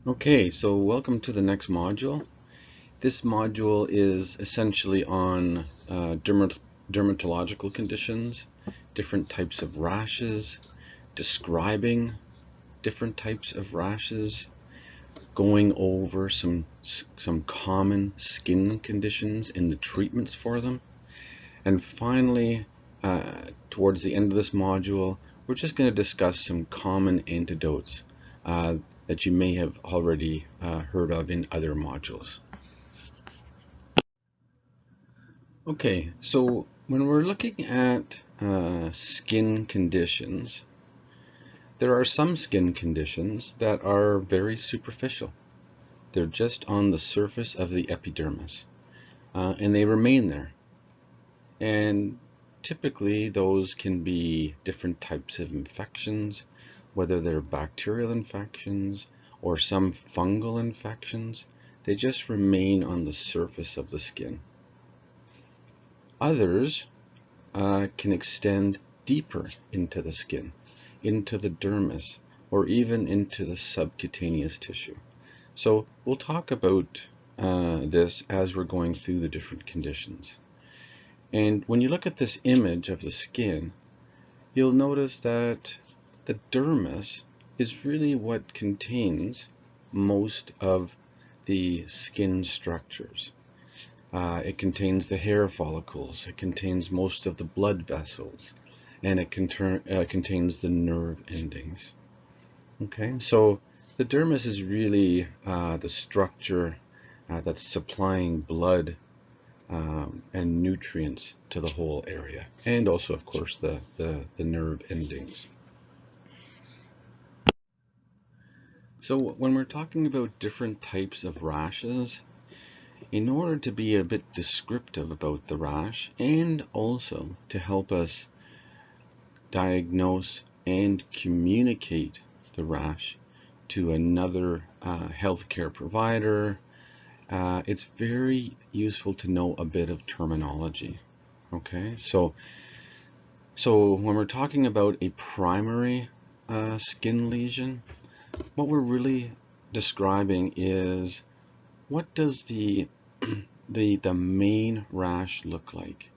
Okay, so welcome to the next module. This module is essentially on dermatological conditions, different types of rashes, describing different types of rashes, going over some common skin conditions and the treatments for them, and finally, towards the end of this module, we're just going to discuss some common antidotes that you may have already heard of in other modules. Okay, so when we're looking at skin conditions, there are some skin conditions that are very superficial. They're just on the surface of the epidermis, and they remain there. And typically those can be different types of infections, whether they're bacterial infections or some fungal infections. They just remain on the surface of the skin. Others can extend deeper into the skin, into the dermis, or even into the subcutaneous tissue. So we'll talk about this as we're going through the different conditions. And when you look at this image of the skin, you'll notice that the dermis is really what contains most of the skin structures. It contains the hair follicles, it contains most of the blood vessels, and it contains the nerve endings. Okay, so the dermis is really the structure that's supplying blood and nutrients to the whole area, and also, of course, the nerve endings. So when we're talking about different types of rashes, in order to be a bit descriptive about the rash and also to help us diagnose and communicate the rash to another healthcare provider, it's very useful to know a bit of terminology. Okay, so when we're talking about a primary skin lesion, what we're really describing is what does the main rash look like.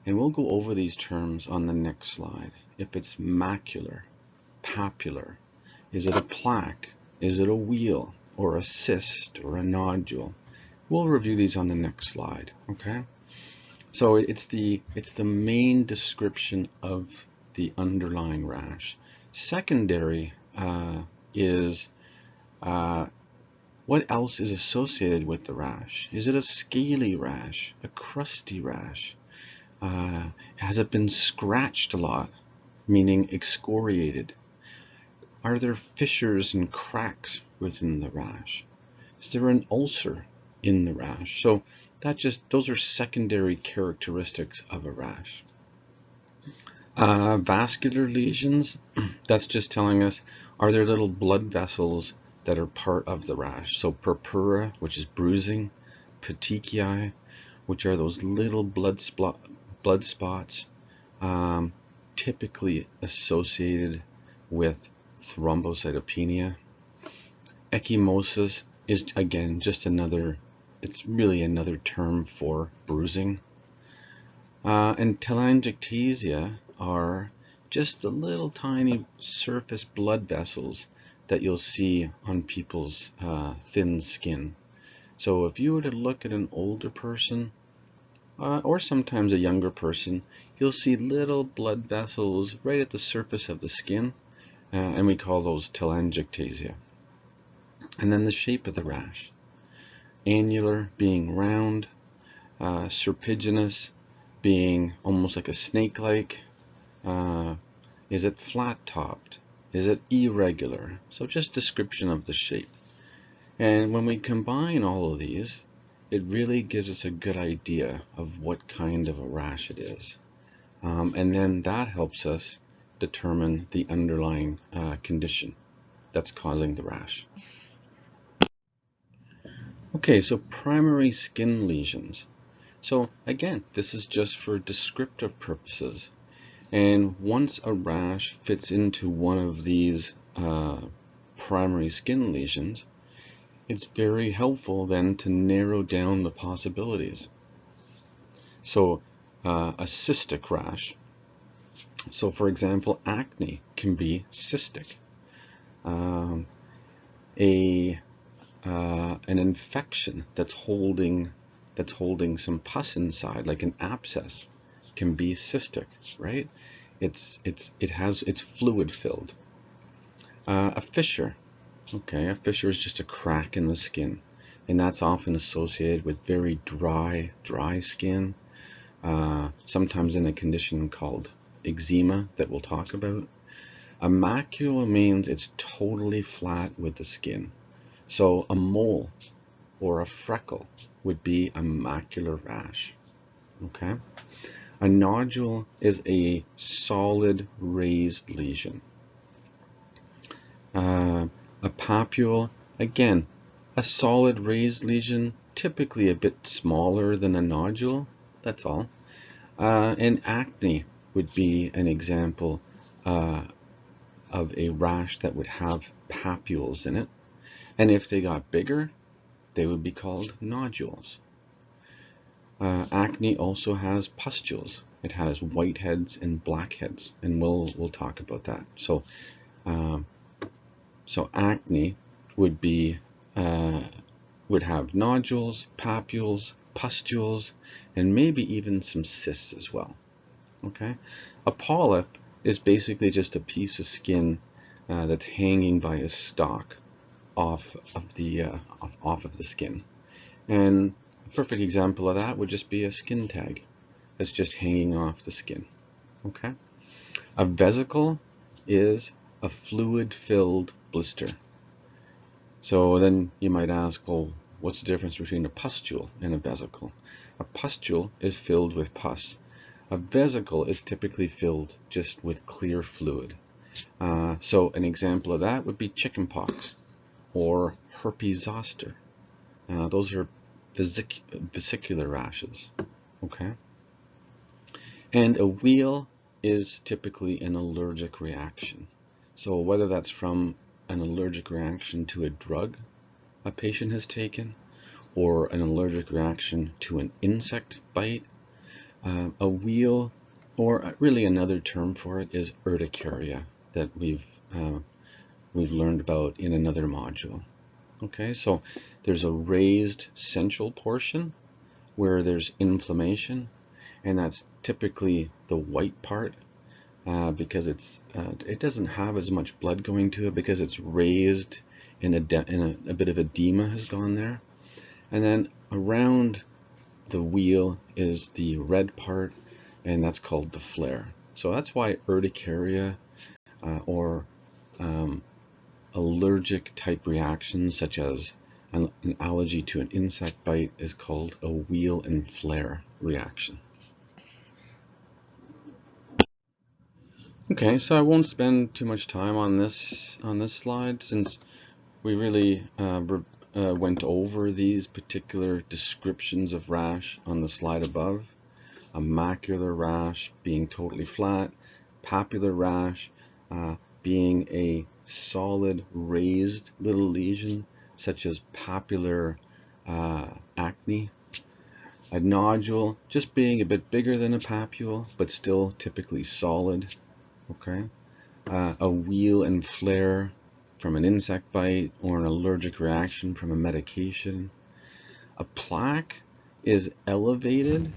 And we'll go over these terms on the next slide. If it's macular, papular, is it a plaque, is it a wheal, or a cyst, or a nodule? We'll review these on the next slide, okay? So it's the main description of the underlying rash. Secondary is what else is associated with the rash? Is it a scaly rash, a crusty rash? Has it been scratched a lot, meaning excoriated? Are there fissures and cracks within the rash? Is there an ulcer in the rash? So those are secondary characteristics of a rash. Vascular lesions, that's just telling us, are there little blood vessels that are part of the rash? So purpura, which is bruising, petechiae, which are those little blood spots, typically associated with thrombocytopenia. Ecchymosis is, again, just it's really another term for bruising. And telangiectasia are just the little tiny surface blood vessels that you'll see on people's thin skin. So if you were to look at an older person, or sometimes a younger person, you'll see little blood vessels right at the surface of the skin, and we call those telangiectasia. And then the shape of the rash. Annular being round, serpiginous being almost like a snake-like. Is it flat-topped? Is it irregular? So just description of the shape. And when we combine all of these, it really gives us a good idea of what kind of a rash it is. And then that helps us determine the underlying condition that's causing the rash. Okay, so primary skin lesions. So again, this is just for descriptive purposes. And once a rash fits into one of these primary skin lesions, it's very helpful then to narrow down the possibilities. So a cystic rash. So for example, acne can be cystic. Um, an infection that's holding some pus inside, like an abscess, can be cystic, right? It's fluid filled. A fissure, okay, a fissure is just a crack in the skin, and that's often associated with very dry skin, sometimes in a condition called eczema that we'll talk about. A macula means it's totally flat with the skin. So a mole or a freckle would be a macular rash, okay? A nodule is a solid raised lesion. A papule, again, a solid raised lesion, typically a bit smaller than a nodule, that's all. And acne would be an example of a rash that would have papules in it. And if they got bigger, they would be called nodules. Acne also has pustules. It has whiteheads and blackheads, and we'll talk about that. So acne would be would have nodules, papules, pustules, and maybe even some cysts as well. Okay, a polyp is basically just a piece of skin that's hanging by a stalk off of the skin, and a perfect example of that would just be a skin tag that's just hanging off the skin. Okay, a vesicle is a fluid-filled blister. So then you might ask, well, what's the difference between a pustule and a vesicle? A pustule is filled with pus. A vesicle is typically filled just with clear fluid. So an example of that would be chickenpox or herpes zoster. Those are vesicular rashes. Okay. And a wheal is typically an allergic reaction. So whether that's from an allergic reaction to a drug a patient has taken, or an allergic reaction to an insect bite, a wheal, or really another term for it is urticaria that we've learned about in another module. Okay, so there's a raised central portion where there's inflammation, and that's typically the white part because it doesn't have as much blood going to it because it's raised and a bit of edema has gone there. And then around the wheal is the red part, and that's called the flare. So that's why urticaria or allergic type reactions such as an allergy to an insect bite is called a wheal and flare reaction. Okay, so I won't spend too much time on this slide since we really went over these particular descriptions of rash on the slide above. A macular rash being totally flat, papular rash being a solid raised little lesion such as papular acne. A nodule just being a bit bigger than a papule but still typically solid. Okay, a wheal and flare from an insect bite or an allergic reaction from a medication. A plaque is elevated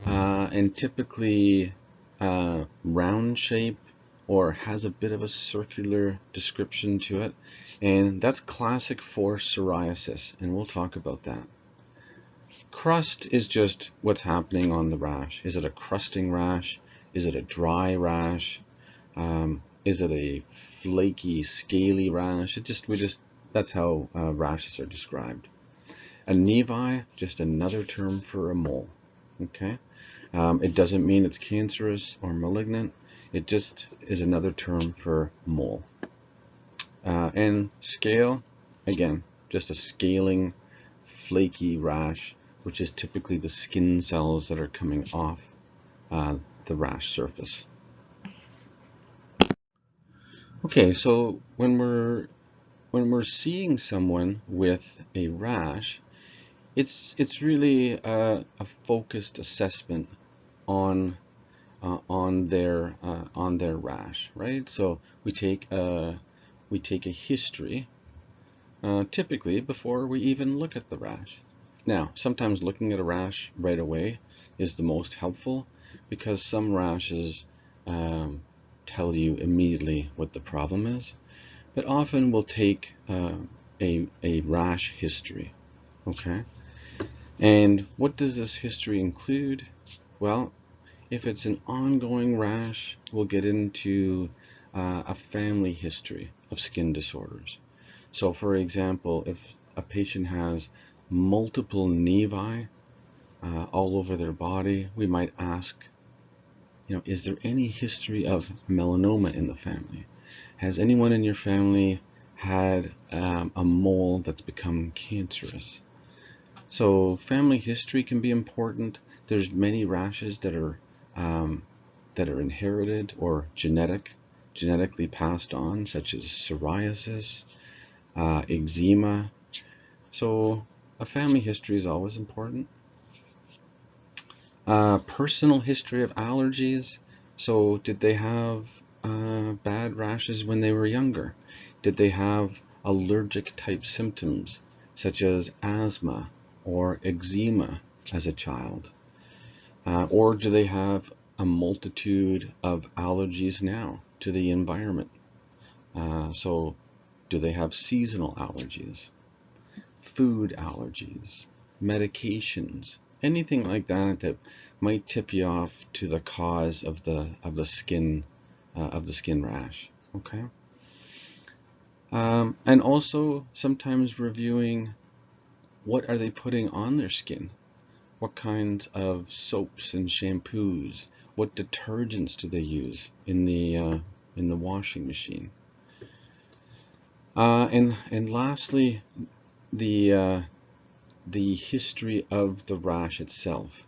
and typically round shape or has a bit of a circular description to it, and that's classic for psoriasis, and we'll talk about that. Crust is just what's happening on the rash. Is it a crusting rash? Is it a dry rash? Is it a flaky, scaly rash? That's how rashes are described. A nevi, just another term for a mole. Okay, it doesn't mean it's cancerous or malignant. It just is another term for mole. And scale, again, just a scaling, flaky rash, which is typically the skin cells that are coming off the rash surface. Okay, so when we're when we're seeing someone with a rash, it's really a focused assessment on on their rash, right? So we take a history typically before we even look at the rash. Now, sometimes looking at a rash right away is the most helpful because some rashes tell you immediately what the problem is, but often we'll take a rash history, okay? And what does this history include? Well, if it's an ongoing rash, we'll get into a family history of skin disorders. So for example, if a patient has multiple nevi all over their body, we might ask, is there any history of melanoma in the family? Has anyone in your family had a mole that's become cancerous? So family history can be important. There's many rashes that are inherited or genetically passed on, such as psoriasis, eczema. So a family history is always important. Personal history of allergies. So did they have bad rashes when they were younger? Did they have allergic type symptoms such as asthma or eczema as a child? Or do they have a multitude of allergies now to the environment? So do they have seasonal allergies, food allergies, medications, anything like that that might tip you off to the cause of the skin rash? Okay. And also sometimes reviewing what are they putting on their skin. What kinds of soaps and shampoos? What detergents do they use in the washing machine? And lastly, the history of the rash itself.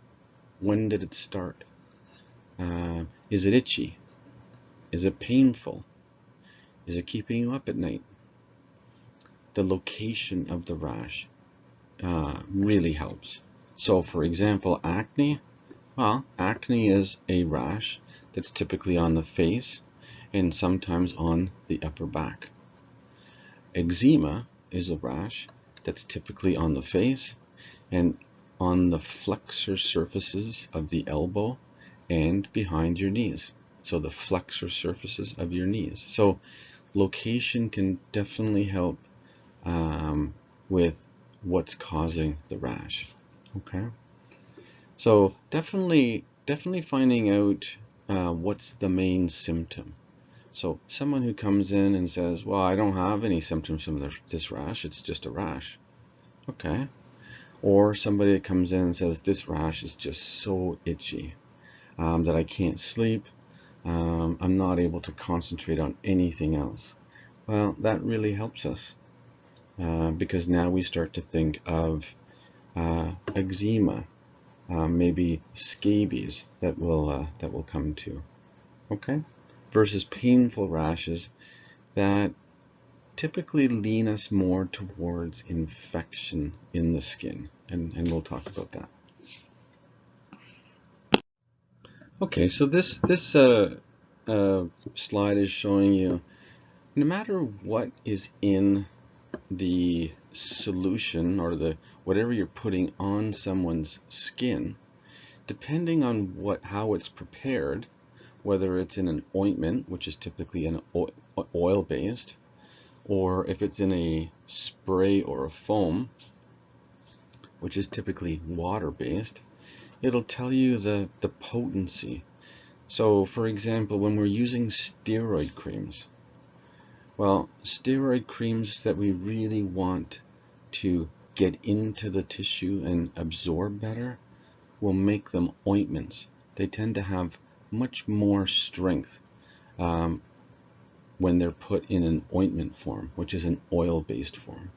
When did it start? Is it itchy? Is it painful? Is it keeping you up at night? The location of the rash really helps. So for example, acne, well, acne is a rash that's typically on the face and sometimes on the upper back. Eczema is a rash that's typically on the face and on the flexor surfaces of the elbow and behind your knees. So the flexor surfaces of your knees. So location can definitely help with what's causing the rash. Okay, so definitely finding out what's the main symptom. So someone who comes in and says, well, I don't have any symptoms from this rash, it's just a rash. Okay. Or somebody that comes in and says, this rash is just so itchy that I can't sleep, I'm not able to concentrate on anything else. Well, that really helps us because now we start to think of eczema, maybe scabies that will come to, okay, versus painful rashes that typically lean us more towards infection in the skin, and we'll talk about that. Okay, so this slide is showing you no matter what is in the solution or the whatever you're putting on someone's skin, depending on how it's prepared, whether it's in an ointment, which is typically an oil-based, or if it's in a spray or a foam, which is typically water-based, it'll tell you the potency. So for example, when we're using steroid creams, well, steroid creams that we really want to get into the tissue and absorb better, will make them ointments. They tend to have much more strength when they're put in an ointment form, which is an oil-based form.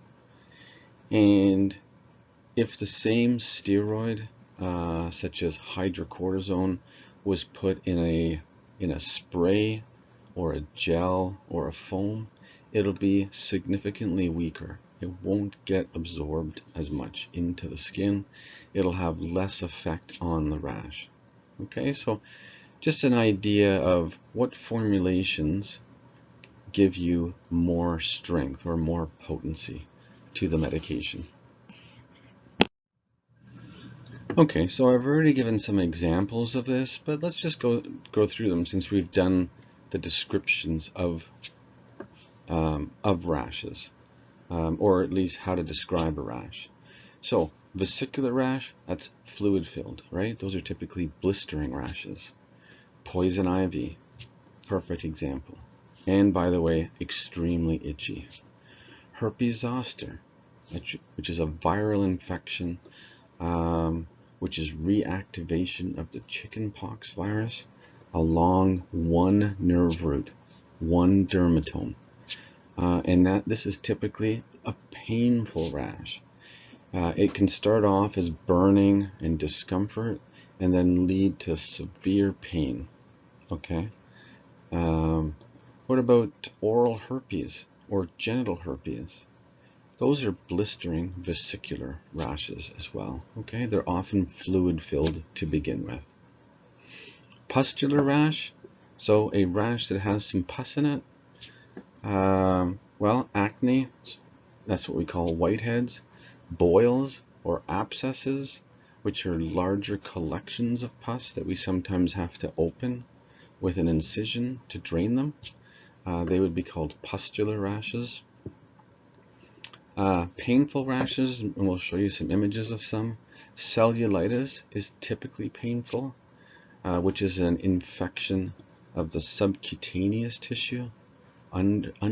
And if the same steroid, such as hydrocortisone, was put in a spray or a gel or a foam, it'll be significantly weaker. It won't get absorbed as much into the skin. It'll have less effect on the rash. Okay, so just an idea of what formulations give you more strength or more potency to the medication. Okay, so I've already given some examples of this, but let's just go through them since we've done the descriptions of rashes, or at least how to describe a rash. So vesicular rash, that's fluid filled, right? Those are typically blistering rashes. Poison ivy, perfect example. And by the way, extremely itchy. Herpes zoster, which is a viral infection, which is reactivation of the chickenpox virus along one nerve root, one dermatome. And this is typically a painful rash. It can start off as burning and discomfort and then lead to severe pain. Okay. What about oral herpes or genital herpes? Those are blistering vesicular rashes as well. Okay, they're often fluid filled to begin with. Pustular rash, so a rash that has some pus in it. Well, acne, that's what we call whiteheads. Boils or abscesses, which are larger collections of pus that we sometimes have to open with an incision to drain them. They would be called pustular rashes. Painful rashes, and we'll show you some images of some. Cellulitis is typically painful, which is an infection of the subcutaneous tissue,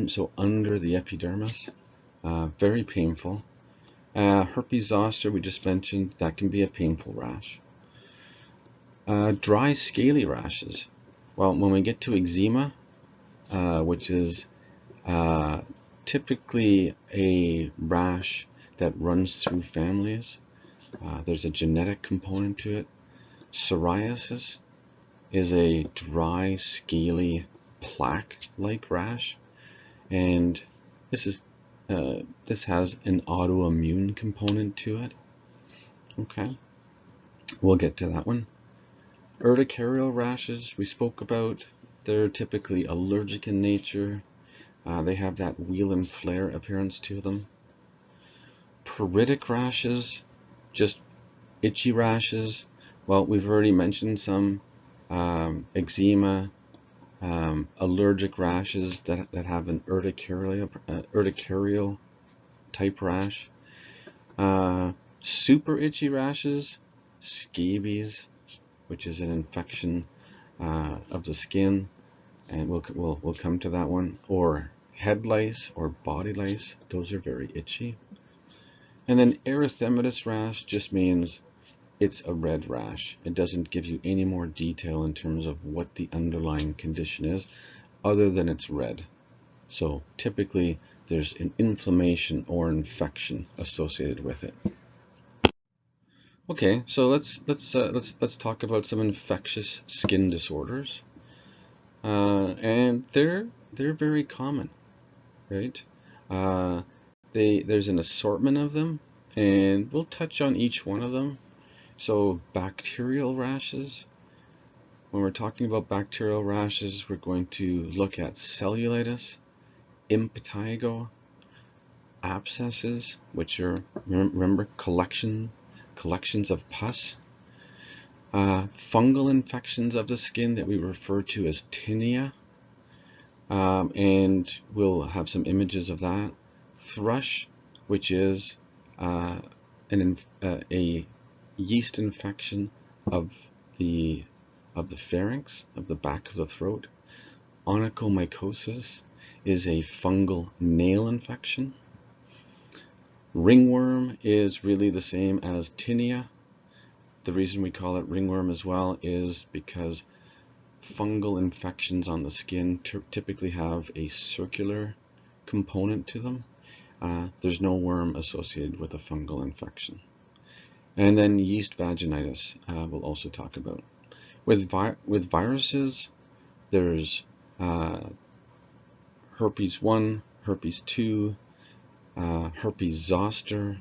so under the epidermis. Very painful. Herpes zoster, we just mentioned, that can be a painful rash. Dry scaly rashes. Well, when we get to eczema, which is typically a rash that runs through families. There's a genetic component to it. Psoriasis is a dry, scaly, plaque-like rash, and this has an autoimmune component to it. Okay, we'll get to that one. Urticarial rashes we spoke about. They're typically allergic in nature. They have that wheel and flare appearance to them. Pruritic rashes, just itchy rashes. Well, we've already mentioned some. Eczema, allergic rashes that have an urticarial type rash. Super itchy rashes, scabies, which is an infection of the skin, and we'll come to that one. Or head lice or body lice, those are very itchy. And then erythematous rash just means it's a red rash. It doesn't give you any more detail in terms of what the underlying condition is, other than it's red. So typically there's an inflammation or infection associated with it. Okay, so let's talk about some infectious skin disorders, and they're very common, right? There's an assortment of them, and we'll touch on each one of them. So bacterial rashes. When we're talking about bacterial rashes, we're going to look at cellulitis, impetigo, abscesses, which are, remember, collections of pus, fungal infections of the skin that we refer to as tinea, and we'll have some images of that. Thrush, which is a yeast infection of the pharynx, of the back of the throat. Onychomycosis is a fungal nail infection. Ringworm is really the same as tinea. The reason we call it ringworm as well is because fungal infections on the skin typically have a circular component to them. There's no worm associated with a fungal infection. And then yeast vaginitis we'll also talk about. With viruses, there's herpes 1, herpes 2, herpes zoster.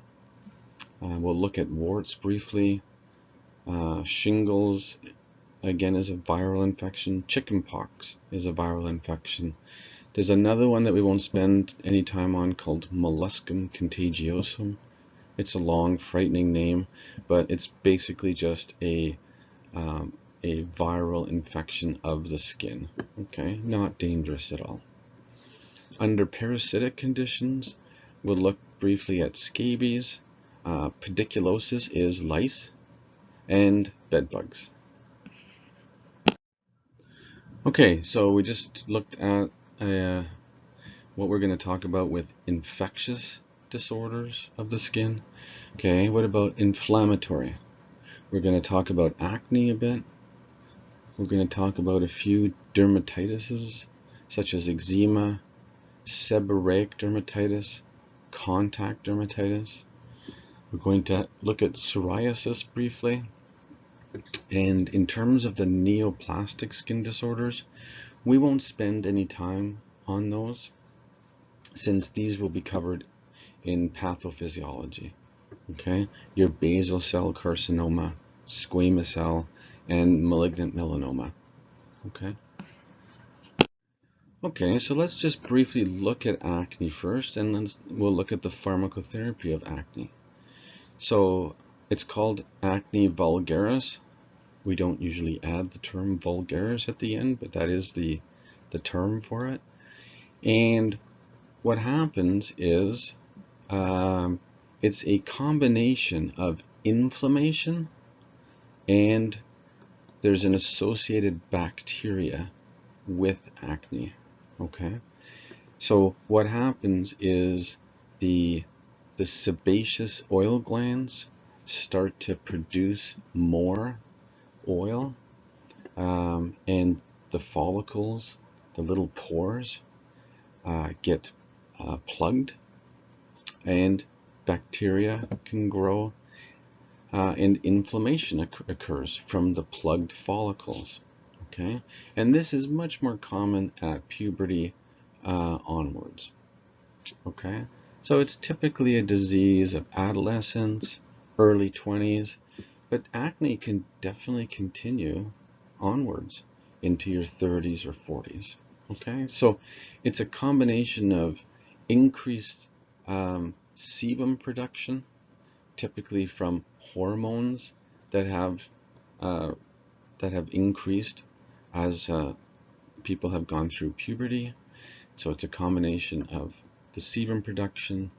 We'll look at warts briefly. Shingles, again, is a viral infection. Chickenpox is a viral infection. There's another one that we won't spend any time on called molluscum contagiosum. It's a long, frightening name, but it's basically just a viral infection of the skin. Okay, not dangerous at all. Under parasitic conditions, we'll look briefly at scabies. Pediculosis is lice, and bedbugs. Okay, so we just looked at what we're going to talk about with infectious disorders of the skin. Okay, what about inflammatory? We're going to talk about acne a bit. We're going to talk about a few dermatitises, such as eczema, seborrheic dermatitis, contact dermatitis. We're going to look at psoriasis briefly. And in terms of the neoplastic skin disorders, we won't spend any time on those, since these will be covered in pathophysiology. Okay, your basal cell carcinoma, squamous cell, and malignant melanoma. Okay, so let's just briefly look at acne first, and then we'll look at the pharmacotherapy of acne. So it's called acne vulgaris. We don't usually add the term vulgaris at the end, but that is the term for it. And what happens is it's a combination of inflammation and there's an associated bacteria with acne. Okay, so what happens is the sebaceous oil glands start to produce more oil, and the follicles, the little pores, get plugged, and bacteria can grow, and inflammation occurs from the plugged follicles. Okay, and this is much more common at puberty onwards. Okay, so it's typically a disease of adolescence, early 20s, but acne can definitely continue onwards into your 30s or 40s. Okay, so it's a combination of increased sebum production, typically from hormones that have increased as people have gone through puberty. So it's a combination of the sebum production,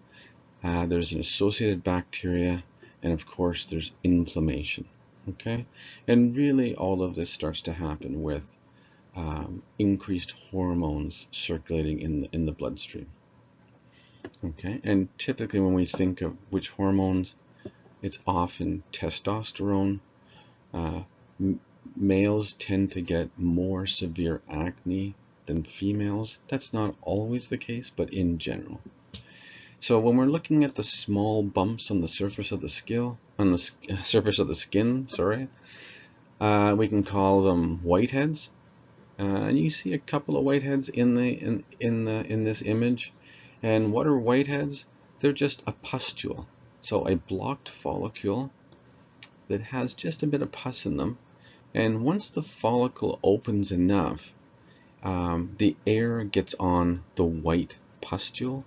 there's an associated bacteria, and of course there's inflammation. Okay, and really all of this starts to happen with increased hormones circulating in the bloodstream. Okay, and typically when we think of which hormones, it's often testosterone. Males tend to get more severe acne than females. That's not always the case, but in general. So when we're looking at the small bumps on the surface of the skin, we can call them whiteheads. And you see a couple of whiteheads in this image. And what are whiteheads? They're just a pustule. So a blocked follicle that has just a bit of pus in them. And once the follicle opens enough, the air gets on the white pustule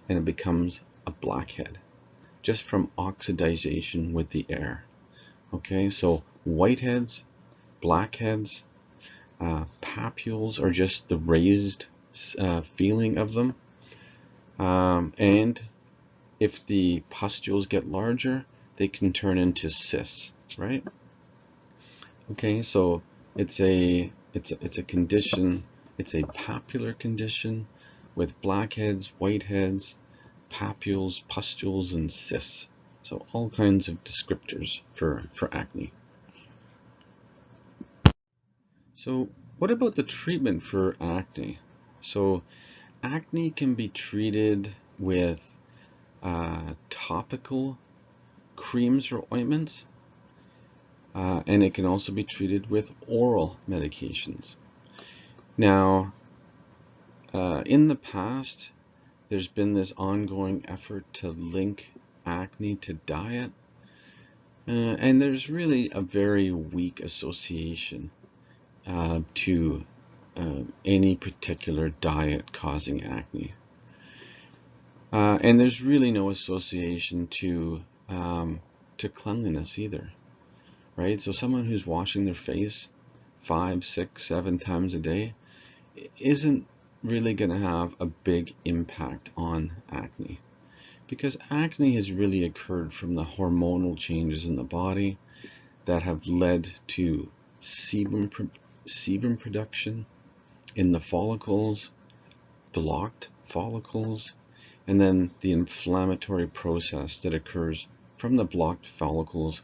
and it becomes a blackhead, just from oxidization with the air. Okay, so whiteheads, blackheads, papules are just the raised feeling of them. And if the pustules get larger, they can turn into cysts, right? Okay, so it's a condition, it's a papular condition with blackheads, whiteheads, papules, pustules, and cysts. So all kinds of descriptors for acne. So what about the treatment for acne? So acne can be treated with topical creams or ointments, and it can also be treated with oral medications. Now, in the past, there's been this ongoing effort to link acne to diet, and there's really a very weak association to any particular diet causing acne. And there's really no association to cleanliness either, right? So someone who's washing their face 5, 6, 7 times a day isn't really going to have a big impact on acne, because acne has really occurred from the hormonal changes in the body that have led to sebum production in the follicles, blocked follicles, and then the inflammatory process that occurs from the blocked follicles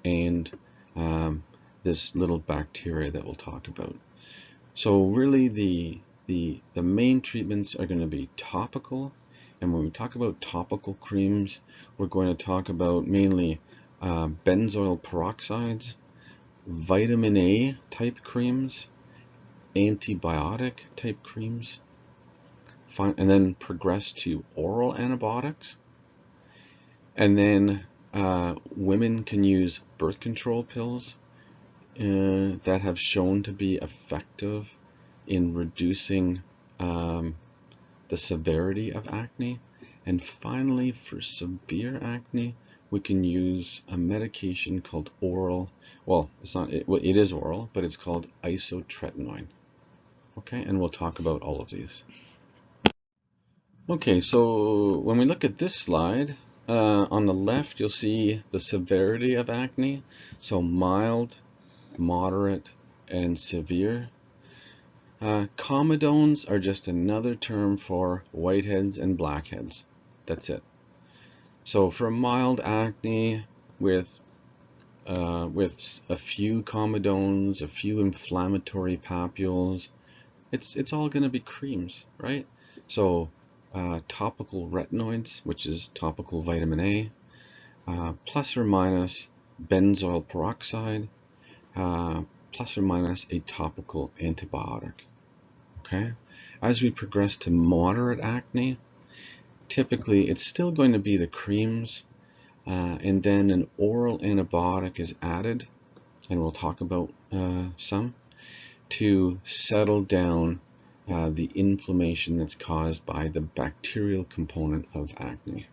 and this little bacteria that we'll talk about. So really the main treatments are going to be topical, and when we talk about topical creams, we're going to talk about mainly benzoyl peroxides, vitamin A type creams, antibiotic type creams, and then progress to oral antibiotics. And then women can use birth control pills that have shown to be effective in reducing the severity of acne. And finally, for severe acne, we can use a medication called oral, well, it is oral, but it's called isotretinoin. Okay, and we'll talk about all of these. Okay, so when we look at this slide, on the left you'll see the severity of acne, so mild, moderate, and severe. Comedones are just another term for whiteheads and blackheads. That's it. So for mild acne with a few comedones, a few inflammatory papules, it's all going to be creams, right? So topical retinoids, which is topical vitamin A, plus or minus benzoyl peroxide, plus or minus a topical antibiotic. Okay, as we progress to moderate acne, typically it's still going to be the creams, and then an oral antibiotic is added, and we'll talk about some, to settle down the inflammation that's caused by the bacterial component of acne.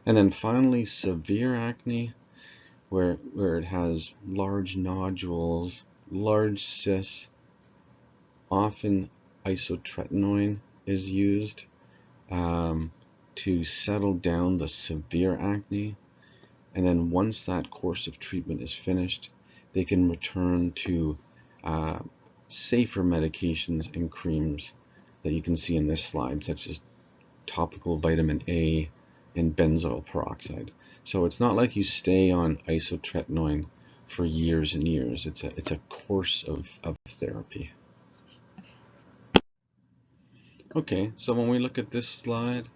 And then finally, severe acne, where it has large nodules, large cysts, often isotretinoin is used to settle down the severe acne. And then once that course of treatment is finished, they can return to safer medications and creams that you can see in this slide, such as topical vitamin A and benzoyl peroxide. So it's not like you stay on isotretinoin for years and years. It's a course of therapy. Okay, so when we look at this slide,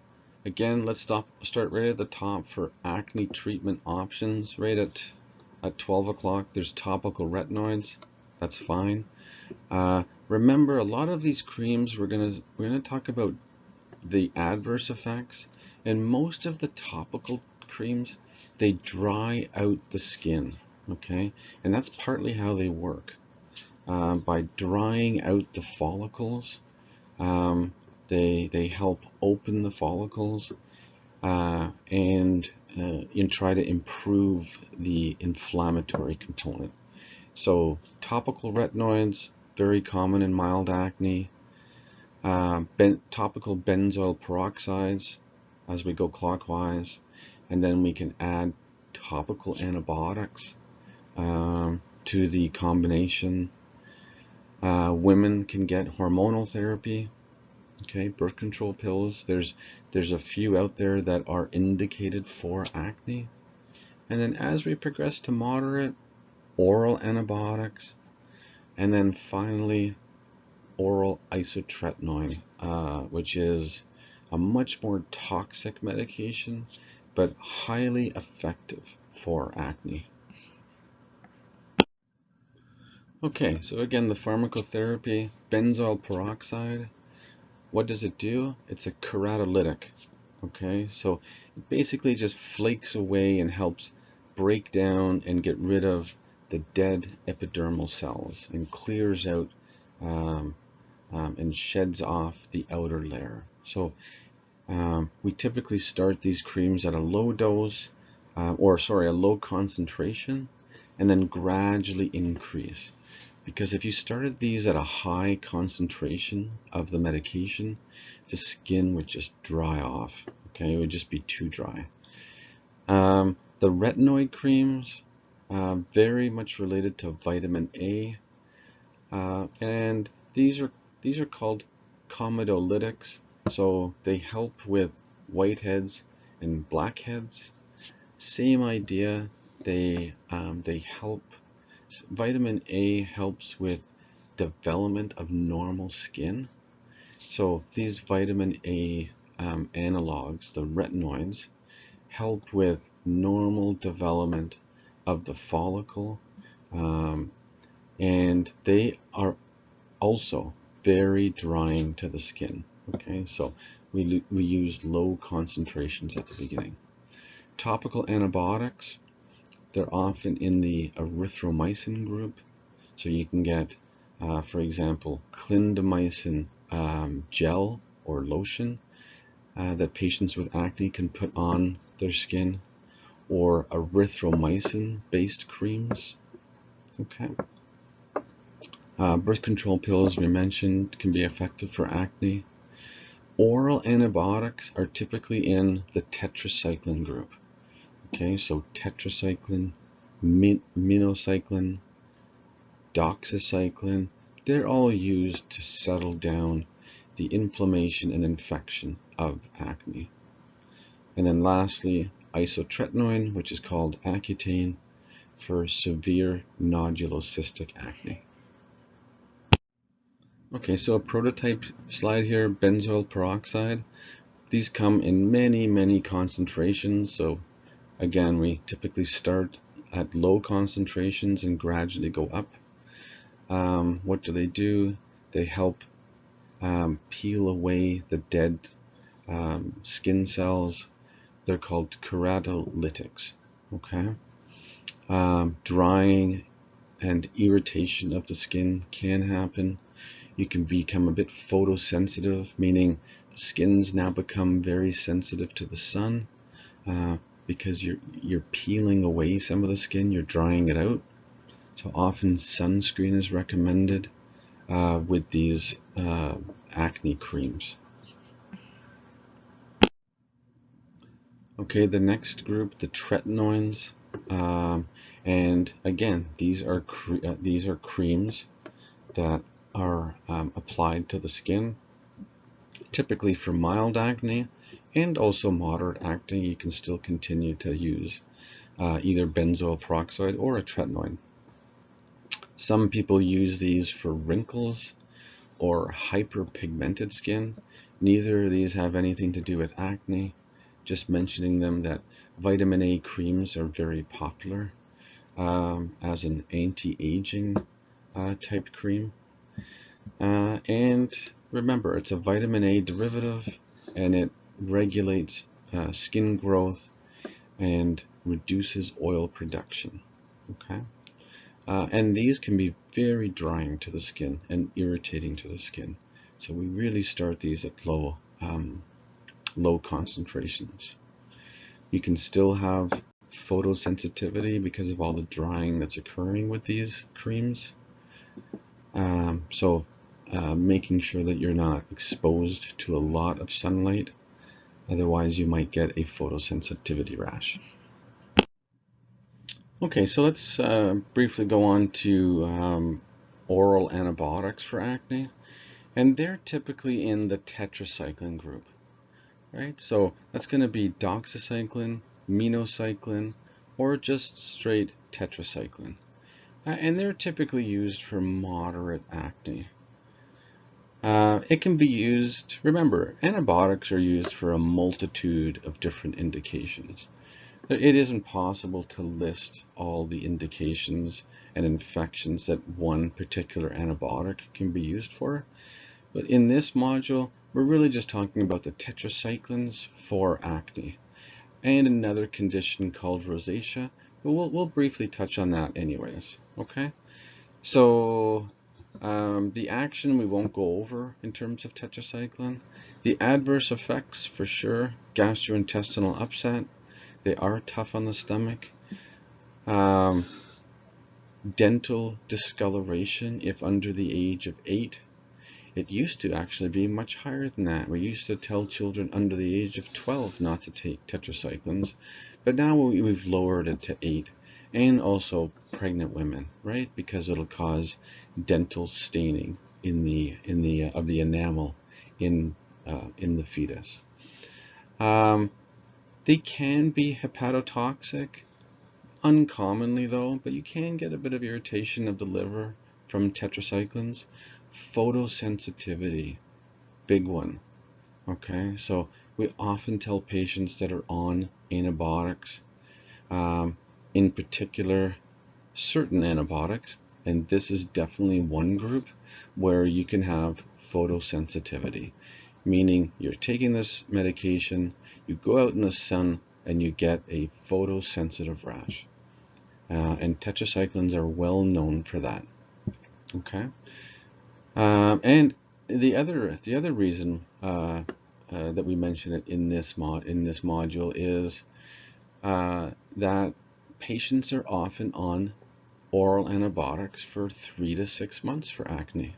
again, let's start right at the top for acne treatment options. Right at 12 o'clock, there's topical retinoids. That's fine. Remember, a lot of these creams, we're gonna talk about the adverse effects, and most of the topical creams, they dry out the skin. Okay, and that's partly how they work. By drying out the follicles, they help open the follicles and try to improve the inflammatory component. So topical retinoids, very common in mild acne. Topical benzoyl peroxides as we go clockwise, and then we can add topical antibiotics to the combination. Women can get hormonal therapy, okay, birth control pills. There's a few out there that are indicated for acne. And then as we progress to moderate, oral antibiotics, and then finally oral isotretinoin, which is a much more toxic medication, but highly effective for acne. Okay, so again, the pharmacotherapy, benzoyl peroxide, what does it do? It's a keratolytic. Okay, so it basically just flakes away and helps break down and get rid of the dead epidermal cells and clears out um, and sheds off the outer layer. So we typically start these creams at a low dose, a low concentration, and then gradually increase. Because if you started these at a high concentration of the medication, the skin would just dry off. Okay, it would just be too dry. The retinoid creams, very much related to vitamin A, and these are called comedolytics. So they help with whiteheads and blackheads. Same idea. They help. Vitamin A helps with development of normal skin. So these vitamin A analogs, the retinoids, help with normal development of the follicle, um, and they are also very drying to the skin. Okay, so we use low concentrations at the beginning. Topical antibiotics, they're often in the erythromycin group. So you can get, for example, clindamycin gel or lotion that patients with acne can put on their skin, or erythromycin-based creams. Okay. Birth control pills we mentioned can be effective for acne. Oral antibiotics are typically in the tetracycline group. Okay, so tetracycline, minocycline, doxycycline, they're all used to settle down the inflammation and infection of acne. And then lastly, isotretinoin, which is called Accutane, for severe nodulocystic acne. Okay, so a prototype slide here, benzoyl peroxide. These come in many, many concentrations. So again, we typically start at low concentrations and gradually go up. What do? They help peel away the dead skin cells. They're called keratolytics. Okay, drying and irritation of the skin can happen. You can become a bit photosensitive, meaning the skin's now become very sensitive to the sun because you're peeling away some of the skin, you're drying it out. So often sunscreen is recommended with these acne creams. Okay, the next group, the tretinoins, and again, these are creams that are applied to the skin, typically for mild acne and also moderate acne. You can still continue to use either benzoyl peroxide or a tretinoin. Some people use these for wrinkles or hyperpigmented skin. Neither of these have anything to do with acne. Just mentioning them that vitamin A creams are very popular as an anti-aging type cream. And remember, it's a vitamin A derivative and it regulates skin growth and reduces oil production. Okay. And these can be very drying to the skin and irritating to the skin. So we really start these at low concentrations. You can still have photosensitivity because of all the drying that's occurring with these creams. So making sure that you're not exposed to a lot of sunlight, otherwise you might get a photosensitivity rash. Okay, so let's briefly go on to oral antibiotics for acne, and they're typically in the tetracycline group, right? So that's going to be doxycycline, minocycline, or just straight tetracycline. And they're typically used for moderate acne. It can be used, remember, antibiotics are used for a multitude of different indications. It isn't possible to list all the indications and infections that one particular antibiotic can be used for, But in this module, we're really just talking about the tetracyclines for acne and another condition called rosacea, but we'll briefly touch on that anyways, okay? So the action we won't go over in terms of tetracycline. The adverse effects, for sure, gastrointestinal upset. They are tough on the stomach. Dental discoloration if under the age of 8. It used to actually be much higher than that. We used to tell children under the age of 12 not to take tetracyclines, but now we've lowered it to 8. And also pregnant women, right? Because it'll cause dental staining of the enamel in the fetus. They can be hepatotoxic, uncommonly though, but you can get a bit of irritation of the liver from tetracyclines. Photosensitivity, big one. Okay, so we often tell patients that are on antibiotics, in particular certain antibiotics, and this is definitely one group where you can have photosensitivity, meaning you're taking this medication, you go out in the sun, and you get a photosensitive rash. And tetracyclines are well known for that. Okay, and the other reason that we mention it in this module is that patients are often on oral antibiotics for 3 to 6 months for acne.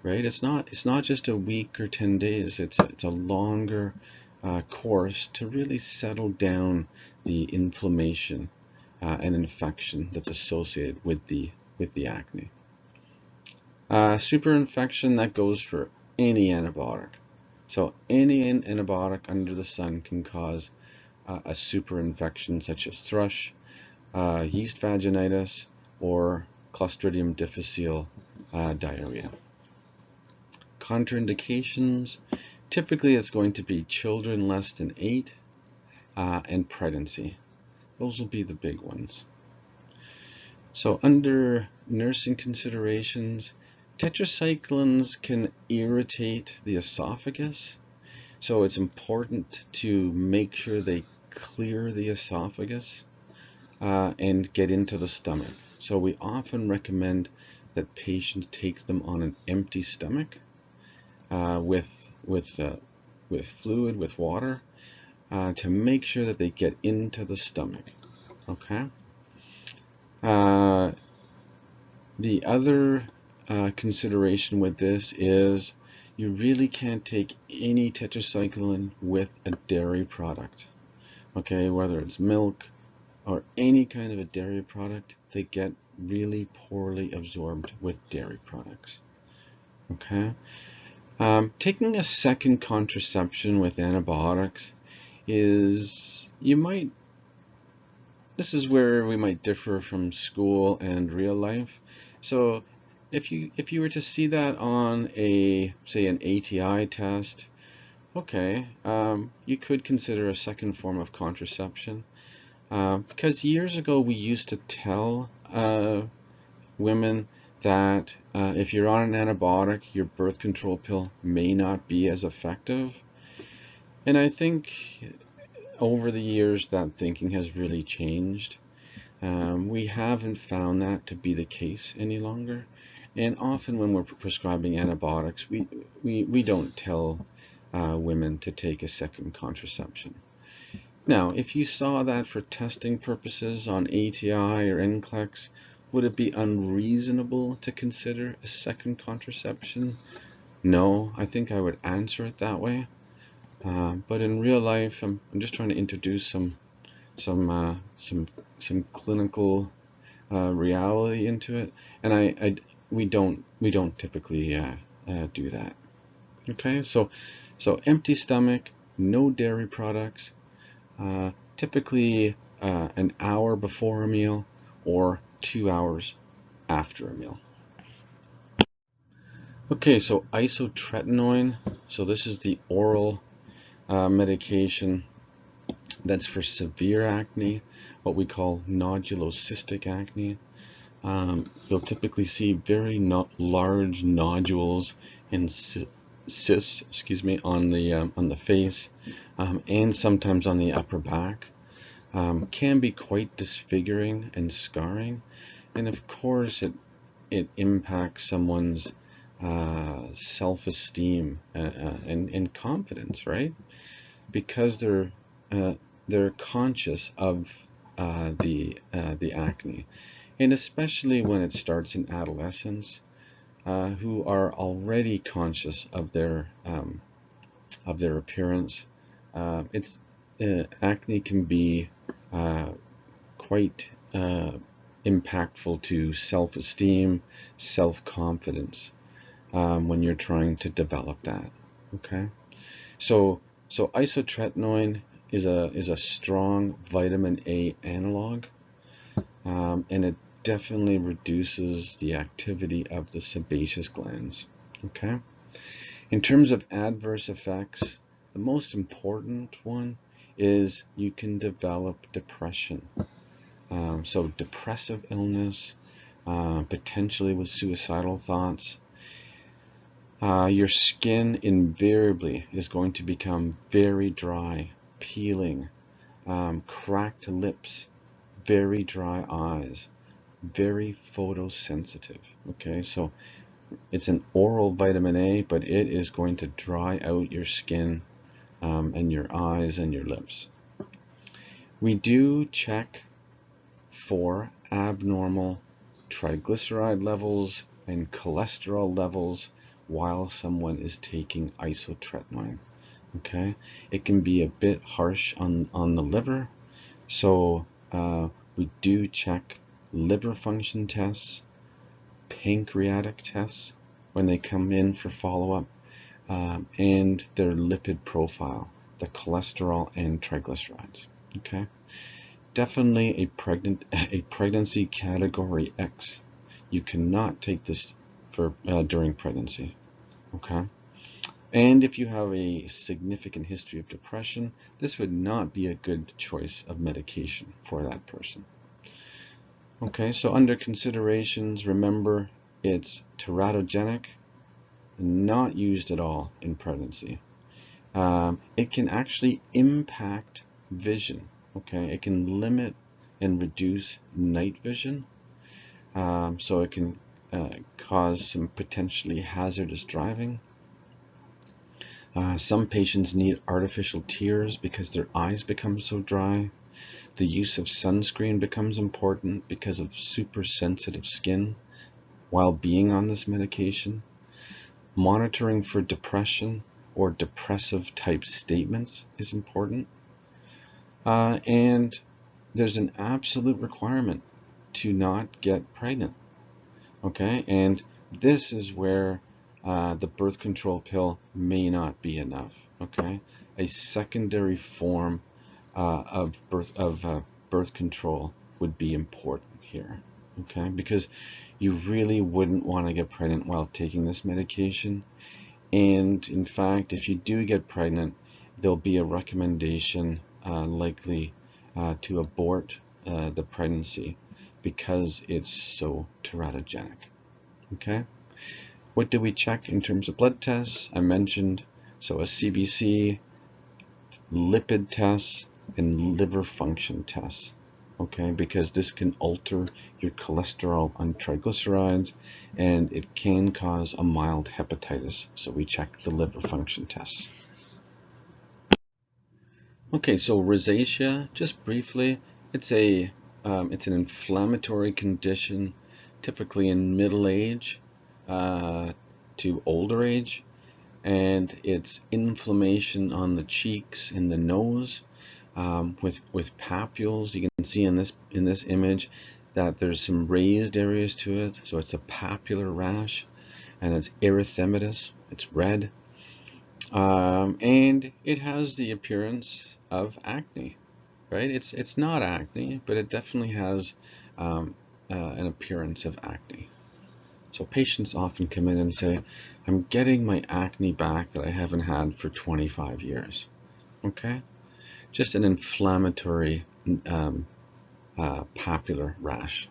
Right? It's not just a week or 10 days. It's a longer course to really settle down the inflammation and infection that's associated with the acne. Superinfection, that goes for any antibiotic. So any antibiotic under the sun can cause a superinfection such as thrush, yeast vaginitis, or Clostridium difficile diarrhea. Contraindications, typically it's going to be children less than 8 and pregnancy. Those will be the big ones. So under nursing considerations, tetracyclines can irritate the esophagus. So it's important to make sure they clear the esophagus and get into the stomach. So we often recommend that patients take them on an empty stomach with fluid, with water, to make sure that they get into the stomach. Okay. The other consideration with this is you really can't take any tetracycline with a dairy product. Okay, whether it's milk or any kind of a dairy product, they get really poorly absorbed with dairy products. Okay. Taking a second contraception with antibiotics is, this is where we might differ from school and real life. So if you were to see that on say an ATI test, okay, you could consider a second form of contraception, because years ago we used to tell women that if you're on an antibiotic, your birth control pill may not be as effective. And I think over the years that thinking has really changed. We haven't found that to be the case any longer. And often when we're prescribing antibiotics, we don't tell women to take a second contraception. Now, if you saw that for testing purposes on ATI or NCLEX, would it be unreasonable to consider a second contraception? No, I think I would answer it that way. But in real life, I'm just trying to introduce some clinical reality into it, and we don't typically do that. Okay, so empty stomach, no dairy products, typically an hour before a meal or 2 hours after a meal. Okay, so isotretinoin, so this is the oral medication that's for severe acne, what we call nodulocystic acne. You'll typically see very large nodules and cysts, on the face, and sometimes on the upper back. Can be quite disfiguring and scarring, and of course it impacts someone's self-esteem and confidence, right? Because they're conscious of the acne, and especially when it starts in adolescence, who are already conscious of their appearance. It's Acne can be quite impactful to self-esteem, self-confidence, when you're trying to develop that. Okay, so isotretinoin is a strong vitamin A analog, and it definitely reduces the activity of the sebaceous glands. Okay, in terms of adverse effects, the most important one is you can develop depression. So depressive illness, potentially with suicidal thoughts. Your skin invariably is going to become very dry, peeling, cracked lips, very dry eyes, very photosensitive. Okay, so it's an oral vitamin A, but it is going to dry out your skin, and your eyes and your lips. We do check for abnormal triglyceride levels and cholesterol levels while someone is taking isotretinoin. Okay, it can be a bit harsh on the liver, so we do check liver function tests, pancreatic tests when they come in for follow-up, and their lipid profile, the cholesterol and triglycerides. Okay, definitely a pregnancy category X. You cannot take this for during pregnancy. Okay, and if you have a significant history of depression, this would not be a good choice of medication for that person. Okay, so under considerations, remember it's teratogenic, not used at all in pregnancy. It can actually impact vision. Okay, it can limit and reduce night vision, so it can cause some potentially hazardous driving. Some patients need artificial tears because their eyes become so dry. The use of sunscreen becomes important because of super sensitive skin while being on this medication. Monitoring for depression or depressive type statements is important. And there's an absolute requirement to not get pregnant. Okay, and this is where the birth control pill may not be enough. Okay, a secondary form of birth control would be important here. Okay, because you really wouldn't want to get pregnant while taking this medication. And in fact, if you do get pregnant, there'll be a recommendation likely to abort the pregnancy because it's so teratogenic. Okay, what do we check in terms of blood tests? I mentioned, so a CBC, lipid tests, and liver function tests. Okay, because this can alter your cholesterol and triglycerides, and it can cause a mild hepatitis. So we check the liver function tests. Okay, so rosacea, just briefly, it's an inflammatory condition, typically in middle age to older age, and it's inflammation on the cheeks and the nose, with papules. You can see in this image that there's some raised areas to it, so it's a papular rash, and it's erythematous. It's red, and it has the appearance of acne, right? It's not acne, but it definitely has an appearance of acne. So patients often come in and say, I'm getting my acne back that I haven't had for 25 years. Okay, just an inflammatory papular rash.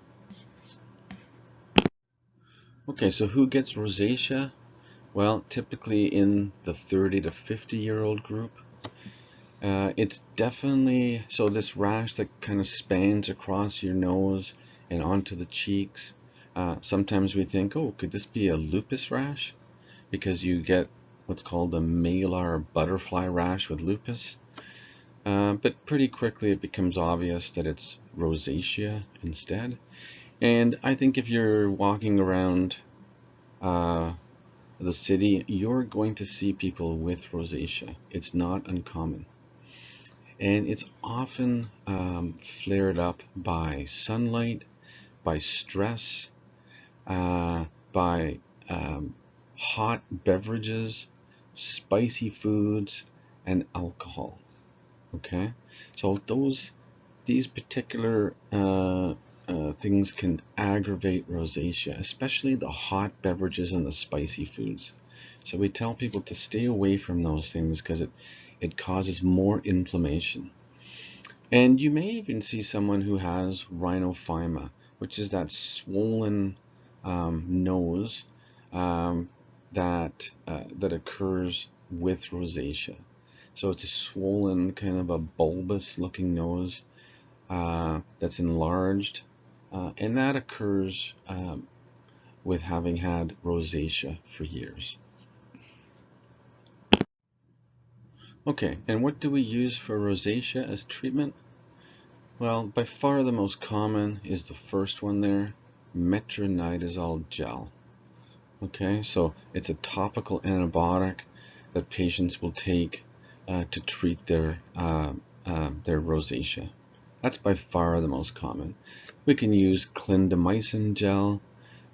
Okay, so who gets rosacea? Well, typically in the 30 to 50-year-old group. It's definitely, so this rash that kind of spans across your nose and onto the cheeks. Sometimes we think, oh, could this be a lupus rash? Because you get what's called a malar butterfly rash with lupus. But pretty quickly it becomes obvious that it's rosacea instead. And I think if you're walking around uh, the city, you're going to see people with rosacea. It's not uncommon. And it's often flared up by sunlight, by stress, by hot beverages, spicy foods, and alcohol. Okay, so these particular things can aggravate rosacea, especially the hot beverages and the spicy foods. So we tell people to stay away from those things because it causes more inflammation. And you may even see someone who has rhinophyma, which is that swollen nose um, that occurs with rosacea. So it's a swollen, kind of a bulbous looking nose that's enlarged, and that occurs with having had rosacea for years. Okay, and what do we use for rosacea as treatment? Well, by far the most common is the first one there, metronidazole gel. Okay, so it's a topical antibiotic that patients will take to treat their rosacea. That's by far the most common. We can use clindamycin gel,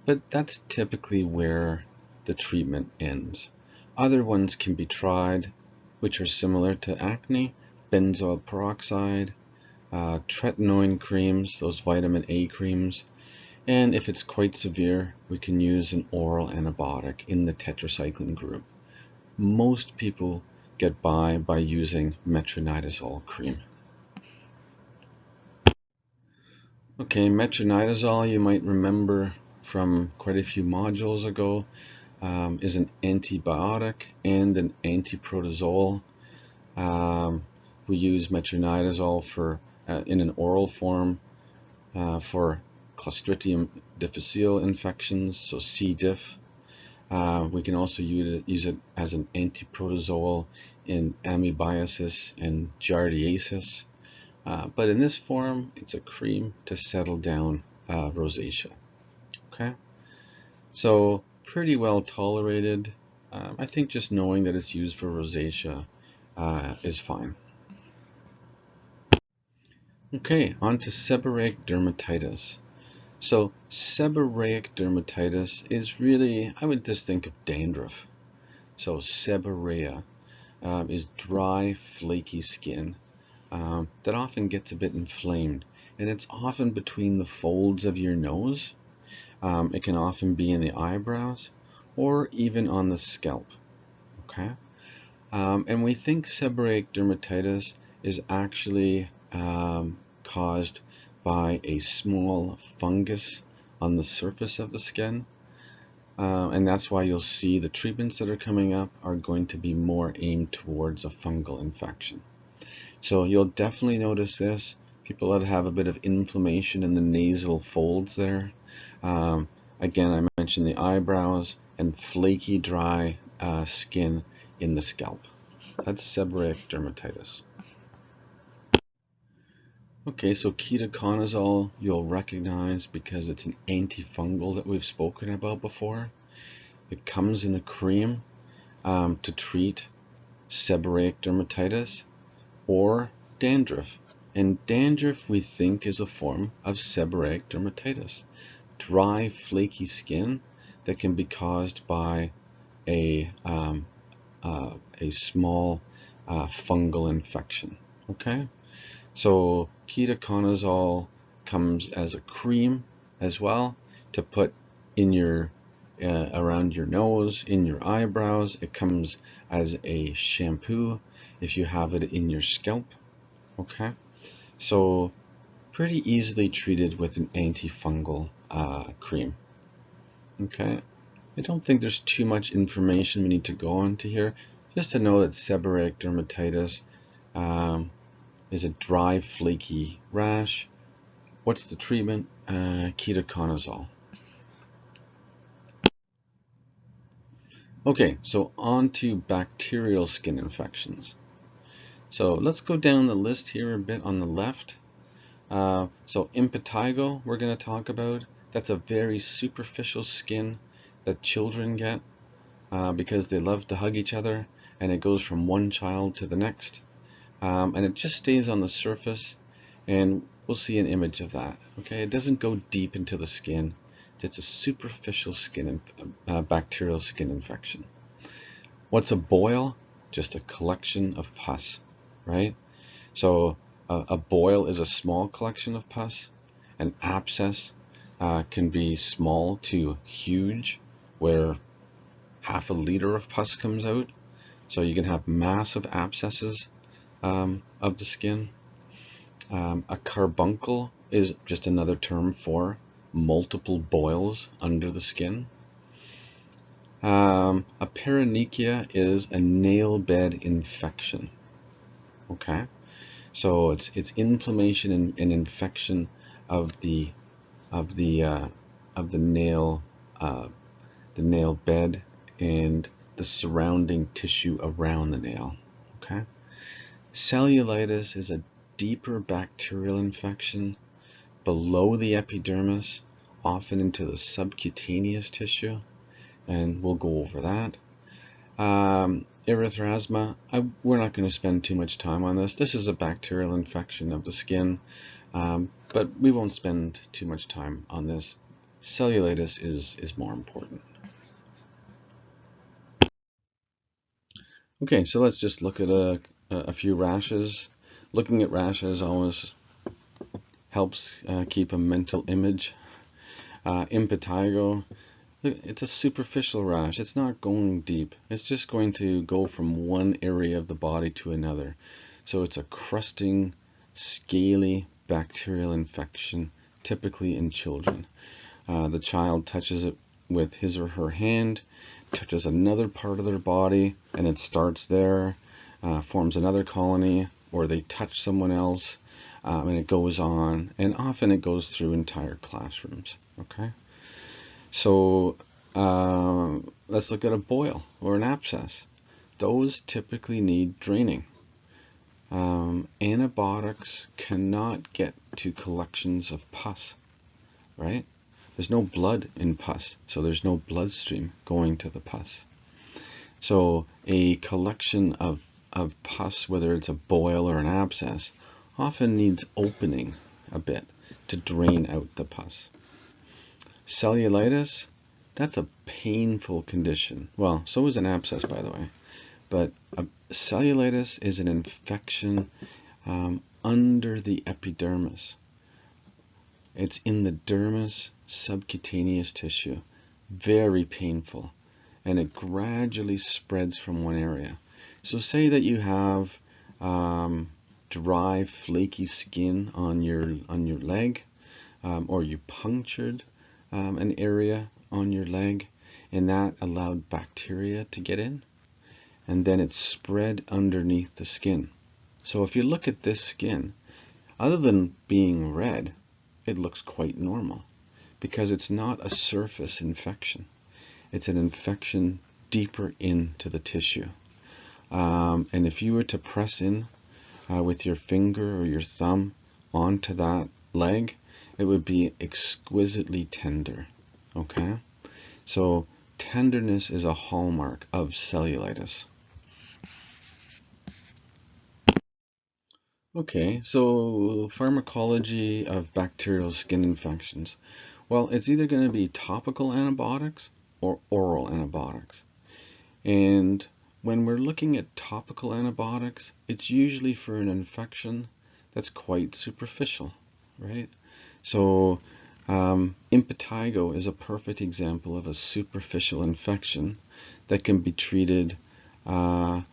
but that's typically where the treatment ends. Other ones can be tried, which are similar to acne, benzoyl peroxide, tretinoin creams, those vitamin A creams, and if it's quite severe, we can use an oral antibiotic in the tetracycline group. Most people get by using metronidazole cream. Okay, metronidazole, you might remember from quite a few modules ago, is an antibiotic and an antiprotozoal. We use metronidazole in an oral form for Clostridium difficile infections, so C. diff. We can also use it as an antiprotozoal in amoebiasis and giardiasis. But in this form, it's a cream to settle down rosacea. Okay, so pretty well tolerated. I think just knowing that it's used for rosacea is fine. Okay, on to seborrheic dermatitis. So seborrheic dermatitis is really, I would just think of dandruff. So seborrhea is dry, flaky skin that often gets a bit inflamed. And it's often between the folds of your nose. It can often be in the eyebrows or even on the scalp. Okay? And we think seborrheic dermatitis is actually caused by a small fungus on the surface of the skin. And that's why you'll see the treatments that are coming up are going to be more aimed towards a fungal infection. So you'll definitely notice this. People that have a bit of inflammation in the nasal folds there. Again, I mentioned the eyebrows and flaky, dry skin in the scalp. That's seborrheic dermatitis. Okay, so ketoconazole you'll recognize because it's an antifungal that we've spoken about before. It comes in a cream to treat seborrheic dermatitis or dandruff. And dandruff we think is a form of seborrheic dermatitis. Dry, flaky skin that can be caused by a small fungal infection. Okay, so ketoconazole comes as a cream as well to put in your around your nose, in your eyebrows. It comes as a shampoo if you have it in your scalp. Okay, so pretty easily treated with an antifungal cream. Okay, I don't think there's too much information we need to go on to here. Just to know that seborrheic dermatitis is a dry, flaky rash. What's the treatment? Ketoconazole. Okay, so on to bacterial skin infections. So let's go down the list here a bit on the left. So impetigo we're going to talk about. That's a very superficial skin that children get because they love to hug each other, and it goes from one child to the next. And it just stays on the surface, and we'll see an image of that. Okay, it doesn't go deep into the skin. It's a superficial skin, bacterial skin infection. What's a boil? Just a collection of pus, right? So a boil is a small collection of pus. An abscess can be small to huge, where half a liter of pus comes out. So you can have massive abscesses of the skin. A carbuncle is just another term for multiple boils under the skin. A paronychia is a nail bed infection. Okay, so it's inflammation and infection of the of the uh, of the nail bed and the surrounding tissue around the nail. Okay, cellulitis is a deeper bacterial infection below the epidermis, often into the subcutaneous tissue, and we'll go over that. Erythrasma, we're not going to spend too much time on this. This is a bacterial infection of the skin, but we won't spend too much time on this. Cellulitis is more important. Okay, so let's just look at a few rashes. Looking at rashes always helps keep a mental image. Impetigo, it's a superficial rash. It's not going deep. It's just going to go from one area of the body to another. So it's a crusting, scaly bacterial infection, typically in children. The child touches it with his or her hand, touches another part of their body, and it starts there, forms another colony, or they touch someone else, and it goes on, and often it goes through entire classrooms. Okay, so let's look at a boil or an abscess. Those typically need draining. Antibiotics cannot get to collections of pus, right? There's no blood in pus, so there's no bloodstream going to the pus. So a collection of pus, whether it's a boil or an abscess, often needs opening a bit to drain out the pus. Cellulitis, that's a painful condition. Well, so is an abscess, by the way. But cellulitis is an infection under the epidermis. It's in the dermis, subcutaneous tissue. Very painful. And it gradually spreads from one area. So say that you have dry, flaky skin on your leg, or you punctured an area on your leg, and that allowed bacteria to get in, and then it spread underneath the skin. So if you look at this skin, other than being red, it looks quite normal because it's not a surface infection. It's an infection deeper into the tissue. And if you were to press in with your finger or your thumb onto that leg, it would be exquisitely tender. Okay? So tenderness is a hallmark of cellulitis. Okay, so pharmacology of bacterial skin infections. Well, it's either going to be topical antibiotics or oral antibiotics. And when we're looking at topical antibiotics, it's usually for an infection that's quite superficial, right? So impetigo is a perfect example of a superficial infection that can be treated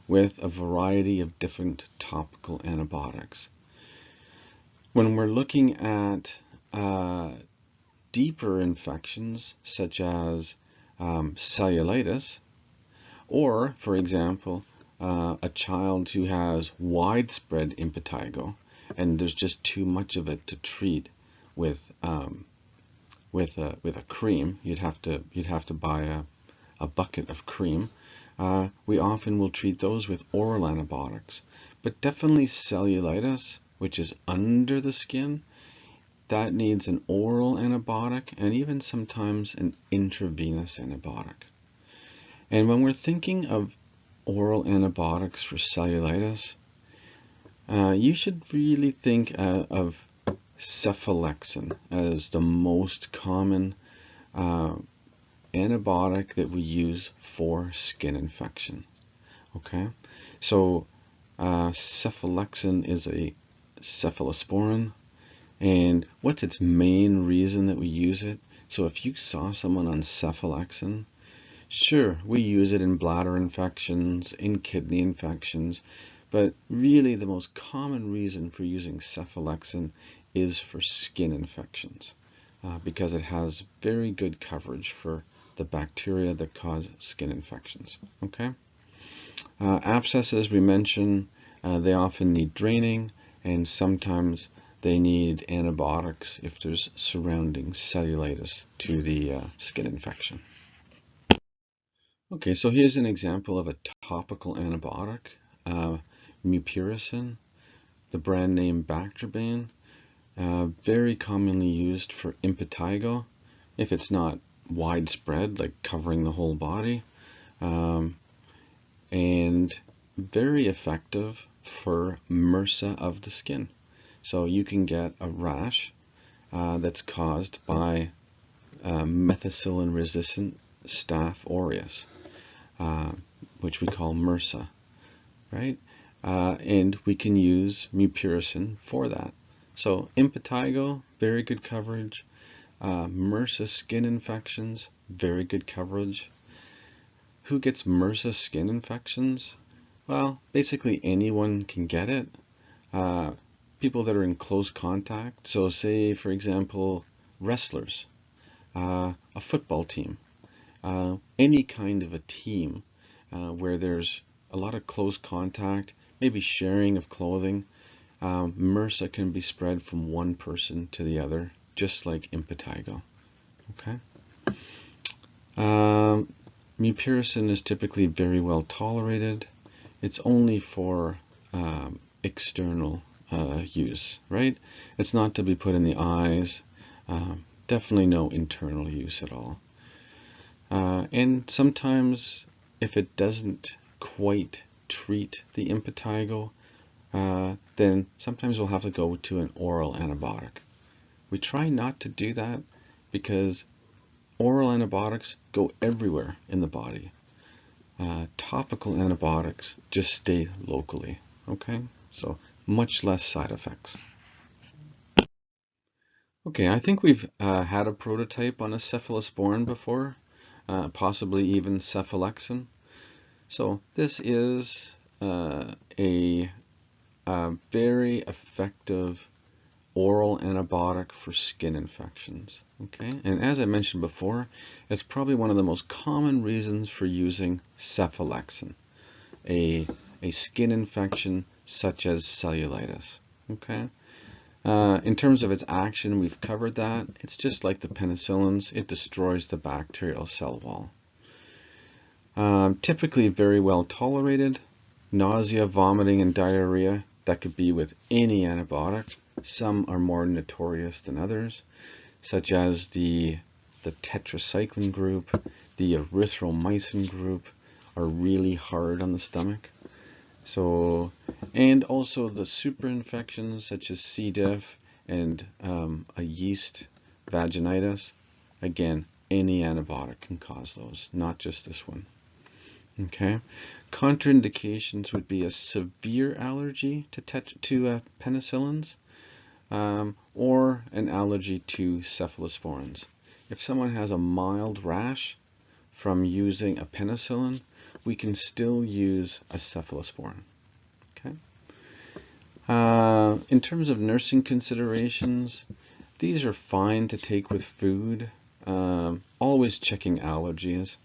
with a variety of different topical antibiotics. When we're looking at deeper infections such as cellulitis, or, for example, a child who has widespread impetigo and there's just too much of it to treat with a cream. You'd have to buy a bucket of cream. We often will treat those with oral antibiotics, but definitely cellulitis, which is under the skin, that needs an oral antibiotic and even sometimes an intravenous antibiotic. And when we're thinking of oral antibiotics for cellulitis, you should really think of cephalexin as the most common antibiotic that we use for skin infection. Okay, so cephalexin is a cephalosporin, and what's its main reason that we use it? So if you saw someone on cephalexin, sure, we use it in bladder infections, in kidney infections, but really the most common reason for using cephalexin is for skin infections, because it has very good coverage for the bacteria that cause skin infections. Okay, abscesses, we mentioned, they often need draining, and sometimes they need antibiotics if there's surrounding cellulitis to the skin infection. Okay, so here's an example of a topical antibiotic, mupirocin, the brand name Bactrbane, very commonly used for impetigo if it's not widespread, like covering the whole body, and very effective for MRSA of the skin. So you can get a rash that's caused by methicillin-resistant Staph aureus, which we call MRSA, right? And we can use mupirocin for that. So impetigo, very good coverage. MRSA skin infections, very good coverage. Who gets MRSA skin infections? Well, basically anyone can get it. People that are in close contact. So say, for example, wrestlers, a football team, any kind of a team where there's a lot of close contact, maybe sharing of clothing. MRSA can be spread from one person to the other, just like impetigo. Okay. Mupirocin is typically very well tolerated. It's only for external use, right? It's not to be put in the eyes. Definitely no internal use at all. And sometimes, if it doesn't quite treat the impetigo, then sometimes we'll have to go to an oral antibiotic. We try not to do that because oral antibiotics go everywhere in the body. Topical antibiotics just stay locally, okay? So much less side effects. Okay, I think we've had a prototype on a cephalosporin before, possibly even cephalexin. So this is a very effective oral antibiotic for skin infections. Okay, and as I mentioned before, it's probably one of the most common reasons for using cephalexin, a skin infection such as cellulitis. Okay, in terms of its action, we've covered that. It's just like the penicillins, it destroys the bacterial cell wall. Typically very well tolerated. Nausea, vomiting, and diarrhea, that could be with any antibiotic. Some are more notorious than others, such as the tetracycline group, the erythromycin group are really hard on the stomach. So, and also the super infections such as C. diff and a yeast vaginitis. Again, any antibiotic can cause those, not just this one. Okay, contraindications would be a severe allergy to penicillins, or an allergy to cephalosporins. If someone has a mild rash from using a penicillin, we can still use a cephalosporin. Okay. In terms of nursing considerations, These are fine to take with food. Always checking allergies.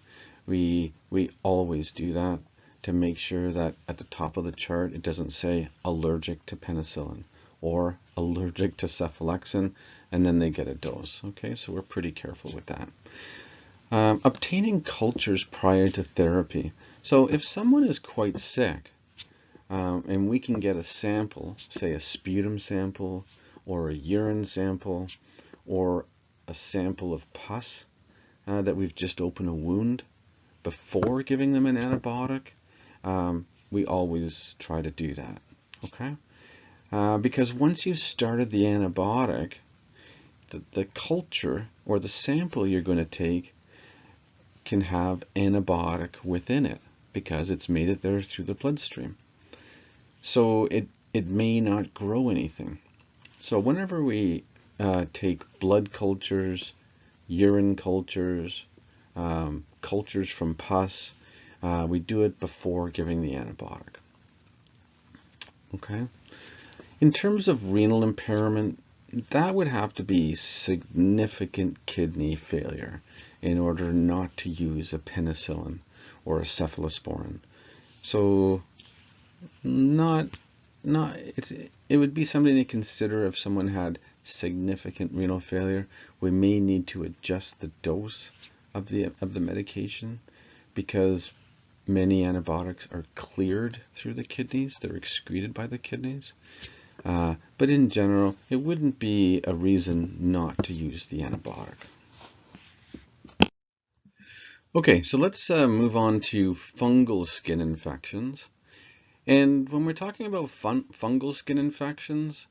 We always do that to make sure that at the top of the chart it doesn't say allergic to penicillin or allergic to cephalexin, and then they get a dose. Okay, so we're pretty careful with that. Obtaining cultures prior to therapy. So if someone is quite sick, and we can get a sample, say a sputum sample or a urine sample or a sample of pus that we've just opened a wound before giving them an antibiotic, we always try to do that, okay? Because once you've started the antibiotic, the culture or the sample you're going to take can have antibiotic within it because it's made it there through the bloodstream. So it may not grow anything. So whenever we take blood cultures, urine cultures, cultures from pus, we do it before giving the antibiotic. Okay. In terms of renal impairment, that would have to be significant kidney failure in order not to use a penicillin or a cephalosporin. So it would be something to consider if someone had significant renal failure. We may need to adjust the dose of the medication because many antibiotics are cleared through the kidneys. They're excreted by the kidneys. But in general, it wouldn't be a reason not to use the antibiotic. Okay, so let's move on to fungal skin infections. And when we're talking about fungal skin infections,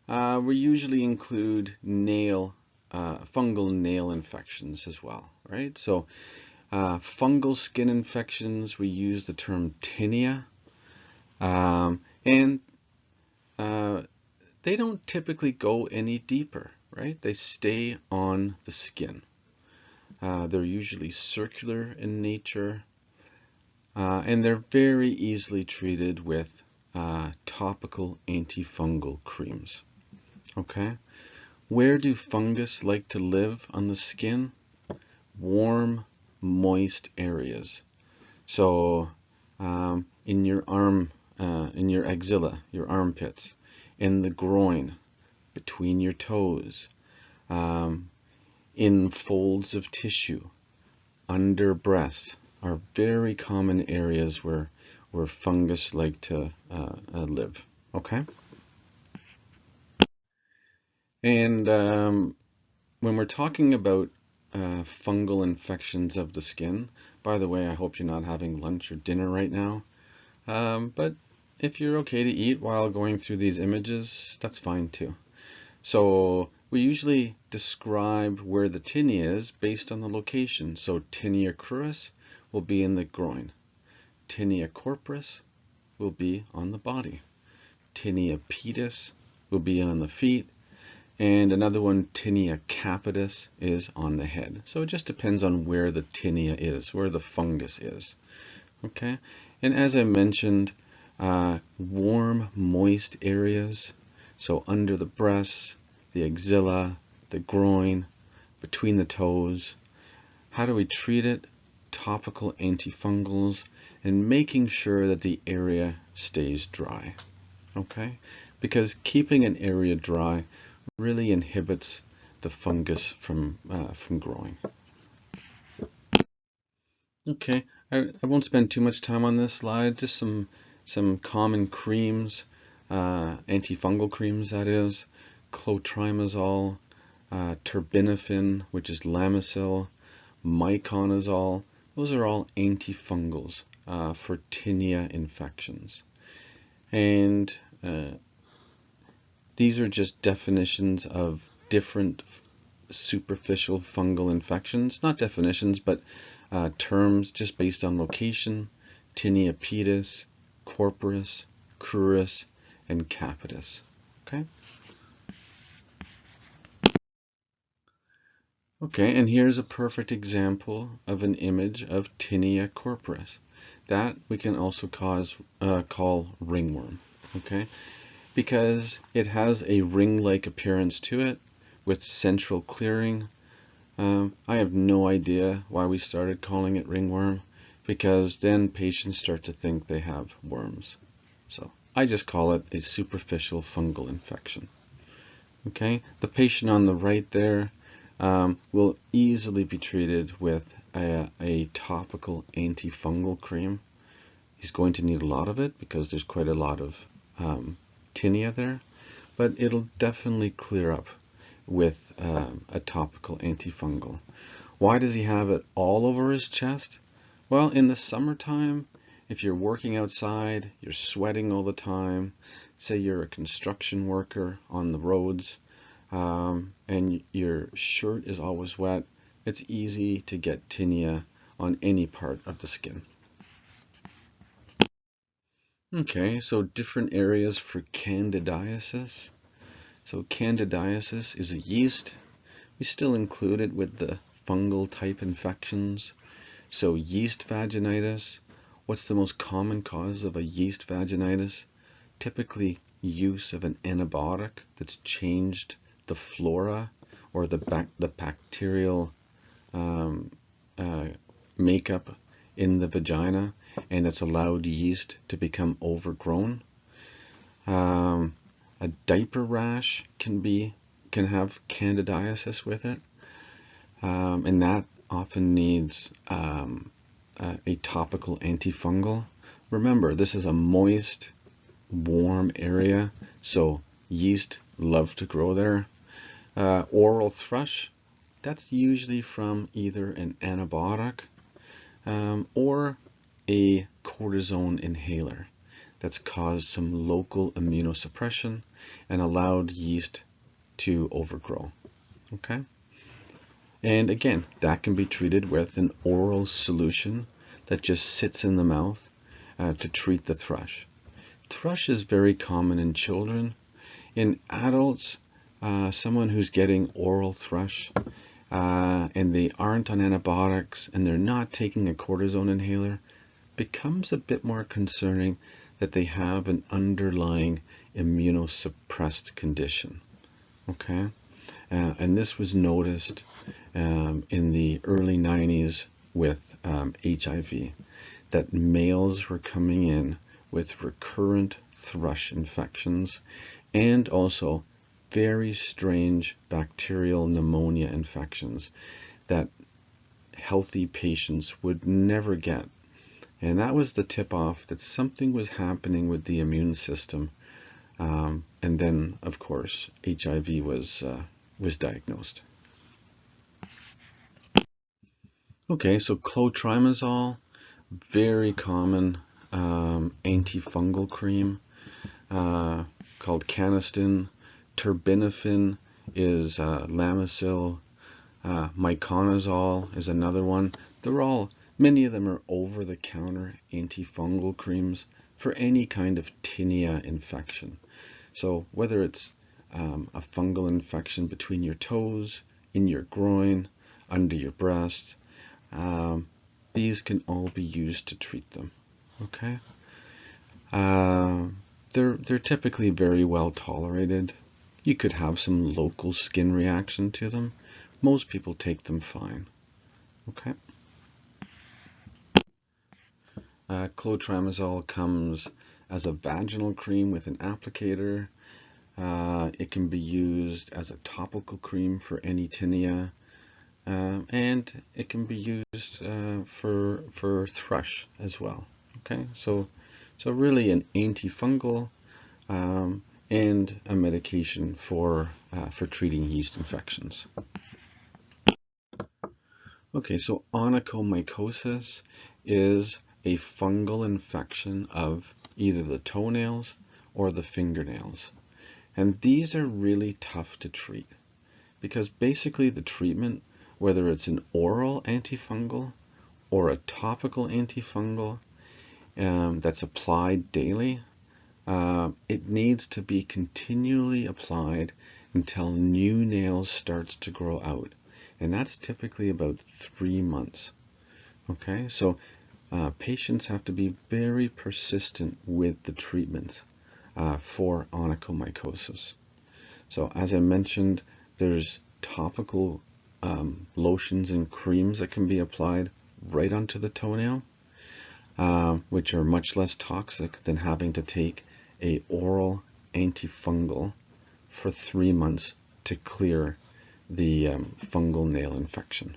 we usually include fungal nail infections as well, right? So fungal skin infections, we use the term tinea, and they don't typically go any deeper, right? They stay on the skin. They're usually circular in nature, and they're very easily treated with topical antifungal creams. Okay, where do fungus like to live on the skin? Warm, moist areas. So in your arm, in your axilla, your armpits, in the groin, between your toes, in folds of tissue, under breasts are very common areas where fungus like to live. Okay. And when we're talking about fungal infections of the skin, by the way, I hope you're not having lunch or dinner right now. But if you're okay to eat while going through these images, that's fine too. So we usually describe where the tinea is based on the location. So tinea cruris will be in the groin. Tinea corporis will be on the body. Tinea pedis will be on the feet. And another one, tinea capitis, is on the head. So it just depends on where the tinea is, where the fungus is. Okay, and as I mentioned, warm, moist areas, so under the breasts, the axilla, the groin, between the toes. How do we treat it? Topical antifungals and making sure that the area stays dry. Okay, because keeping an area dry really inhibits the fungus from growing. Okay, I won't spend too much time on this slide, just some common creams, antifungal creams that is, clotrimazole, terbinafine, which is Lamisil, miconazole. Those are all antifungals for tinea infections. And these are just definitions of different superficial fungal infections, not definitions, but terms just based on location: tinea pedis, corporis, cruris, and capitis. Okay. Okay, and here's a perfect example of an image of tinea corporis. That we can also call ringworm. Okay, because it has a ring-like appearance to it, with central clearing. I have no idea why we started calling it ringworm, because then patients start to think they have worms. So I just call it a superficial fungal infection. Okay, the patient on the right there will easily be treated with a topical antifungal cream. He's going to need a lot of it because there's quite a lot of tinea there, but it'll definitely clear up with a topical antifungal. Why does he have it all over his chest? Well, in the summertime, if you're working outside, you're sweating all the time, say you're a construction worker on the roads, and your shirt is always wet, it's easy to get tinea on any part of the skin. Okay, so different areas for candidiasis. So candidiasis is a yeast. We still include it with the fungal type infections. So yeast vaginitis. What's the most common cause of a yeast vaginitis? Typically use of an antibiotic that's changed the flora or the bacterial makeup in the vagina, and it's allowed yeast to become overgrown. A diaper rash can have candidiasis with it, and that often needs a topical antifungal. Remember, this is a moist, warm area, so yeast love to grow there. Oral thrush, that's usually from either an antibiotic or a cortisone inhaler that's caused some local immunosuppression and allowed yeast to overgrow. Okay? And again, that can be treated with an oral solution that just sits in the mouth to treat the thrush. Thrush is very common in children. In adults, someone who's getting oral thrush and they aren't on antibiotics and they're not taking a cortisone inhaler, becomes a bit more concerning that they have an underlying immunosuppressed condition. Okay, and this was noticed in the early 90s with HIV, that males were coming in with recurrent thrush infections and also very strange bacterial pneumonia infections that healthy patients would never get. And that was the tip-off that something was happening with the immune system. And then, of course, HIV was diagnosed. Okay, so clotrimazole, very common antifungal cream called Canesten. Terbinafine is Lamisil. Miconazole is another one. Many of them are over-the-counter antifungal creams for any kind of tinea infection. So whether it's a fungal infection between your toes, in your groin, under your breast, these can all be used to treat them. Okay, they're typically very well tolerated. You could have some local skin reaction to them. Most people take them fine. Okay. Clotrimazole comes as a vaginal cream with an applicator. It can be used as a topical cream for any tinea, and it can be used for thrush as well. Okay, so really an antifungal and a medication for treating yeast infections. Okay, so onychomycosis is a fungal infection of either the toenails or the fingernails. And these are really tough to treat because basically the treatment, whether it's an oral antifungal or a topical antifungal that's applied daily, it needs to be continually applied until new nails starts to grow out. And that's typically about 3 months. Okay, so patients have to be very persistent with the treatments for onychomycosis. So as I mentioned, There's topical lotions and creams that can be applied right onto the toenail, which are much less toxic than having to take a oral antifungal for 3 months to clear the fungal nail infection.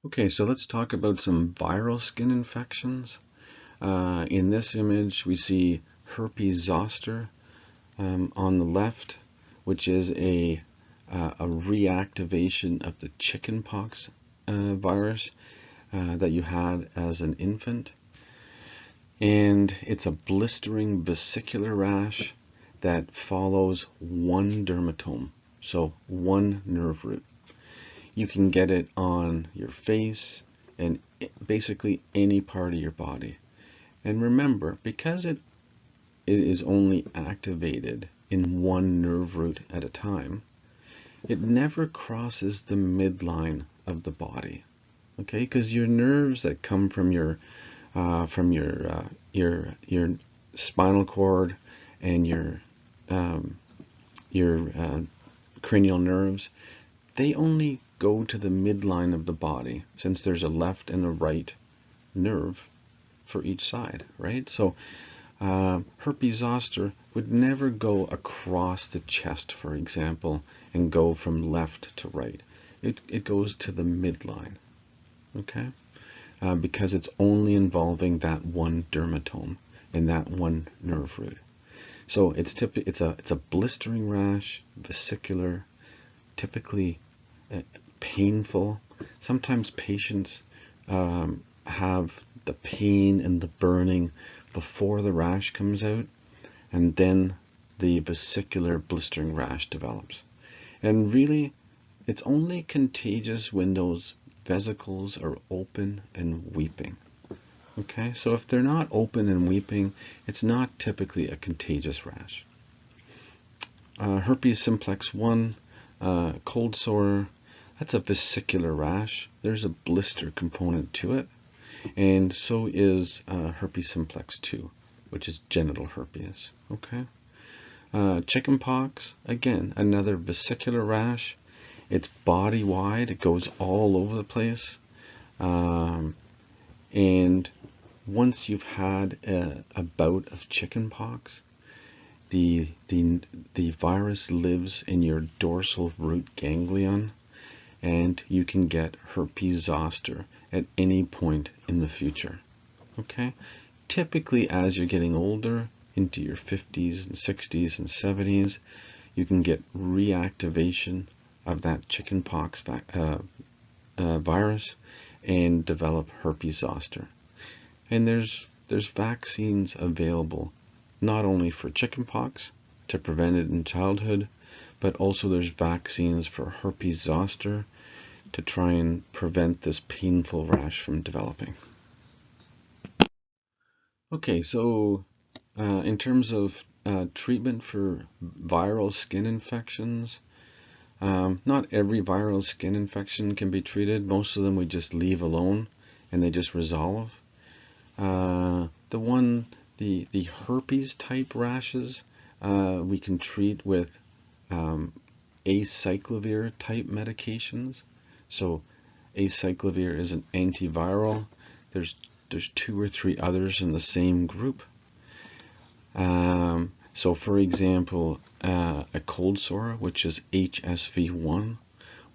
Okay, so let's talk about some viral skin infections. In this image, we see herpes zoster on the left, which is a reactivation of the chickenpox virus that you had as an infant. And it's a blistering vesicular rash that follows one dermatome, so one nerve root. You can get it on your face and basically any part of your body. And remember, because it is only activated in one nerve root at a time, it never crosses the midline of the body. Okay, because your nerves that come from your spinal cord and your cranial nerves, they only go to the midline of the body, since there's a left and a right nerve for each side, right? So herpes zoster would never go across the chest, for example, and go from left to right. It goes to the midline, okay? Because it's only involving that one dermatome and that one nerve root. So it's a blistering rash, vesicular, typically painful. Sometimes patients have the pain and the burning before the rash comes out, and then the vesicular blistering rash develops. And really, it's only contagious when those vesicles are open and weeping. Okay, so if they're not open and weeping, it's not typically a contagious rash. Herpes simplex 1, cold sore, that's a vesicular rash. There's a blister component to it, and so is herpes simplex 2, which is genital herpes. Okay, chickenpox, again, another vesicular rash. It's body wide, it goes all over the place, and once you've had a bout of chickenpox, the virus lives in your dorsal root ganglion, and you can get herpes zoster at any point in the future. Okay, typically as you're getting older, into your 50s and 60s and 70s, you can get reactivation of that chickenpox virus and develop herpes zoster. And there's vaccines available not only for chickenpox to prevent it in childhood, but also there's vaccines for herpes zoster to try and prevent this painful rash from developing. Okay, so in terms of treatment for viral skin infections, not every viral skin infection can be treated. Most of them we just leave alone and they just resolve. The herpes type rashes we can treat with acyclovir type medications. So acyclovir is an antiviral. There's 2 or 3 others in the same group. So for example, a cold sore, which is HSV1,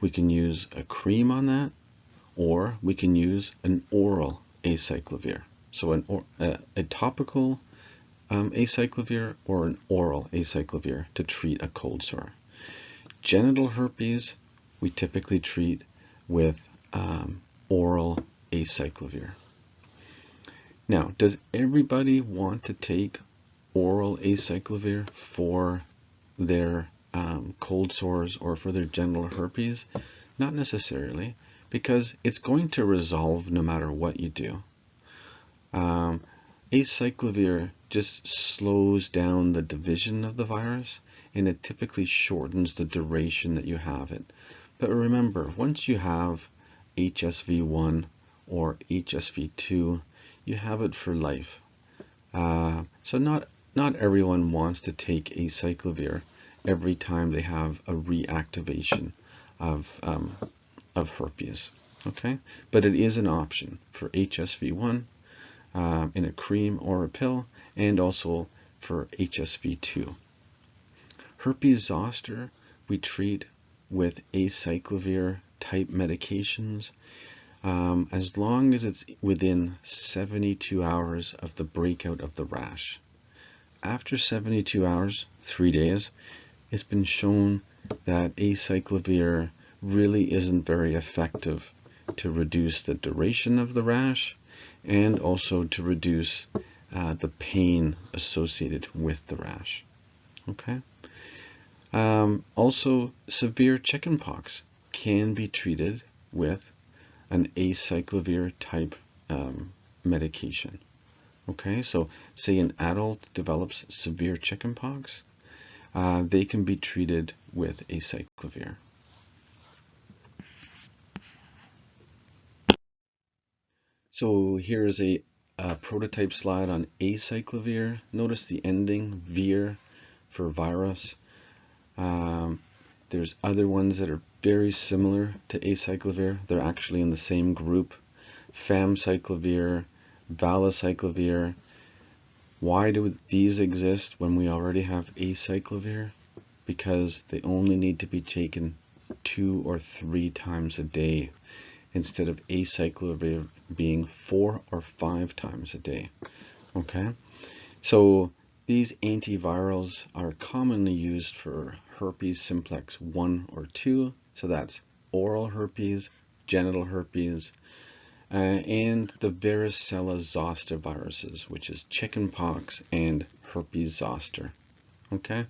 we can use a cream on that, or we can use an oral acyclovir. So a topical acyclovir or an oral acyclovir to treat a cold sore. Genital herpes we typically treat with oral acyclovir. Now, does everybody want to take oral acyclovir for their cold sores or for their genital herpes? Not necessarily, because it's going to resolve no matter what you do. Acyclovir just slows down the division of the virus, and it typically shortens the duration that you have it. But remember, once you have HSV1 or HSV2, you have it for life. So not everyone wants to take acyclovir every time they have a reactivation of herpes. Okay, but it is an option for HSV1 in a cream or a pill, and also for HSV2. Herpes zoster we treat with acyclovir type medications as long as it's within 72 hours of the breakout of the rash. After 72 hours, 3 days, it's been shown that acyclovir really isn't very effective to reduce the duration of the rash and also to reduce the pain associated with the rash. Okay. Also, severe chickenpox can be treated with an acyclovir type medication. Okay, so say an adult develops severe chickenpox, they can be treated with acyclovir. So here's a prototype slide on acyclovir. Notice the ending, vir, for virus. There's other ones that are very similar to acyclovir. They're actually in the same group. Famciclovir, valacyclovir. Why do these exist when we already have acyclovir? Because they only need to be taken 2 or 3 times a day instead of acyclovir being 4 or 5 times a day. Okay, so these antivirals are commonly used for herpes simplex 1 or 2, so that's oral herpes, genital herpes, and the varicella zoster viruses, which is chickenpox and herpes zoster. Okay,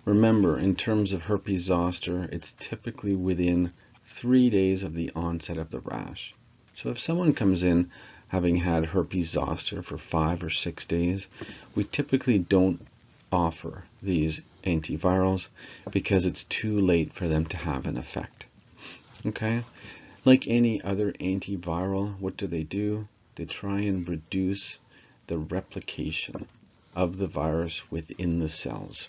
remember, in terms of herpes zoster, it's typically within 3 days of the onset of the rash. So if someone comes in having had herpes zoster for 5 or 6 days, we typically don't offer these antivirals because it's too late for them to have an effect. Okay, like any other antiviral, what do? They try and reduce the replication of the virus within the cells.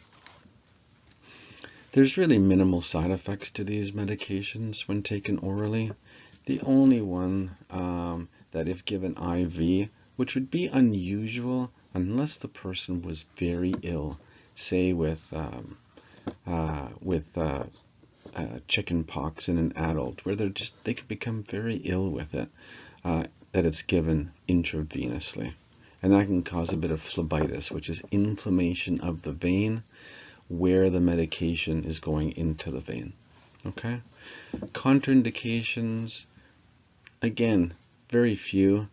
There's really minimal side effects to these medications when taken orally. The only one that if given IV, which would be unusual unless the person was very ill, say with chickenpox in an adult, where they could become very ill with it, that it's given intravenously. And that can cause a bit of phlebitis, which is inflammation of the vein where the medication is going into the vein. Okay? Contraindications, again, very few.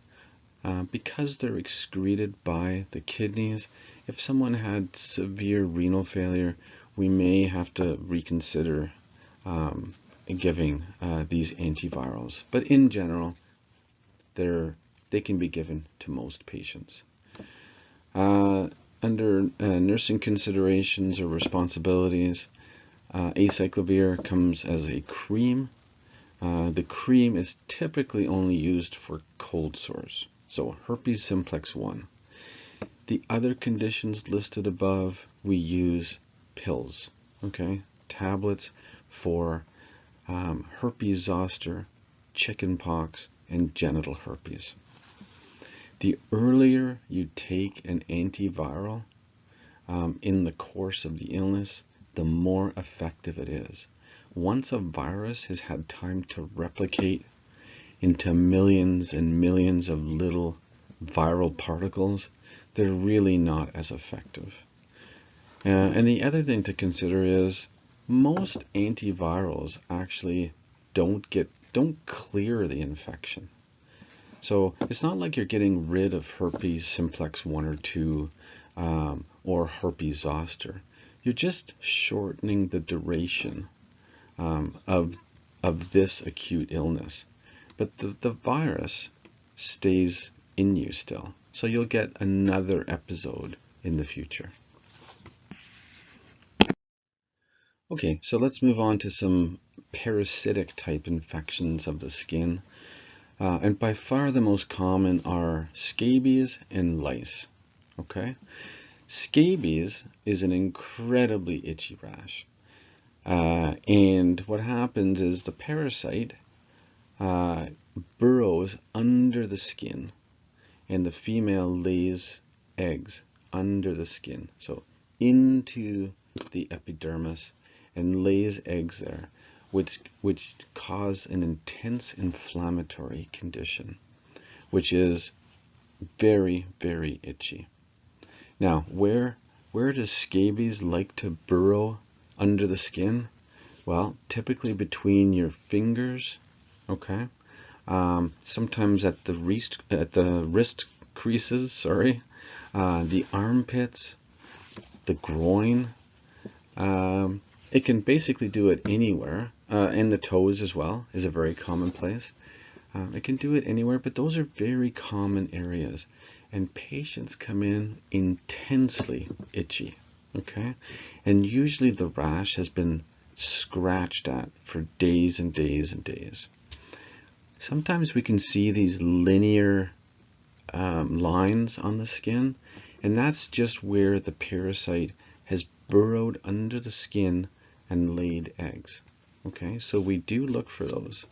Because they're excreted by the kidneys, if someone had severe renal failure, we may have to reconsider giving these antivirals. But in general, they can be given to most patients. Under nursing considerations or responsibilities, acyclovir comes as a cream. The cream is typically only used for cold sores, so herpes simplex 1. The other conditions listed above, we use pills, okay, tablets for herpes zoster, chickenpox, and genital herpes. The earlier you take an antiviral in the course of the illness, the more effective it is. Once a virus has had time to replicate into millions and millions of little viral particles, they're really not as effective. And the other thing to consider is most antivirals actually don't clear the infection. So it's not like you're getting rid of herpes simplex 1 or 2 or herpes zoster. You're just shortening the duration of this acute illness. But the virus stays in you still. So you'll get another episode in the future. Okay, so let's move on to some parasitic type infections of the skin. And by far the most common are scabies and lice. Okay, scabies is an incredibly itchy rash. And what happens is the parasite burrows under the skin, and the female lays eggs under the skin, so into the epidermis, and lays eggs there, which cause an intense inflammatory condition, which is very, very itchy. Now, where does scabies like to burrow under the skin? Well, typically between your fingers, okay? Sometimes at the wrist creases, sorry, the armpits, the groin. It can basically do it anywhere, and the toes as well is a very common place. It can do it anywhere, but those are very common areas, and patients come in intensely itchy, okay? And usually the rash has been scratched at for days and days and days. Sometimes we can see these linear lines on the skin, and that's just where the parasite has burrowed under the skin and laid eggs. Okay, so we do look for those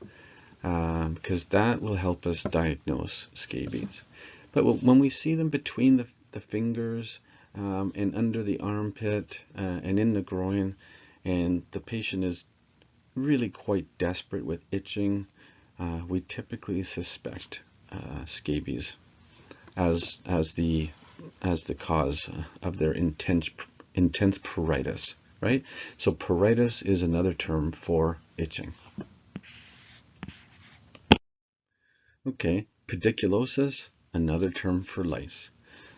because that will help us diagnose scabies. But when we see them between the fingers and under the armpit and in the groin, and the patient is really quite desperate with itching, we typically suspect scabies as the cause of their intense pruritus, right? So pruritus is another term for itching. Okay, pediculosis, another term for lice.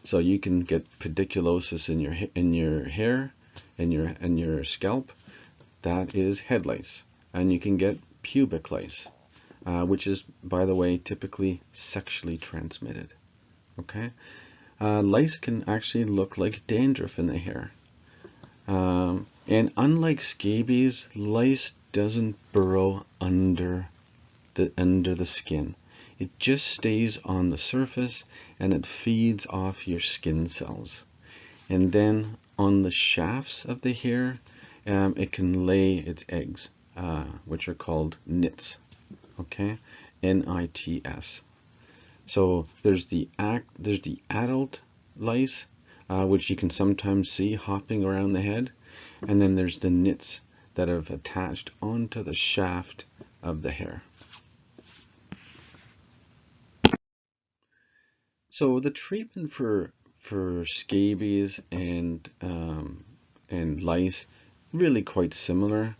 So you can get pediculosis in your hair, in your scalp. That is head lice, and you can get pubic lice, which is, by the way, typically sexually transmitted. Okay, lice can actually look like dandruff in the hair, and unlike scabies, lice doesn't burrow under the skin. It just stays on the surface, and it feeds off your skin cells. And then on the shafts of the hair, it can lay its eggs, which are called nits. Okay, N-I-T-S. So there's the adult lice, which you can sometimes see hopping around the head, and then there's the nits that have attached onto the shaft of the hair. So the treatment for scabies and lice really quite similar.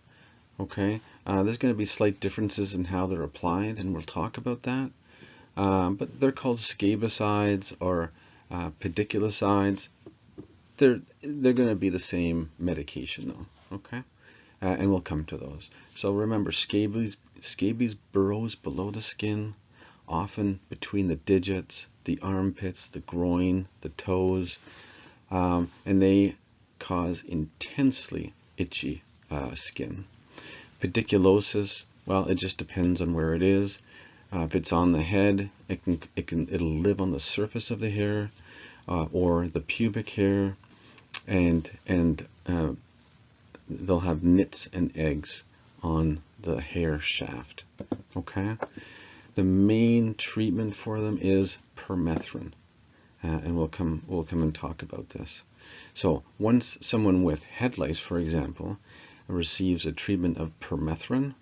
Okay, there's going to be slight differences in how they're applied, and we'll talk about that. But they're called scabicides or pediculicides. They're going to be the same medication though. Okay, and we'll come to those. So remember, scabies burrows below the skin, often between the digits, the armpits, the groin, the toes, and they cause intensely itchy skin. Pediculosis, well, it just depends on where it is. If it's on the head, it'll live on the surface of the hair or the pubic hair, and they'll have nits and eggs on the hair shaft. Okay. The main treatment for them is permethrin, and we'll come and talk about this. So once someone with head lice, for example, receives a treatment of permethrin,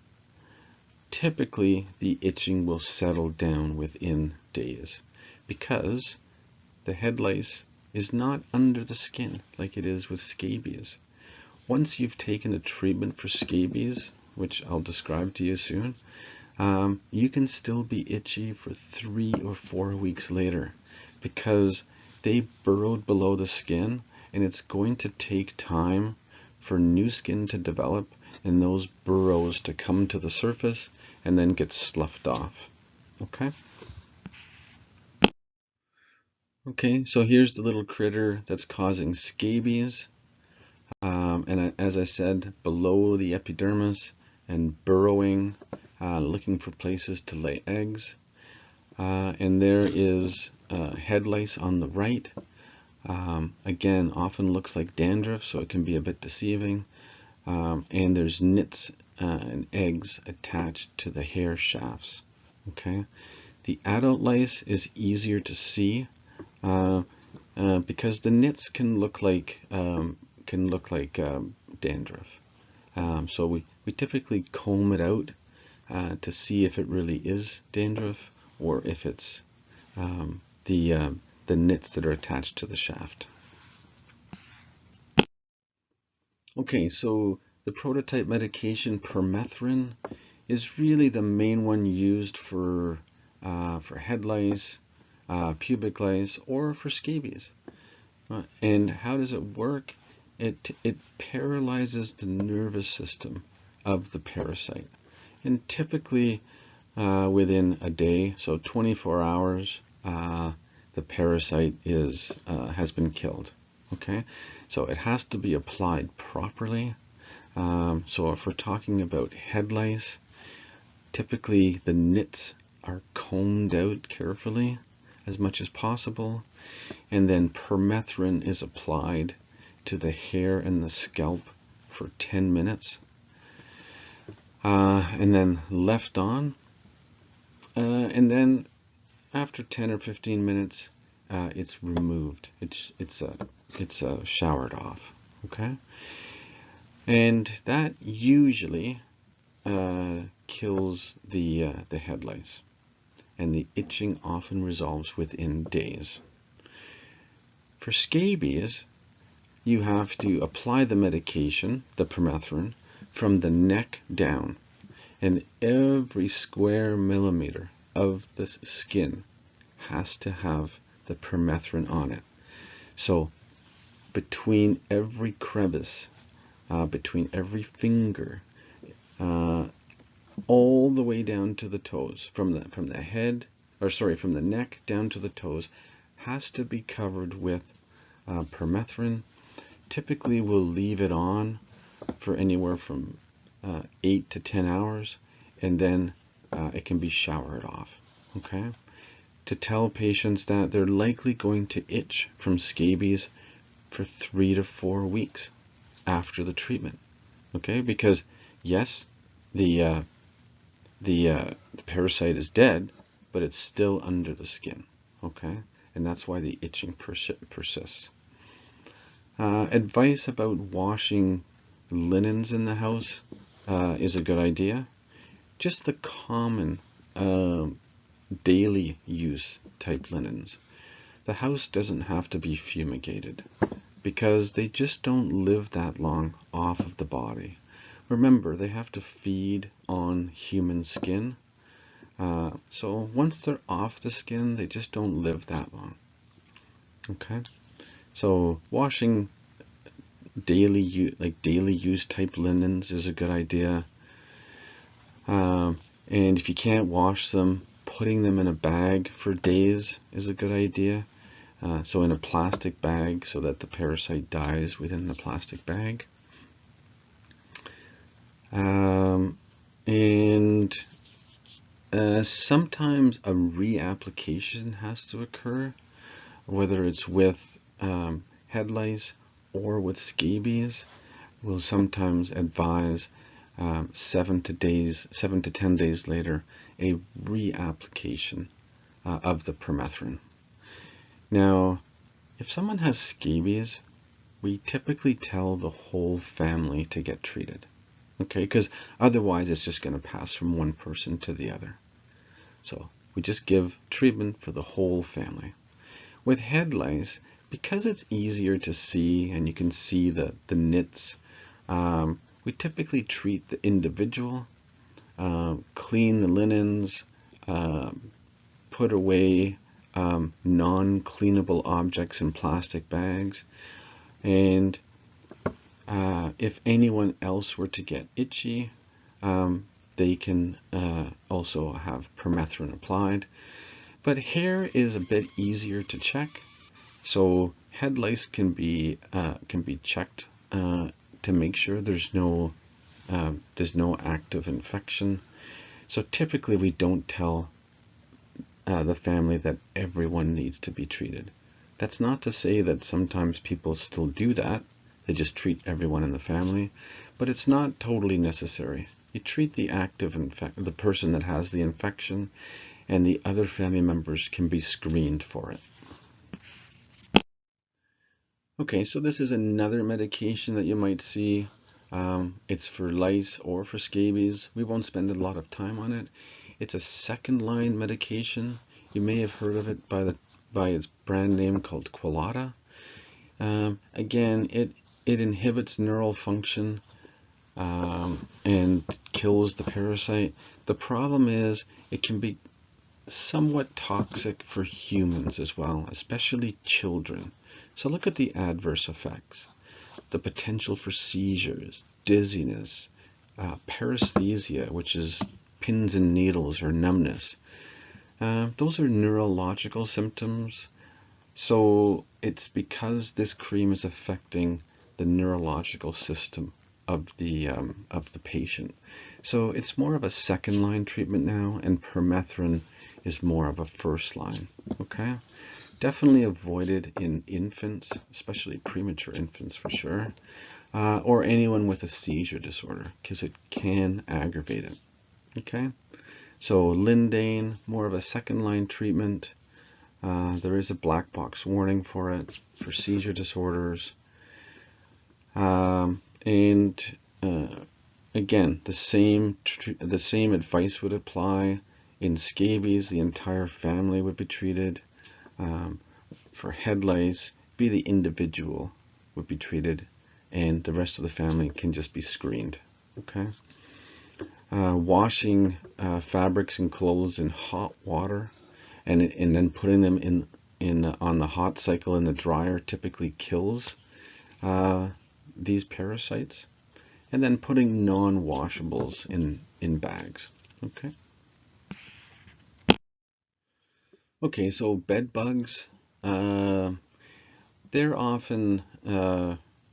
typically the itching will settle down within days, because the head lice is not under the skin like it is with scabies. Once you've taken a treatment for scabies, which I'll describe to you soon, you can still be itchy for 3 or 4 weeks later, because they burrowed below the skin, and it's going to take time for new skin to develop and those burrows to come to the surface and then get sloughed off. Okay? Okay, so here's the little critter that's causing scabies. And as I said, below the epidermis and burrowing, looking for places to lay eggs. And there is head lice on the right. Again, often looks like dandruff, so it can be a bit deceiving. and there's nits and eggs attached to the hair shafts. Okay, the adult lice is easier to see because the nits can look like dandruff. So we typically comb it out to see if it really is dandruff or if it's the nits that are attached to the shaft. Okay, so the prototype medication permethrin is really the main one used for head lice, pubic lice, or for scabies. And how does it work? It paralyzes the nervous system of the parasite, and typically within a day, so 24 hours, the parasite has been killed. Okay, so it has to be applied properly. So if we're talking about head lice, typically the nits are combed out carefully as much as possible, and then permethrin is applied to the hair and the scalp for 10 minutes, and then left on, and then after 10 or 15 minutes, it's removed. It's showered off. Okay, and that usually kills the head lice, and the itching often resolves within days. For scabies, you have to apply the medication, the permethrin, from the neck down, and every square millimeter of the skin has to have the permethrin on it. So between every crevice, between every finger, all the way down to the toes, from the neck down to the toes, has to be covered with permethrin. Typically, we'll leave it on for anywhere from 8 to 10 hours, and then it can be showered off. Okay, to tell patients that they're likely going to itch from scabies for 3 to 4 weeks after the treatment. Okay, because yes, the parasite is dead, but it's still under the skin. Okay, and that's why the itching persists. Advice about washing linens in the house is a good idea. Just the common daily use type linens. The house doesn't have to be fumigated because they just don't live that long off of the body. Remember, they have to feed on human skin. So once they're off the skin, they just don't live that long. Okay, so washing daily use type linens is a good idea. And if you can't wash them, putting them in a bag for days is a good idea. So in a plastic bag, so that the parasite dies within the plastic bag. And sometimes a reapplication has to occur, whether it's with head lice or with scabies. We'll sometimes advise 7 to 10 days later a reapplication of the permethrin. Now, if someone has scabies, we typically tell the whole family to get treated. Okay, because otherwise it's just going to pass from one person to the other. So we just give treatment for the whole family. With head lice, because it's easier to see and you can see the nits, we typically treat the individual, clean the linens, put away non-cleanable objects in plastic bags, and if anyone else were to get itchy, they can also have permethrin applied. But hair is a bit easier to check, so head lice can be checked to make sure there's no active infection. So typically we don't tell the family that everyone needs to be treated. That's not to say that sometimes people still do that. They just treat everyone in the family, but it's not totally necessary. You treat the the person that has the infection, and the other family members can be screened for it. Okay, so this is another medication that you might see. It's for lice or for scabies. We won't spend a lot of time on it. It's a second-line medication. You may have heard of it by its brand name called Quilada. Again, it inhibits neural function and kills the parasite. The problem is it can be somewhat toxic for humans as well, especially children. So look at the adverse effects. The potential for seizures, dizziness, paresthesia, which is pins and needles or numbness. Those are neurological symptoms. So it's because this cream is affecting the neurological system of the patient. So it's more of a second line treatment now, and permethrin is more of a first line. Okay, definitely avoided in infants, especially premature infants for sure, or anyone with a seizure disorder, because it can aggravate it. Okay, so Lindane, more of a second line treatment. There is a black box warning for it for seizure disorders. And again, the same advice would apply. In scabies, the entire family would be treated. For head lice, the individual would be treated, and the rest of the family can just be screened. Okay. Washing fabrics and clothes in hot water, and then putting them on the hot cycle in the dryer typically kills these parasites, and then putting non-washables in bags. Okay. Okay, so bed bugs, they're often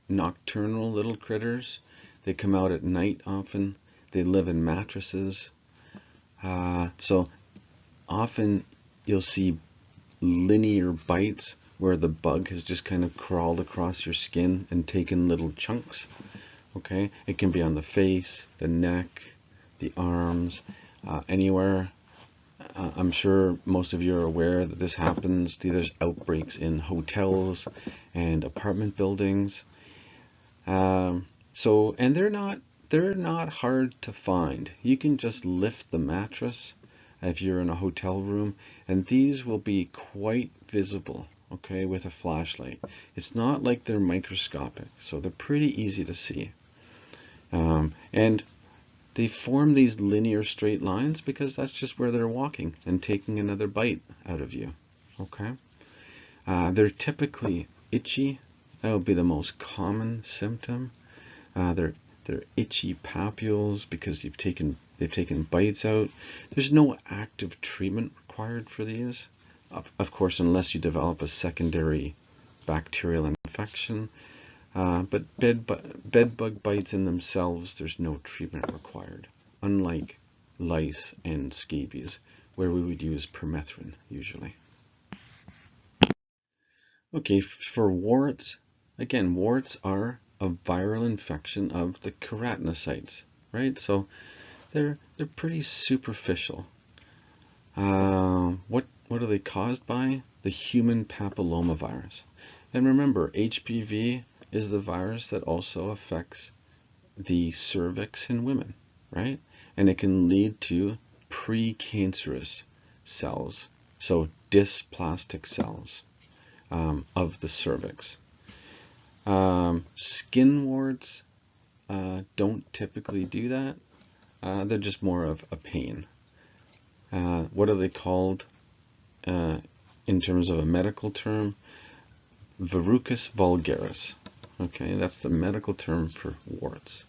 nocturnal little critters. They come out at night often. They live in mattresses. So often you'll see linear bites where the bug has just kind of crawled across your skin and taken little chunks. Okay, it can be on the face, the neck, the arms, anywhere. I'm sure most of you are aware that this happens. There's outbreaks in hotels and apartment buildings. And they're not hard to find. You can just lift the mattress if you're in a hotel room, and these will be quite visible, okay, with a flashlight. It's not like they're microscopic, so they're pretty easy to see. And they form these linear straight lines because that's just where they're walking and taking another bite out of you. Okay. They're typically itchy. That would be the most common symptom. They're itchy papules because they've taken bites out. There's no active treatment required for these, of course, unless you develop a secondary bacterial infection. But bed bug bites in themselves, there's no treatment required, unlike lice and scabies, where we would use permethrin usually. Okay, for warts, again, warts are a viral infection of the keratinocytes, right? So they're pretty superficial. What are they caused by? The human papillomavirus. And remember, HPV is the virus that also affects the cervix in women, right? And it can lead to precancerous cells, so dysplastic cells of the cervix. Skin warts don't typically do that. They're just more of a pain. What are they called in terms of a medical term? Verrucus vulgaris. Okay, that's the medical term for warts.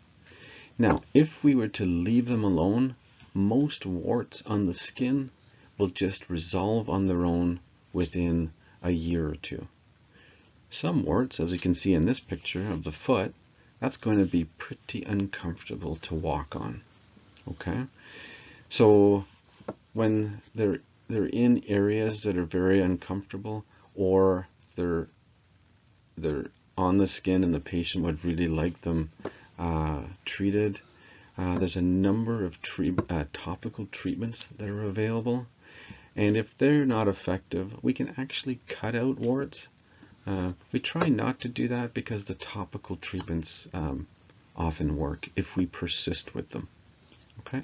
Now, if we were to leave them alone, most warts on the skin will just resolve on their own within a year or two. Some warts, as you can see in this picture of the foot, that's going to be pretty uncomfortable to walk on. Okay, so when they're in areas that are very uncomfortable, or they're on the skin and the patient would really like them treated, there's a number of topical treatments that are available. And if they're not effective, we can actually cut out warts. We try not to do that because the topical treatments often work if we persist with them. Okay.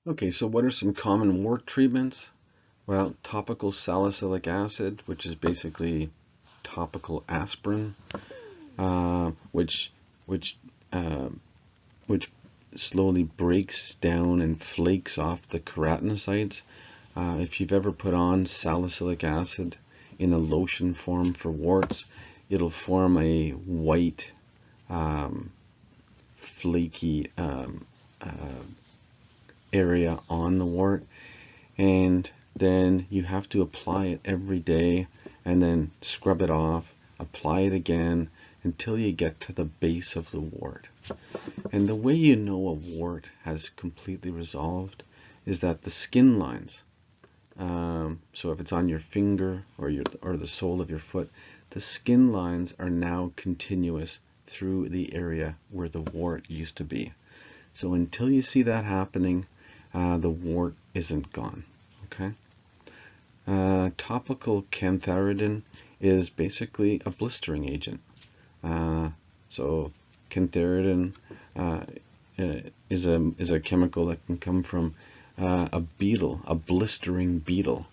Okay, so what are some common wart treatments? Well, topical salicylic acid, which is basically topical aspirin, which slowly breaks down and flakes off the keratinocytes. If you've ever put on salicylic acid in a lotion form for warts, it'll form a white, flaky area on the wart, and then you have to apply it every day and then scrub it off, apply it again until you get to the base of the wart. And the way you know a wart has completely resolved is that the skin lines, so if it's on your finger or the sole of your foot, the skin lines are now continuous through the area where the wart used to be. So until you see that happening, the wart isn't gone. Okay. Topical cantharidin is basically a blistering agent. So cantharidin is a chemical that can come from a beetle, a blistering beetle,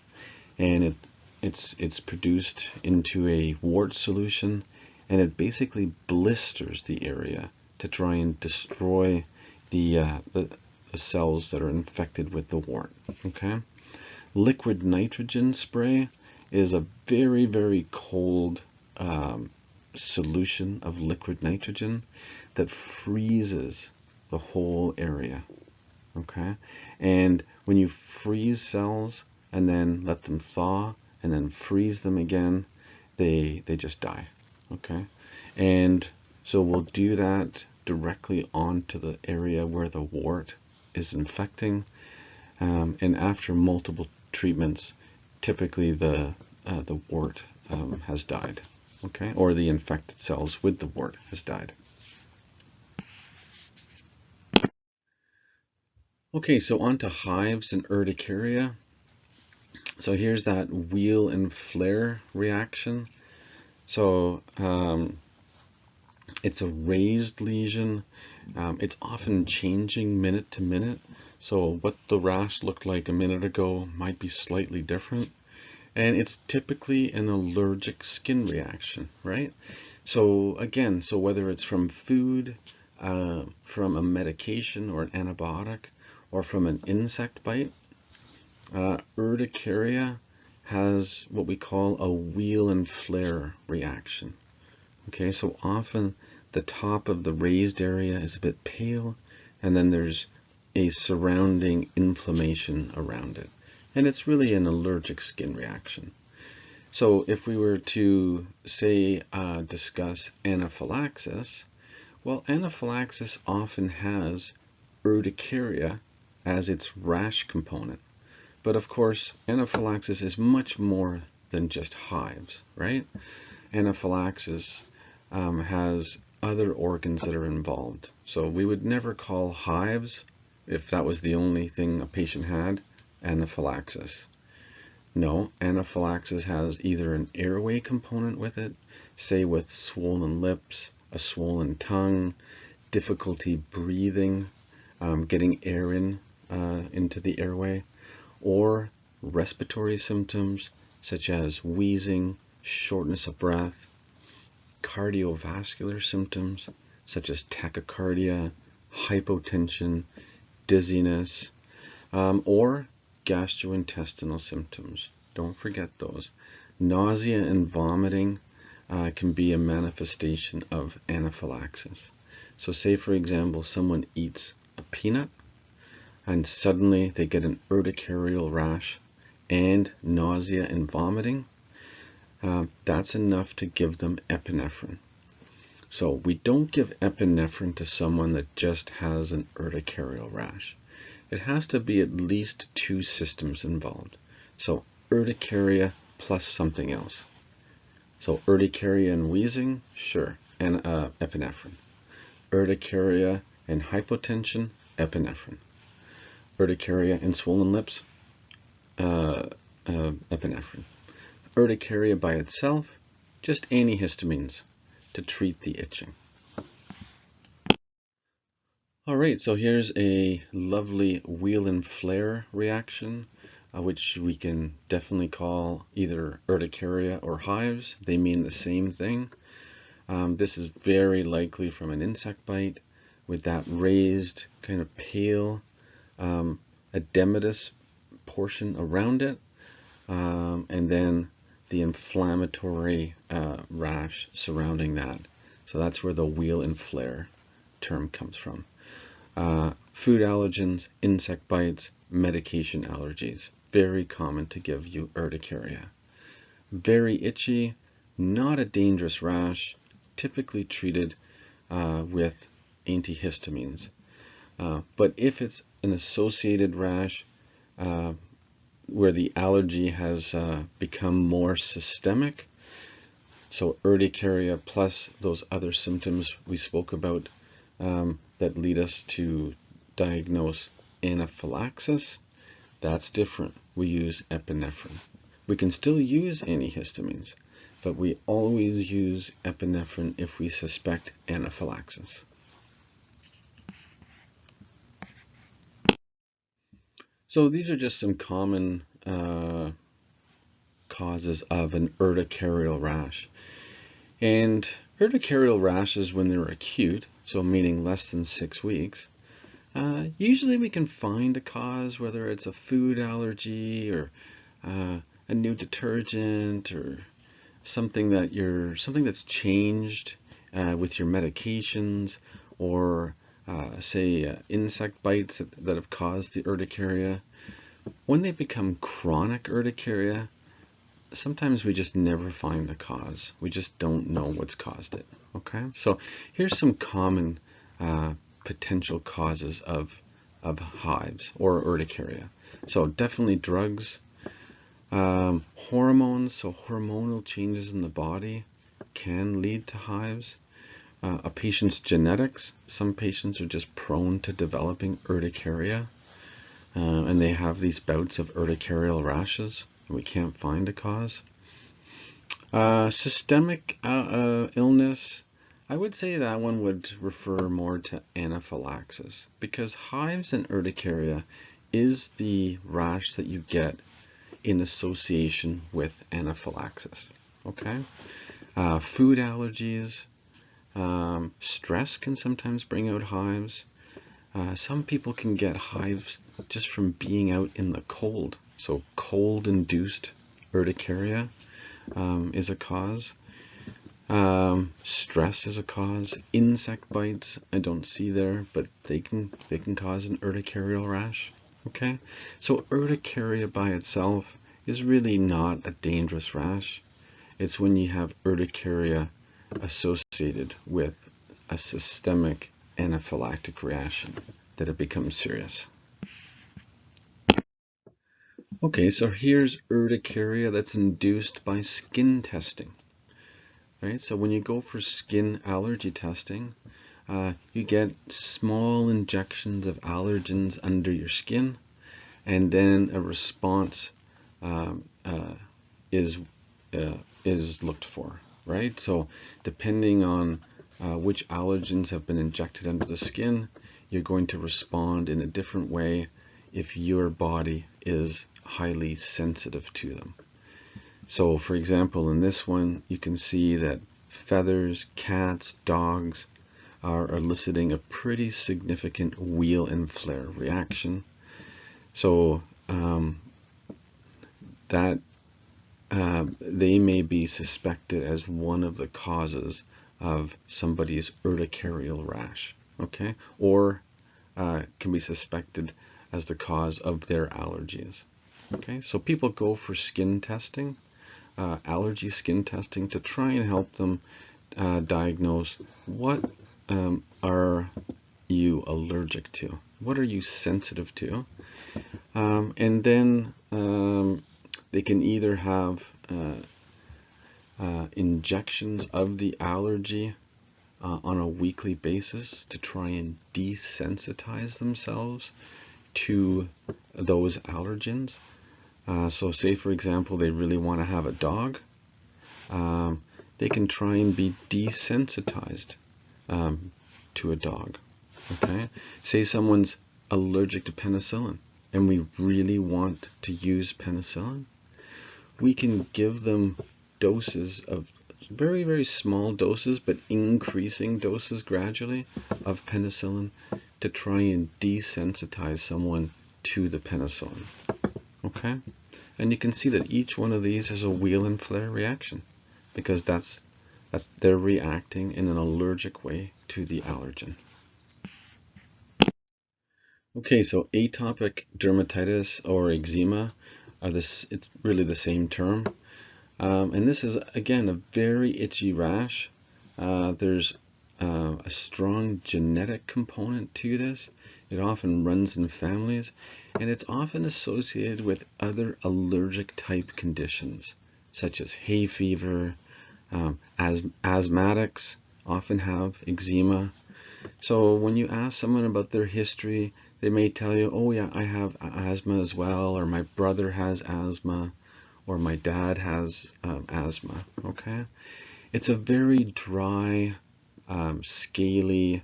and it's produced into a wart solution, and it basically blisters the area to try and destroy the cells that are infected with the wart. Okay. Liquid nitrogen spray is a very, very cold solution of liquid nitrogen that freezes the whole area. Okay, and when you freeze cells and then let them thaw and then freeze them again, they just die. Okay, and so we'll do that directly onto the area where the wart is infecting, and after multiple treatments, typically the wart has died. Okay, or the infected cells with the wart has died. Okay, so on to hives and urticaria. So here's that wheal and flare reaction. So it's a raised lesion. It's often changing minute to minute. So what the rash looked like a minute ago might be slightly different. And it's typically an allergic skin reaction, right? So again, so whether it's from food, from a medication or an antibiotic, or from an insect bite, urticaria has what we call a wheal and flare reaction. Okay, so often the top of the raised area is a bit pale, and then there's a surrounding inflammation around it. And it's really an allergic skin reaction. So if we were to say discuss anaphylaxis, well, anaphylaxis often has urticaria as its rash component. But of course, anaphylaxis is much more than just hives, right? Anaphylaxis has other organs that are involved. So we would never call hives, if that was the only thing a patient had, anaphylaxis. No, anaphylaxis has either an airway component with it, say with swollen lips, a swollen tongue, difficulty breathing, getting air into the airway, or respiratory symptoms such as wheezing, shortness of breath, cardiovascular symptoms such as tachycardia, hypotension, dizziness, or gastrointestinal symptoms. Don't forget those. Nausea and vomiting can be a manifestation of anaphylaxis. So say, for example, someone eats a peanut and suddenly they get an urticarial rash and nausea and vomiting. That's enough to give them epinephrine. So we don't give epinephrine to someone that just has an urticarial rash. It has to be at least two systems involved. So urticaria plus something else. So urticaria and wheezing, sure, and epinephrine. Urticaria and hypotension, epinephrine. Urticaria and swollen lips, epinephrine. Urticaria by itself, just antihistamines to treat the itching. All right, so here's a lovely wheel and flare reaction, which we can definitely call either urticaria or hives. They mean the same thing. This is very likely from an insect bite with that raised, kind of pale edematous portion around it, and then the inflammatory rash surrounding that. So that's where the wheel and flare term comes from. Food allergens, insect bites, medication allergies. Very common to give you urticaria. Very itchy, not a dangerous rash, typically treated with antihistamines. But if it's an associated rash where the allergy has become more systemic, so urticaria plus those other symptoms we spoke about that lead us to diagnose anaphylaxis, that's different. We use epinephrine. We can still use antihistamines, but we always use epinephrine if we suspect anaphylaxis. So these are just some common causes of an urticarial rash. And urticarial rashes, when they're acute, so meaning less than 6 weeks, usually we can find a cause, whether it's a food allergy or a new detergent or something that's changed with your medications, or say insect bites that have caused the urticaria. When they become chronic urticaria, sometimes we just never find the cause. We just don't know what's caused it. Okay, so here's some common potential causes of hives or urticaria. So definitely drugs, hormones, so hormonal changes in the body can lead to hives. A patient's genetics, some patients are just prone to developing urticaria, and they have these bouts of urticarial rashes. We can't find a cause. Systemic illness, I would say that one would refer more to anaphylaxis, because hives and urticaria is the rash that you get in association with anaphylaxis. Okay, food allergies, stress can sometimes bring out hives. Some people can get hives just from being out in the cold. So cold-induced urticaria is a cause. Stress is a cause. Insect bites, I don't see there, but they can cause an urticarial rash. Okay, so urticaria by itself is really not a dangerous rash. It's when you have urticaria associated with a systemic anaphylactic reaction that it becomes serious. Okay, so here's urticaria that's induced by skin testing. Right, so when you go for skin allergy testing, you get small injections of allergens under your skin, and then a response is looked for. Right, so depending on which allergens have been injected under the skin, you're going to respond in a different way if your body is highly sensitive to them. So for example, in this one, you can see that feathers, cats, dogs are eliciting a pretty significant wheel and flare reaction. So that they may be suspected as one of the causes of somebody's urticarial rash, okay? Or can be suspected as the cause of their allergies. Okay, so people go for skin testing, allergy skin testing, to try and help them diagnose what are you allergic to, what are you sensitive to, and then they can either have injections of the allergy on a weekly basis to try and desensitize themselves to those allergens. So say, for example, they really want to have a dog. They can try and be desensitized to a dog. Okay? Say someone's allergic to penicillin and we really want to use penicillin. We can give them doses of very, very small doses, but increasing doses gradually of penicillin to try and desensitize someone to the penicillin. Okay? And you can see that each one of these is a wheel and flare reaction because they're reacting in an allergic way to the allergen. Okay, so atopic dermatitis or eczema it's really the same term. And this is, again, a very itchy rash. There's a strong genetic component to this. It often runs in families, and it's often associated with other allergic type conditions, such as hay fever. Asthmatics often have eczema. So when you ask someone about their history, they may tell you, oh yeah, I have asthma as well, or my brother has asthma, or my dad has asthma. Okay, it's a very dry, scaly,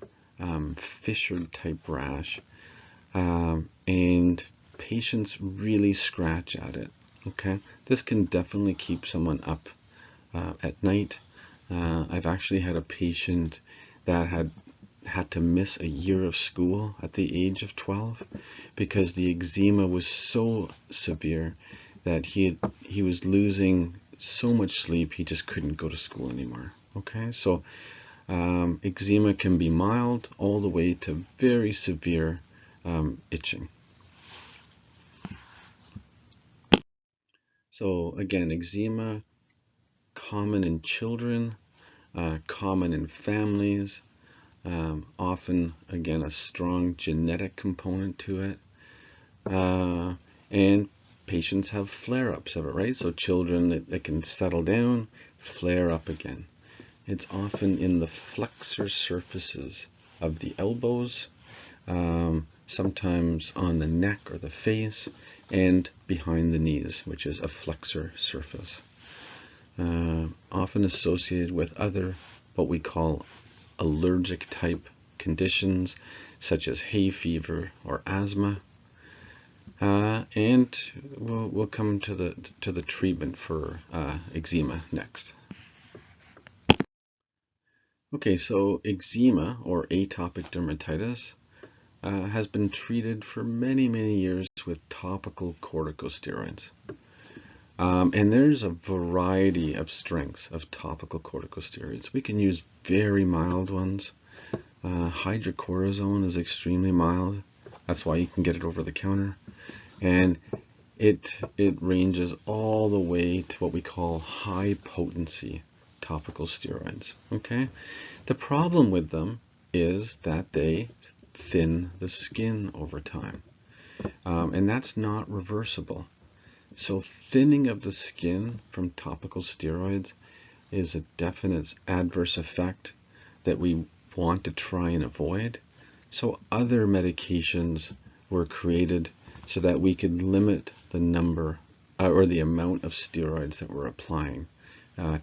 fissured type rash, and patients really scratch at it. Okay, this can definitely keep someone up at night. I've actually had a patient that had to miss a year of school at the age of 12 because the eczema was so severe that he was losing so much sleep he just couldn't go to school anymore. Okay, so eczema can be mild all the way to very severe itching. So again, eczema, common in children, common in families, often, again, a strong genetic component to it. And patients have flare-ups of it, right? So children, they can settle down, flare up again. It's often in the flexor surfaces of the elbows, sometimes on the neck or the face, and behind the knees, which is a flexor surface. Often associated with other, what we call allergic type conditions, such as hay fever or asthma. And we'll come to the treatment for eczema next. Okay, so eczema or atopic dermatitis has been treated for many, many years with topical corticosteroids. And there's a variety of strengths of topical corticosteroids. We can use very mild ones. Hydrocortisone is extremely mild. That's why you can get it over the counter. And it ranges all the way to what we call high potency topical steroids. Okay? The problem with them is that they thin the skin over time. And that's not reversible. So thinning of the skin from topical steroids is a definite adverse effect that we want to try and avoid. So other medications were created so that we could limit the number or the amount of steroids that we're applying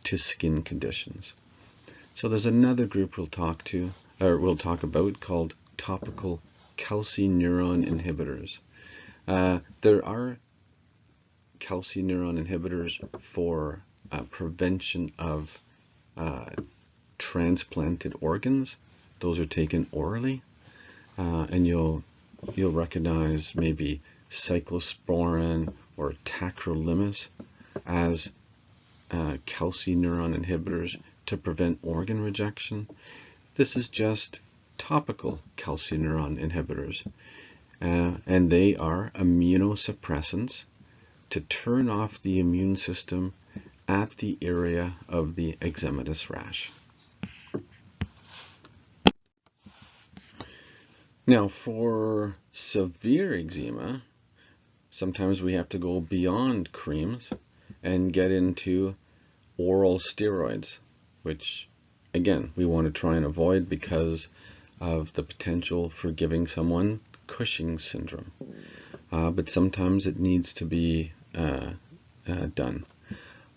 to skin conditions. So there's another group we'll talk about called topical calcineurin inhibitors. There are calcineurin inhibitors for prevention of transplanted organs. Those are taken orally, and you'll recognize maybe cyclosporin or tacrolimus as calcineurin inhibitors to prevent organ rejection. This is just topical calcineurin inhibitors, and they are immunosuppressants to turn off the immune system at the area of the eczematous rash. Now, for severe eczema, sometimes we have to go beyond creams and get into oral steroids, which again we want to try and avoid because of the potential for giving someone Cushing's syndrome. But sometimes it needs to be done.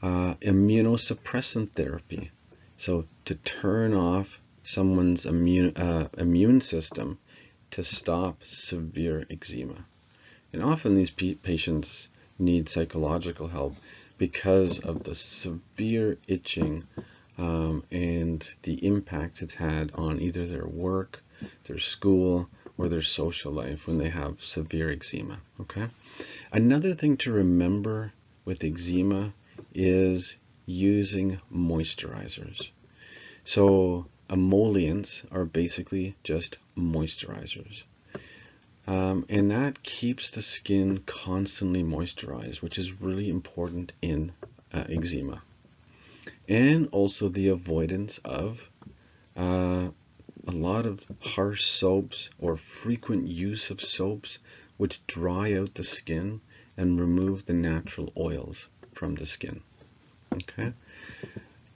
Immunosuppressant therapy, so to turn off someone's immune system to stop severe eczema. And often these patients need psychological help because of the severe itching and the impact it's had on either their work, their school, or their social life when they have severe eczema. Okay. Another thing to remember with eczema is using moisturizers. So emollients are basically just moisturizers. And that keeps the skin constantly moisturized, which is really important in eczema. And also the avoidance of a lot of harsh soaps or frequent use of soaps which dry out the skin and remove the natural oils from the skin. Okay.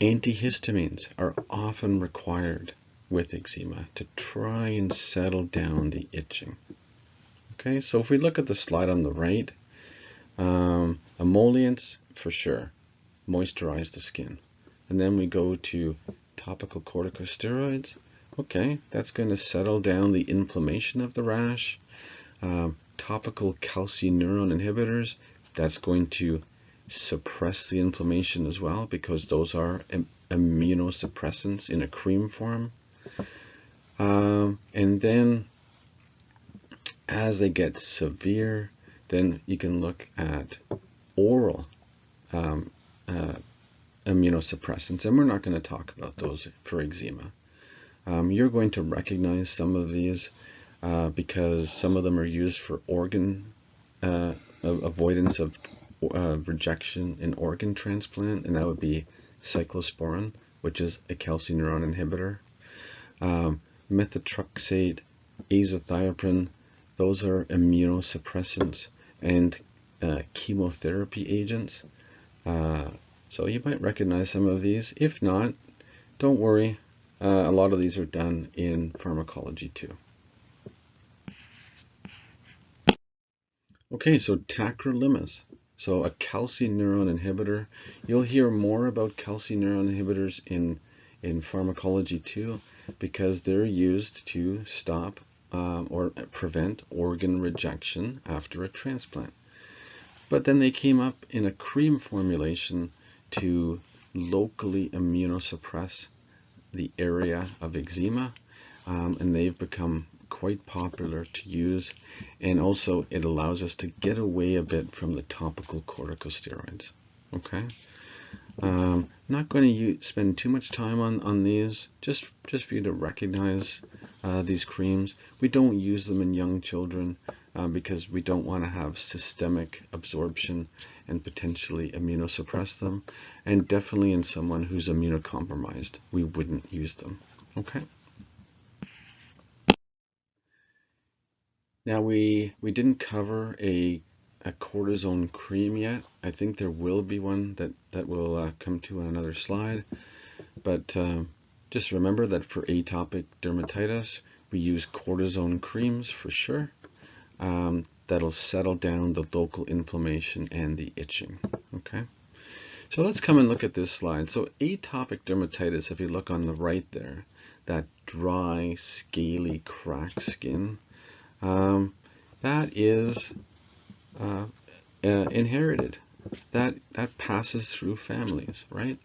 Antihistamines are often required with eczema to try and settle down the itching. Okay, so if we look at the slide on the right, emollients for sure moisturize the skin. And then we go to topical corticosteroids. Okay, that's going to settle down the inflammation of the rash. Topical calcineurin inhibitors, that's going to suppress the inflammation as well because those are immunosuppressants in a cream form. And then as they get severe, then you can look at oral immunosuppressants, and we're not going to talk about those for eczema. You're going to recognize some of these because some of them are used for organ avoidance of rejection in organ transplant, and that would be cyclosporin, which is a calcineurin inhibitor. Methotrexate, azathioprine, those are immunosuppressants and chemotherapy agents. So you might recognize some of these. If not, don't worry. A lot of these are done in pharmacology too. Okay, so tacrolimus. So a calcineurin inhibitor. You'll hear more about calcineurin inhibitors in pharmacology too, because they're used to stop or prevent organ rejection after a transplant. But then they came up in a cream formulation to locally immunosuppress the area of eczema, and they've become quite popular to use, and also it allows us to get away a bit from the topical corticosteroids. Okay, not going to spend too much time on these, just for you to recognize these creams. We don't use them in young children because we don't want to have systemic absorption and potentially immunosuppress them, and definitely in someone who's immunocompromised, we wouldn't use them. Okay. Now we didn't cover a cortisone cream yet. I think there will be one that will come to on another slide. But just remember that for atopic dermatitis, we use cortisone creams for sure. That'll settle down the local inflammation and the itching. Okay. So let's come and look at this slide. So atopic dermatitis, if you look on the right there, that dry, scaly, cracked skin, that is inherited. That passes through families, right?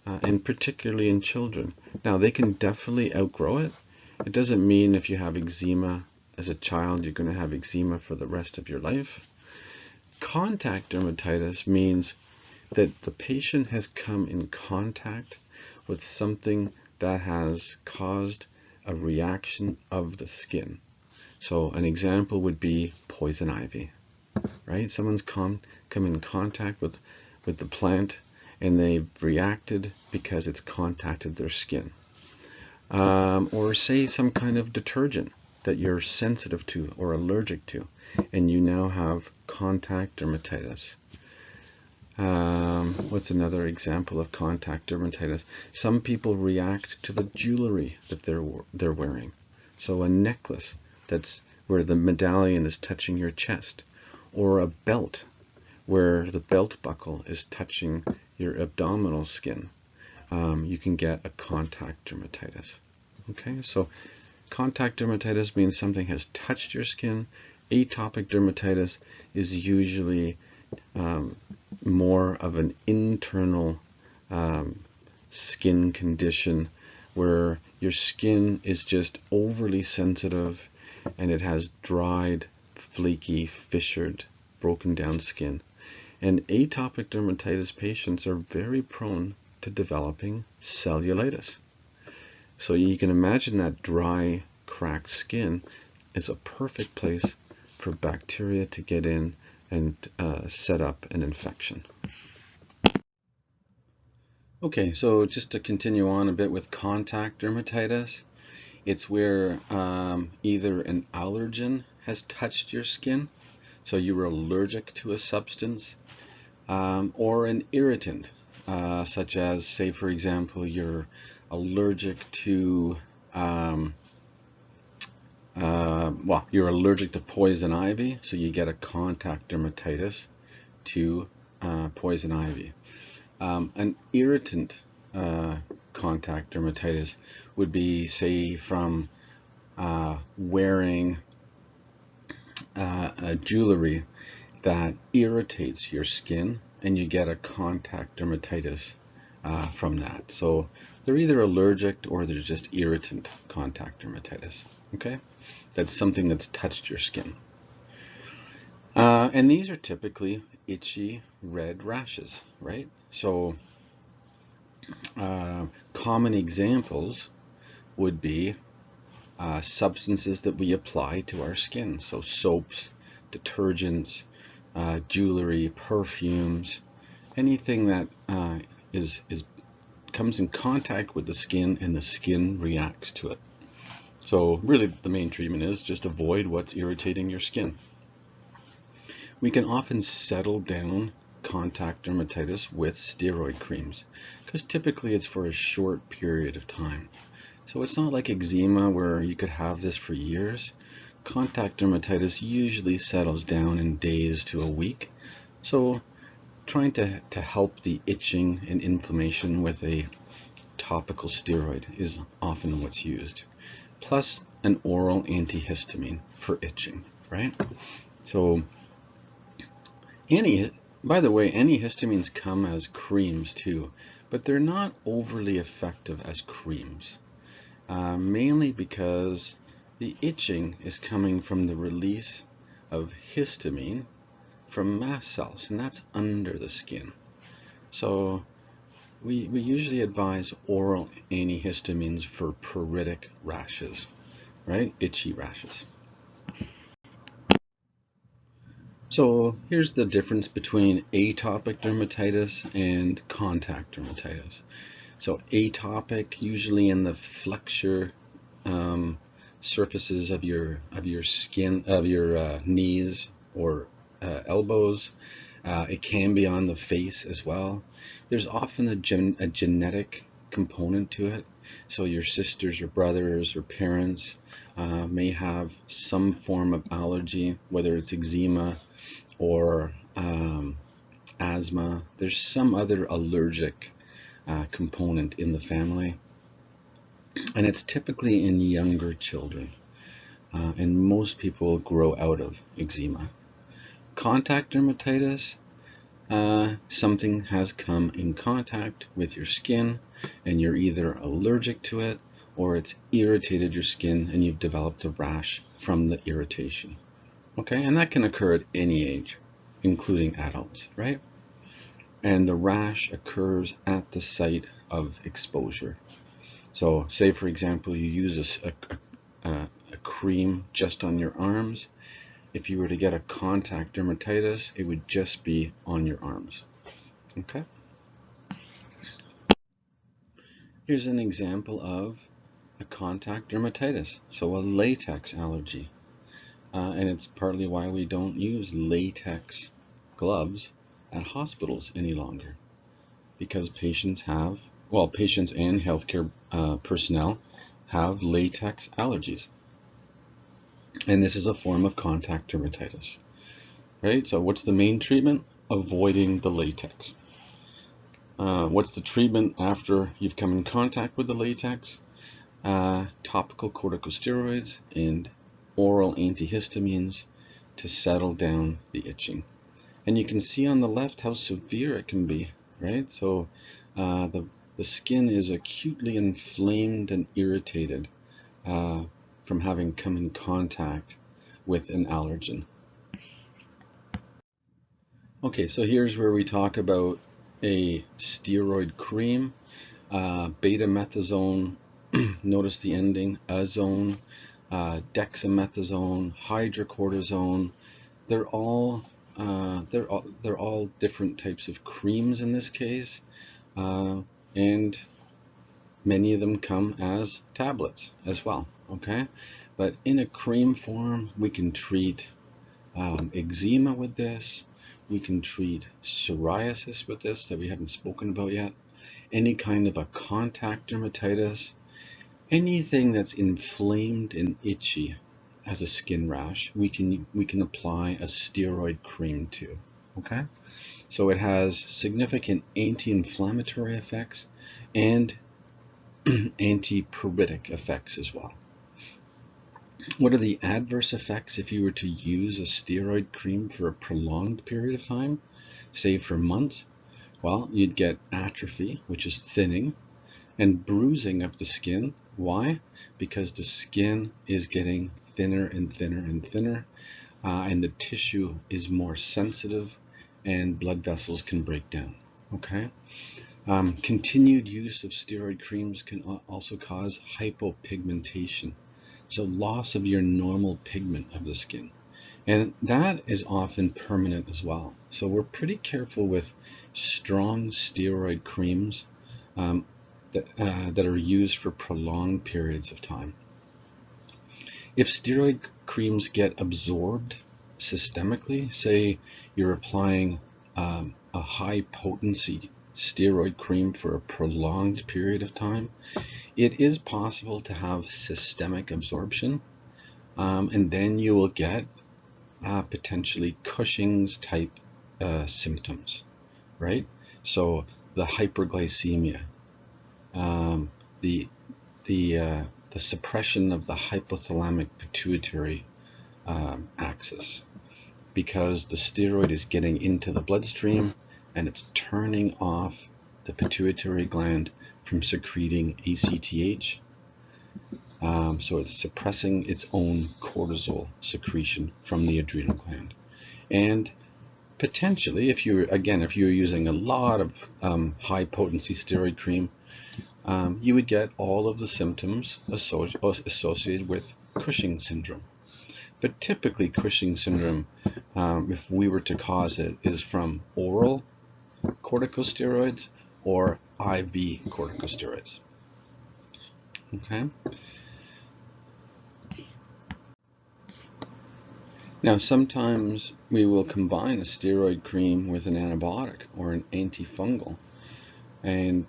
And particularly in children. Now, they can definitely outgrow it. It doesn't mean if you have eczema as a child, you're going to have eczema for the rest of your life. Contact dermatitis means that the patient has come in contact with something that has caused a reaction of the skin. So an example would be poison ivy, right? Someone's come in contact with the plant and they've reacted because it's contacted their skin. Or say some kind of detergent that you're sensitive to or allergic to, and you now have contact dermatitis. What's another example of contact dermatitis? Some people react to the jewelry that they're wearing. So a necklace that's where the medallion is touching your chest, or a belt where the belt buckle is touching your abdominal skin. You can get a contact dermatitis. Okay, so contact dermatitis means something has touched your skin. Atopic dermatitis is usually more of an internal skin condition where your skin is just overly sensitive and it has dried, flaky, fissured, broken down skin. And atopic dermatitis patients are very prone to developing cellulitis. So you can imagine that dry, cracked skin is a perfect place for bacteria to get in and set up an infection. Okay, so just to continue on a bit with contact dermatitis, it's where either an allergen has touched your skin, so you were allergic to a substance, or an irritant, such as, say, for example, you're allergic to you're allergic to poison ivy, so you get a contact dermatitis to poison ivy. An irritant contact dermatitis would be, say, from wearing a jewelry that irritates your skin, and you get a contact dermatitis from that. So they're either allergic or they're just irritant contact dermatitis. Okay, that's something that's touched your skin. And these are typically itchy red rashes, right? So common examples would be substances that we apply to our skin. So soaps, detergents, jewelry, perfumes, anything that comes in contact with the skin and the skin reacts to it. So really the main treatment is just avoid what's irritating your skin. We can often settle down contact dermatitis with steroid creams because typically it's for a short period of time. So it's not like eczema where you could have this for years. Contact dermatitis usually settles down in days to a week. So trying to help the itching and inflammation with a topical steroid is often what's used. Plus an oral antihistamine for itching, right? So by the way, antihistamines come as creams too, but they're not overly effective as creams, mainly because the itching is coming from the release of histamine from mast cells, and that's under the skin. So we usually advise oral antihistamines for pruritic rashes, right? Itchy rashes. So here's the difference between atopic dermatitis and contact dermatitis. So atopic, usually in the flexure surfaces of your skin, of your knees or elbows. It can be on the face as well. There's often a genetic component to it. So your sisters or brothers or parents may have some form of allergy, whether it's eczema or asthma. There's some other allergic component in the family, and it's typically in younger children, and most people grow out of eczema. Contact dermatitis, something has come in contact with your skin and you're either allergic to it or it's irritated your skin and you've developed a rash from the irritation. Okay, and that can occur at any age, including adults, right? And the rash occurs at the site of exposure. So say, for example, you use a cream just on your arms. If you were to get a contact dermatitis, it would just be on your arms. Okay? Here's an example of a contact dermatitis, so a latex allergy. And it's partly why we don't use latex gloves at hospitals any longer, because patients and healthcare personnel have latex allergies. And this is a form of contact dermatitis, right? So what's the main treatment? Avoiding the latex. What's the treatment after you've come in contact with the latex? Topical corticosteroids and oral antihistamines to settle down the itching. And you can see on the left how severe it can be, right? So the skin is acutely inflamed and irritated from having come in contact with an allergen. Okay, so here's where we talk about a steroid cream, betamethasone, notice the ending, azone, dexamethasone, hydrocortisone. They're all different types of creams in this case, and many of them come as tablets as well. Okay, but in a cream form, we can treat eczema with this. We can treat psoriasis with this that we haven't spoken about yet. Any kind of a contact dermatitis, anything that's inflamed and itchy as a skin rash, we can apply a steroid cream to. Okay, so it has significant anti-inflammatory effects and antipruritic effects as well. What are the adverse effects if you were to use a steroid cream for a prolonged period of time, say for months? Well, you'd get atrophy, which is thinning, and bruising of the skin. Why? Because the skin is getting thinner and thinner and thinner, and the tissue is more sensitive, and blood vessels can break down. Okay. Continued use of steroid creams can also cause hypopigmentation, so loss of your normal pigment of the skin. And that is often permanent as well. So we're pretty careful with strong steroid creams that are used for prolonged periods of time. If steroid creams get absorbed systemically, say you're applying a high potency steroid cream for a prolonged period of time, it is possible to have systemic absorption, and then you will get potentially Cushing's type symptoms, right? So the hyperglycemia, the suppression of the hypothalamic pituitary axis, because the steroid is getting into the bloodstream and it's turning off the pituitary gland from secreting ACTH. So it's suppressing its own cortisol secretion from the adrenal gland. And potentially, if you're using a lot of high potency steroid cream, you would get all of the symptoms associated with Cushing's syndrome. But typically Cushing's syndrome, if we were to cause it, is from oral corticosteroids or IV corticosteroids. Okay. Now, sometimes we will combine a steroid cream with an antibiotic or an antifungal. And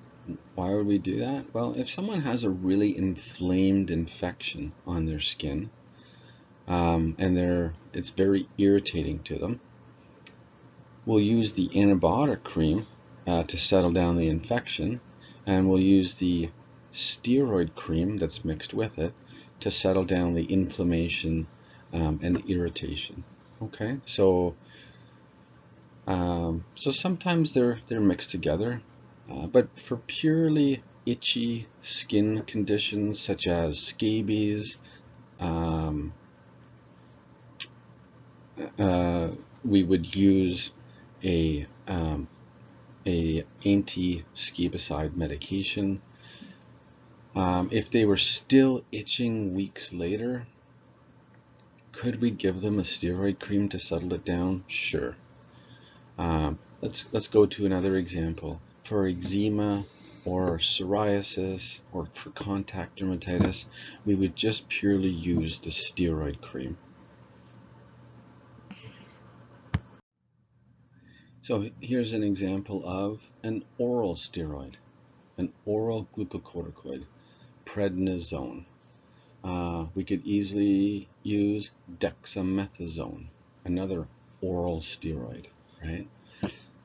why would we do that? Well, if someone has a really inflamed infection on their skin, and it's very irritating to them, we'll use the antibiotic cream to settle down the infection, and we'll use the steroid cream that's mixed with it to settle down the inflammation and irritation. Okay, so sometimes they're mixed together, but for purely itchy skin conditions such as scabies, we would use a anti-scabicide medication. If they were still itching weeks later, could we give them a steroid cream to settle it down? Sure. Let's go to another example. For eczema or psoriasis or for contact dermatitis, we would just purely use the steroid cream. So here's an example of an oral steroid, an oral glucocorticoid, prednisone. We could easily use dexamethasone, another oral steroid, right?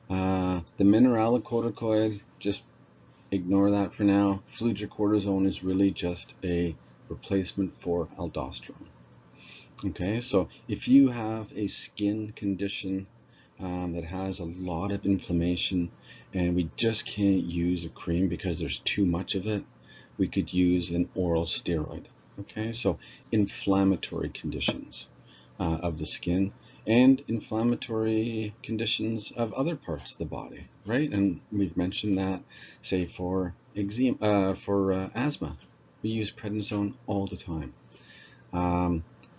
The mineralocorticoid, just ignore that for now. Fludrocortisone is really just a replacement for aldosterone. Okay, so if you have a skin condition that has a lot of inflammation and we just can't use a cream because there's too much of it, we could use an oral steroid. Okay, so inflammatory conditions of the skin and inflammatory conditions of other parts of the body, right? And we've mentioned that, say for eczema, for asthma, we use prednisone all the time.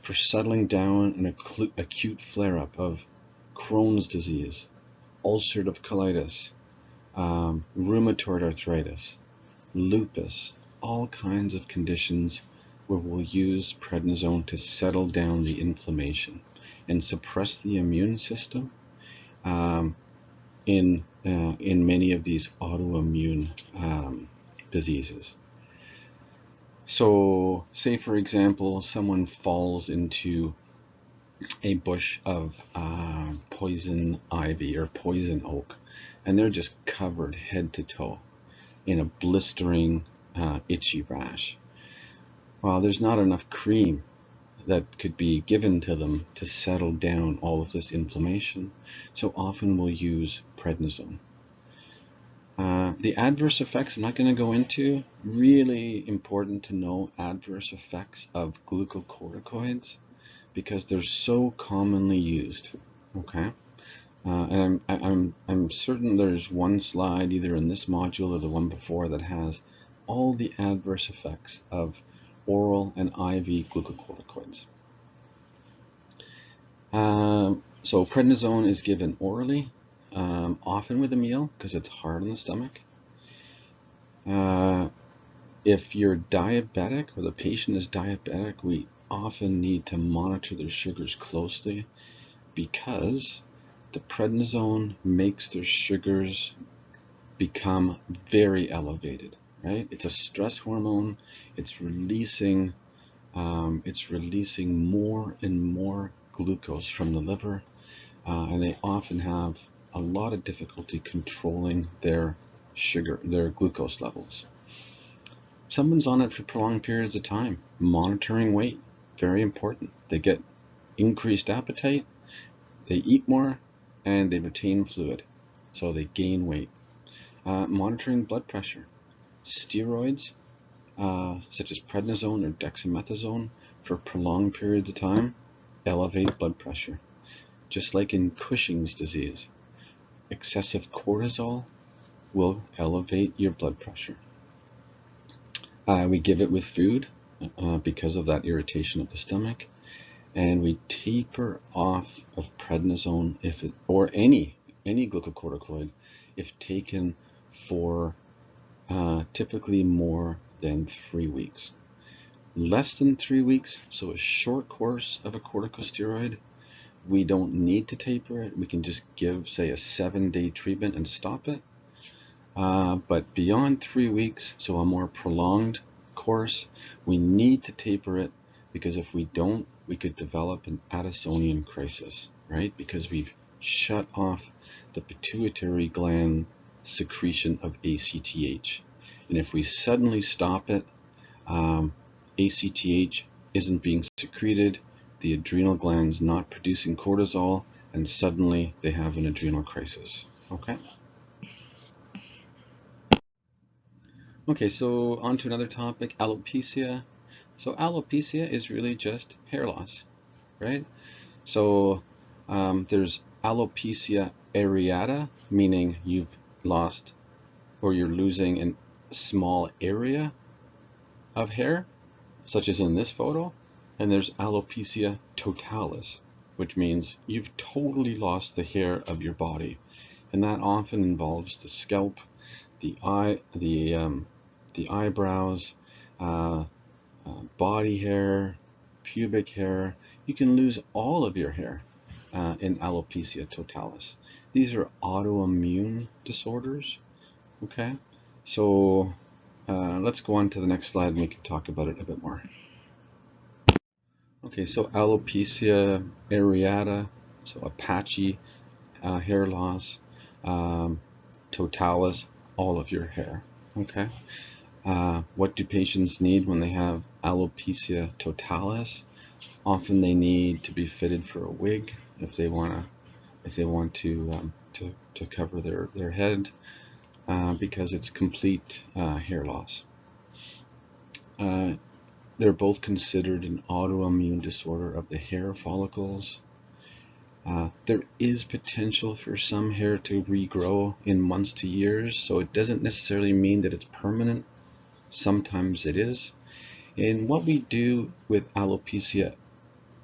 For settling down an acute flare-up of Crohn's disease, ulcerative colitis, rheumatoid arthritis, lupus, all kinds of conditions where we'll use prednisone to settle down the inflammation and suppress the immune system in many of these autoimmune diseases. So, say for example, someone falls into a bush of poison ivy or poison oak, and they're just covered head to toe in a blistering, itchy rash. Well, there's not enough cream that could be given to them to settle down all of this inflammation, so often we'll use prednisone. The adverse effects I'm not going to go into. Really important to know adverse effects of glucocorticoids because they're so commonly used. Okay, and I'm certain there's one slide either in this module or the one before that has all the adverse effects of oral and IV glucocorticoids. So prednisone is given orally, often with a meal because it's hard on the stomach. If you're diabetic or the patient is diabetic, we often need to monitor their sugars closely because the prednisone makes their sugars become very elevated, right? It's a stress hormone. It's releasing more and more glucose from the liver, and they often have a lot of difficulty controlling their glucose levels. Someone's on it for prolonged periods of time. Monitoring weight, very important. They get increased appetite, they eat more, and they retain fluid, so they gain weight. Monitoring blood pressure. Steroids, such as prednisone or dexamethasone, for prolonged periods of time, elevate blood pressure. Just like in Cushing's disease, excessive cortisol will elevate your blood pressure. We give it with food because of that irritation of the stomach, and we taper off of prednisone or any glucocorticoid if taken for typically more than 3 weeks. Less than 3 weeks, so a short course of a corticosteroid, we don't need to taper it. We can just give, say, a 7-day treatment and stop it. But beyond 3 weeks, so a more prolonged course, we need to taper it because if we don't, we could develop an Addisonian crisis, right? Because we've shut off the pituitary gland secretion of ACTH. And if we suddenly stop it, ACTH isn't being secreted, the adrenal gland's not producing cortisol, and suddenly they have an adrenal crisis. Okay? Okay, so on to another topic, alopecia. So alopecia is really just hair loss, right? So there's alopecia areata, meaning you've lost or you're losing a small area of hair, such as in this photo. And there's alopecia totalis, which means you've totally lost the hair of your body. And that often involves the scalp, the eyebrows, body hair, pubic hair. You can lose all of your hair. in alopecia totalis. These are autoimmune disorders. Okay, so let's go on to the next slide and we can talk about it a bit more. Okay, so alopecia areata, so a patchy hair loss, totalis, all of your hair. Okay, what do patients need when they have alopecia totalis? Often they need to be fitted for a wig if they want to cover their head because it's complete hair loss. They're both considered an autoimmune disorder of the hair follicles. There is potential for some hair to regrow in months to years, so it doesn't necessarily mean that it's permanent. Sometimes it is. And what we do with alopecia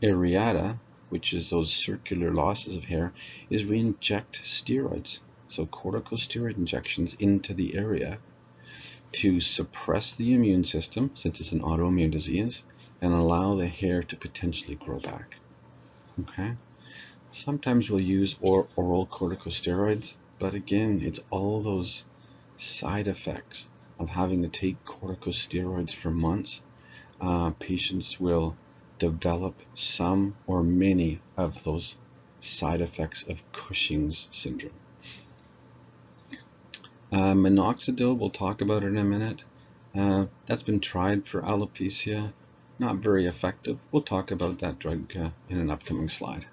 areata, which is those circular losses of hair, is we inject steroids, so corticosteroid injections into the area to suppress the immune system, since it's an autoimmune disease, and allow the hair to potentially grow back. Okay. Sometimes we'll use oral corticosteroids, but again, it's all those side effects of having to take corticosteroids for months. Patients will develop some or many of those side effects of Cushing's syndrome. Minoxidil, we'll talk about it in a minute. That's been tried for alopecia, not very effective. We'll talk about that drug in an upcoming slide.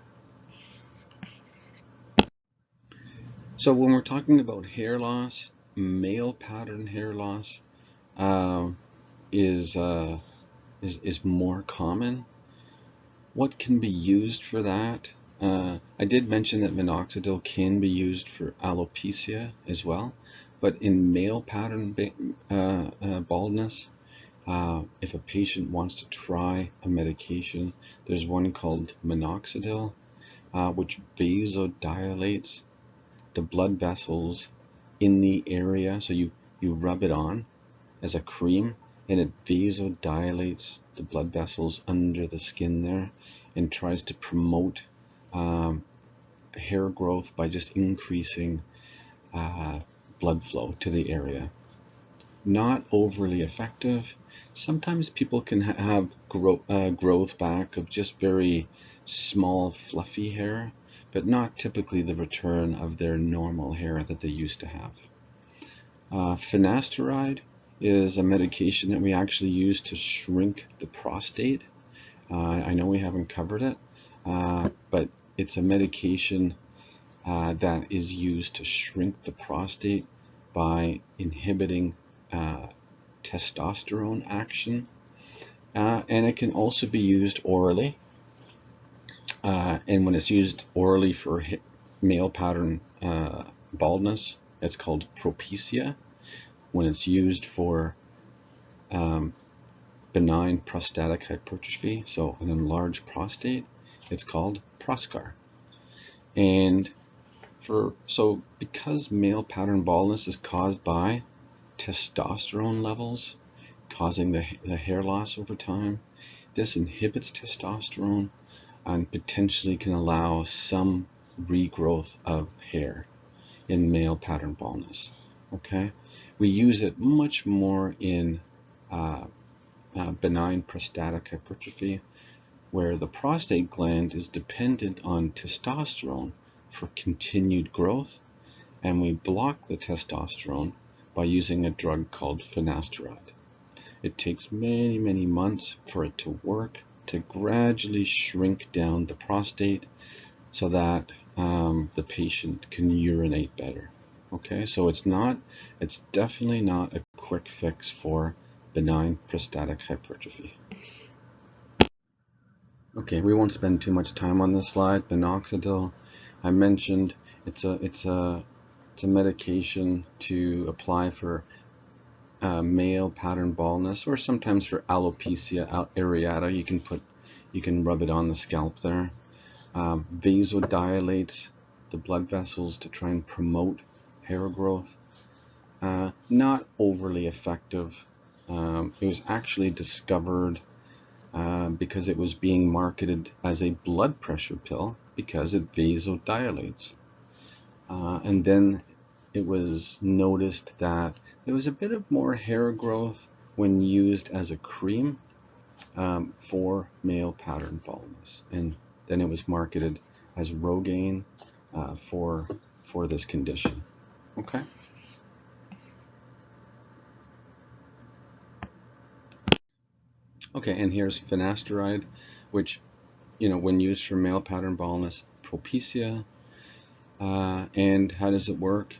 So when we're talking about hair loss, male pattern hair loss is more common. What can be used for that? I did mention that minoxidil can be used for alopecia as well, but in male pattern baldness, if a patient wants to try a medication, there's one called minoxidil, which vasodilates the blood vessels in the area. So you rub it on as a cream, and it vasodilates the blood vessels under the skin there and tries to promote hair growth by just increasing blood flow to the area. Not overly effective. Sometimes people can have growth back of just very small fluffy hair, but not typically the return of their normal hair that they used to have. Finasteride is a medication that we actually use to shrink the prostate. I know we haven't covered it, but it's a medication that is used to shrink the prostate by inhibiting testosterone action. And it can also be used orally. And when it's used orally for male pattern baldness, it's called Propecia. When it's used for benign prostatic hypertrophy, so an enlarged prostate, it's called Proscar. And because male pattern baldness is caused by testosterone levels causing the hair loss over time, this inhibits testosterone and potentially can allow some regrowth of hair in male pattern baldness. Okay, we use it much more in benign prostatic hypertrophy, where the prostate gland is dependent on testosterone for continued growth, and we block the testosterone by using a drug called finasteride. It takes many, many months for it to work to gradually shrink down the prostate so that the patient can urinate better. Okay, so it's definitely not a quick fix for benign prostatic hypertrophy. Okay, we won't spend too much time on this slide. Minoxidil, I mentioned, it's a medication to apply for male pattern baldness, or sometimes for alopecia areata. You can rub it on the scalp there. Vasodilates the blood vessels to try and promote hair growth. Not overly effective. It was actually discovered because it was being marketed as a blood pressure pill because it vasodilates. And then it was noticed that there was a bit of more hair growth when used as a cream for male pattern baldness, and then it was marketed as Rogaine for this condition. Okay. Okay, and here's finasteride, which, when used for male pattern baldness, Propecia. And how does it work?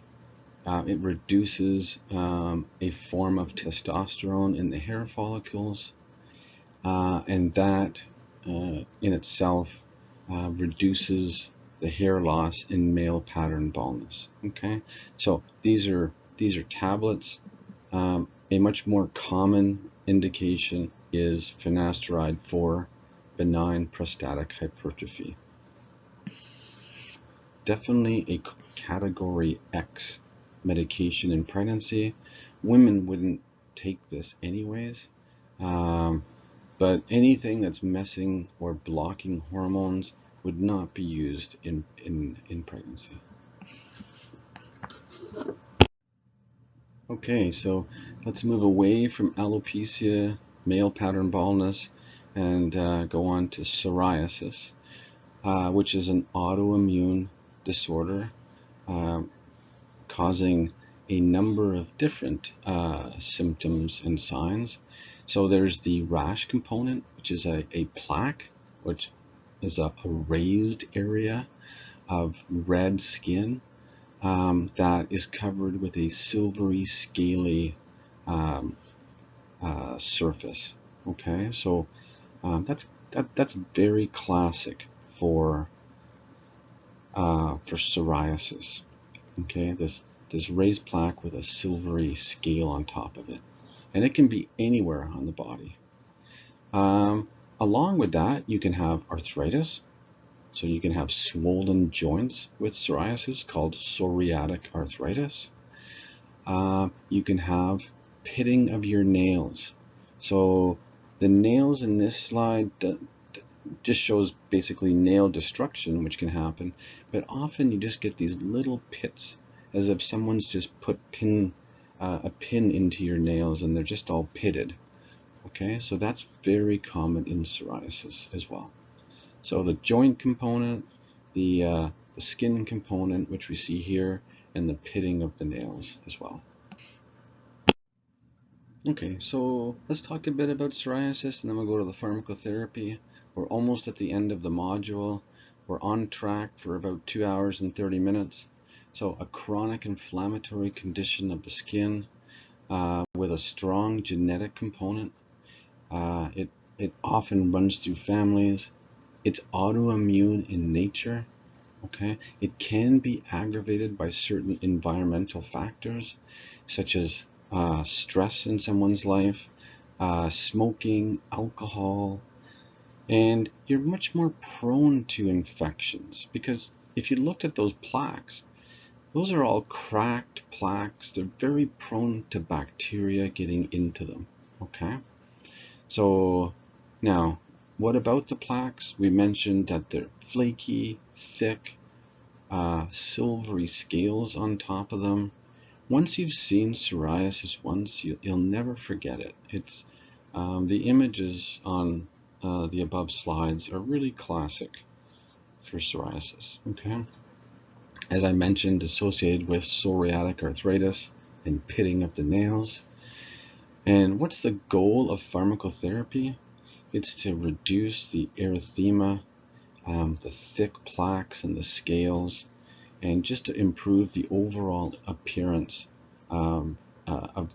It reduces a form of testosterone in the hair follicles, and that in itself reduces the hair loss in male pattern baldness. Okay, so these are tablets. A much more common indication is finasteride for benign prostatic hypertrophy. Definitely a category X medication in pregnancy. Women wouldn't take this anyways, but anything that's messing or blocking hormones would not be used in pregnancy. Okay, so let's move away from alopecia, male pattern baldness, and go on to psoriasis, which is an autoimmune disorder causing a number of different symptoms and signs. So there's the rash component, which is a plaque, which is a raised area of red skin that is covered with a silvery, scaly surface. Okay, so that's very classic for psoriasis. Okay, this raised plaque with a silvery scale on top of it, and it can be anywhere on the body. Along with that, you can have arthritis. So you can have swollen joints with psoriasis called psoriatic arthritis. You can have pitting of your nails. So the nails in this slide just shows basically nail destruction, which can happen, but often you just get these little pits as if someone's just put a pin into your nails and they're just all pitted. Okay, so that's very common in psoriasis as well. So the joint component, the skin component, which we see here, and the pitting of the nails as well. Okay, so let's talk a bit about psoriasis, and then we'll go to the pharmacotherapy. We're almost at the end of the module. We're on track for about 2 hours and 30 minutes. So a chronic inflammatory condition of the skin with a strong genetic component. It often runs through families. It's autoimmune in nature. Okay, it can be aggravated by certain environmental factors, such as stress in someone's life, smoking, alcohol, and you're much more prone to infections because if you looked at those plaques, those are all cracked plaques. They're very prone to bacteria getting into them. Okay, so now what about the plaques? We mentioned that they're flaky, thick, silvery scales on top of them. Once you've seen psoriasis once, you'll never forget it. It's the images on the above slides are really classic for psoriasis. Okay, as I mentioned, associated with psoriatic arthritis and pitting of the nails. And what's the goal of pharmacotherapy? It's to reduce the erythema, the thick plaques and the scales, and just to improve the overall appearance of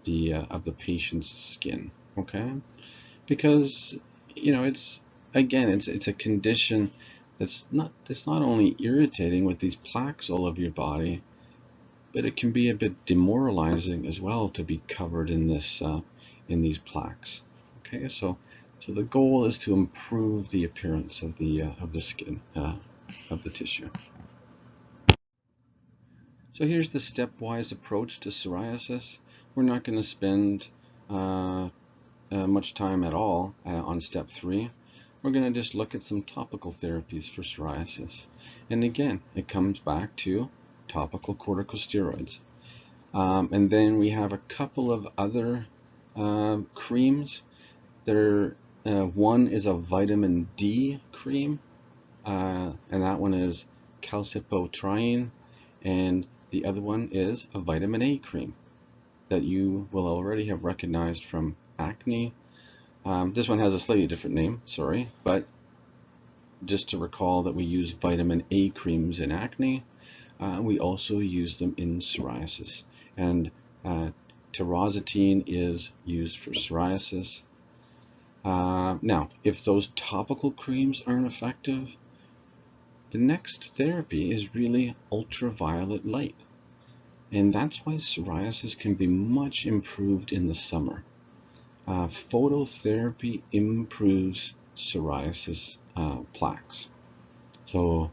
the patient's skin. Okay, because it's a condition that's not only irritating with these plaques all over your body, but it can be a bit demoralizing as well to be covered in these plaques. Okay, so the goal is to improve the appearance of the skin of the tissue. So here's the stepwise approach to psoriasis. We're not going to spend much time at all on step 3. We're going to just look at some topical therapies for psoriasis. And again, it comes back to topical corticosteroids. And then we have a couple of other creams. One is a vitamin D cream, and that one is calcipotriene, and the other one is a vitamin A cream that you will already have recognized from acne. This one has a slightly different name, sorry, but just to recall that we use vitamin A creams in acne, we also use them in psoriasis. And tirazoxime is used for psoriasis. Now, if those topical creams aren't effective, the next therapy is really ultraviolet light. And that's why psoriasis can be much improved in the summer. Phototherapy improves psoriasis plaques. So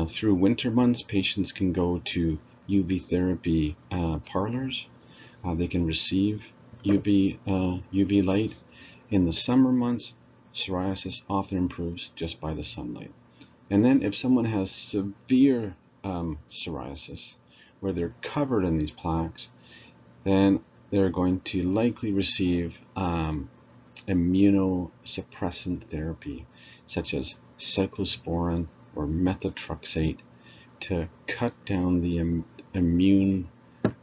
through winter months, patients can go to UV therapy parlors. They can receive UV light. In the summer months, psoriasis often improves just by the sunlight. And then if someone has severe psoriasis, where they're covered in these plaques, then they're going to likely receive immunosuppressant therapy, such as cyclosporin or methotrexate, to cut down the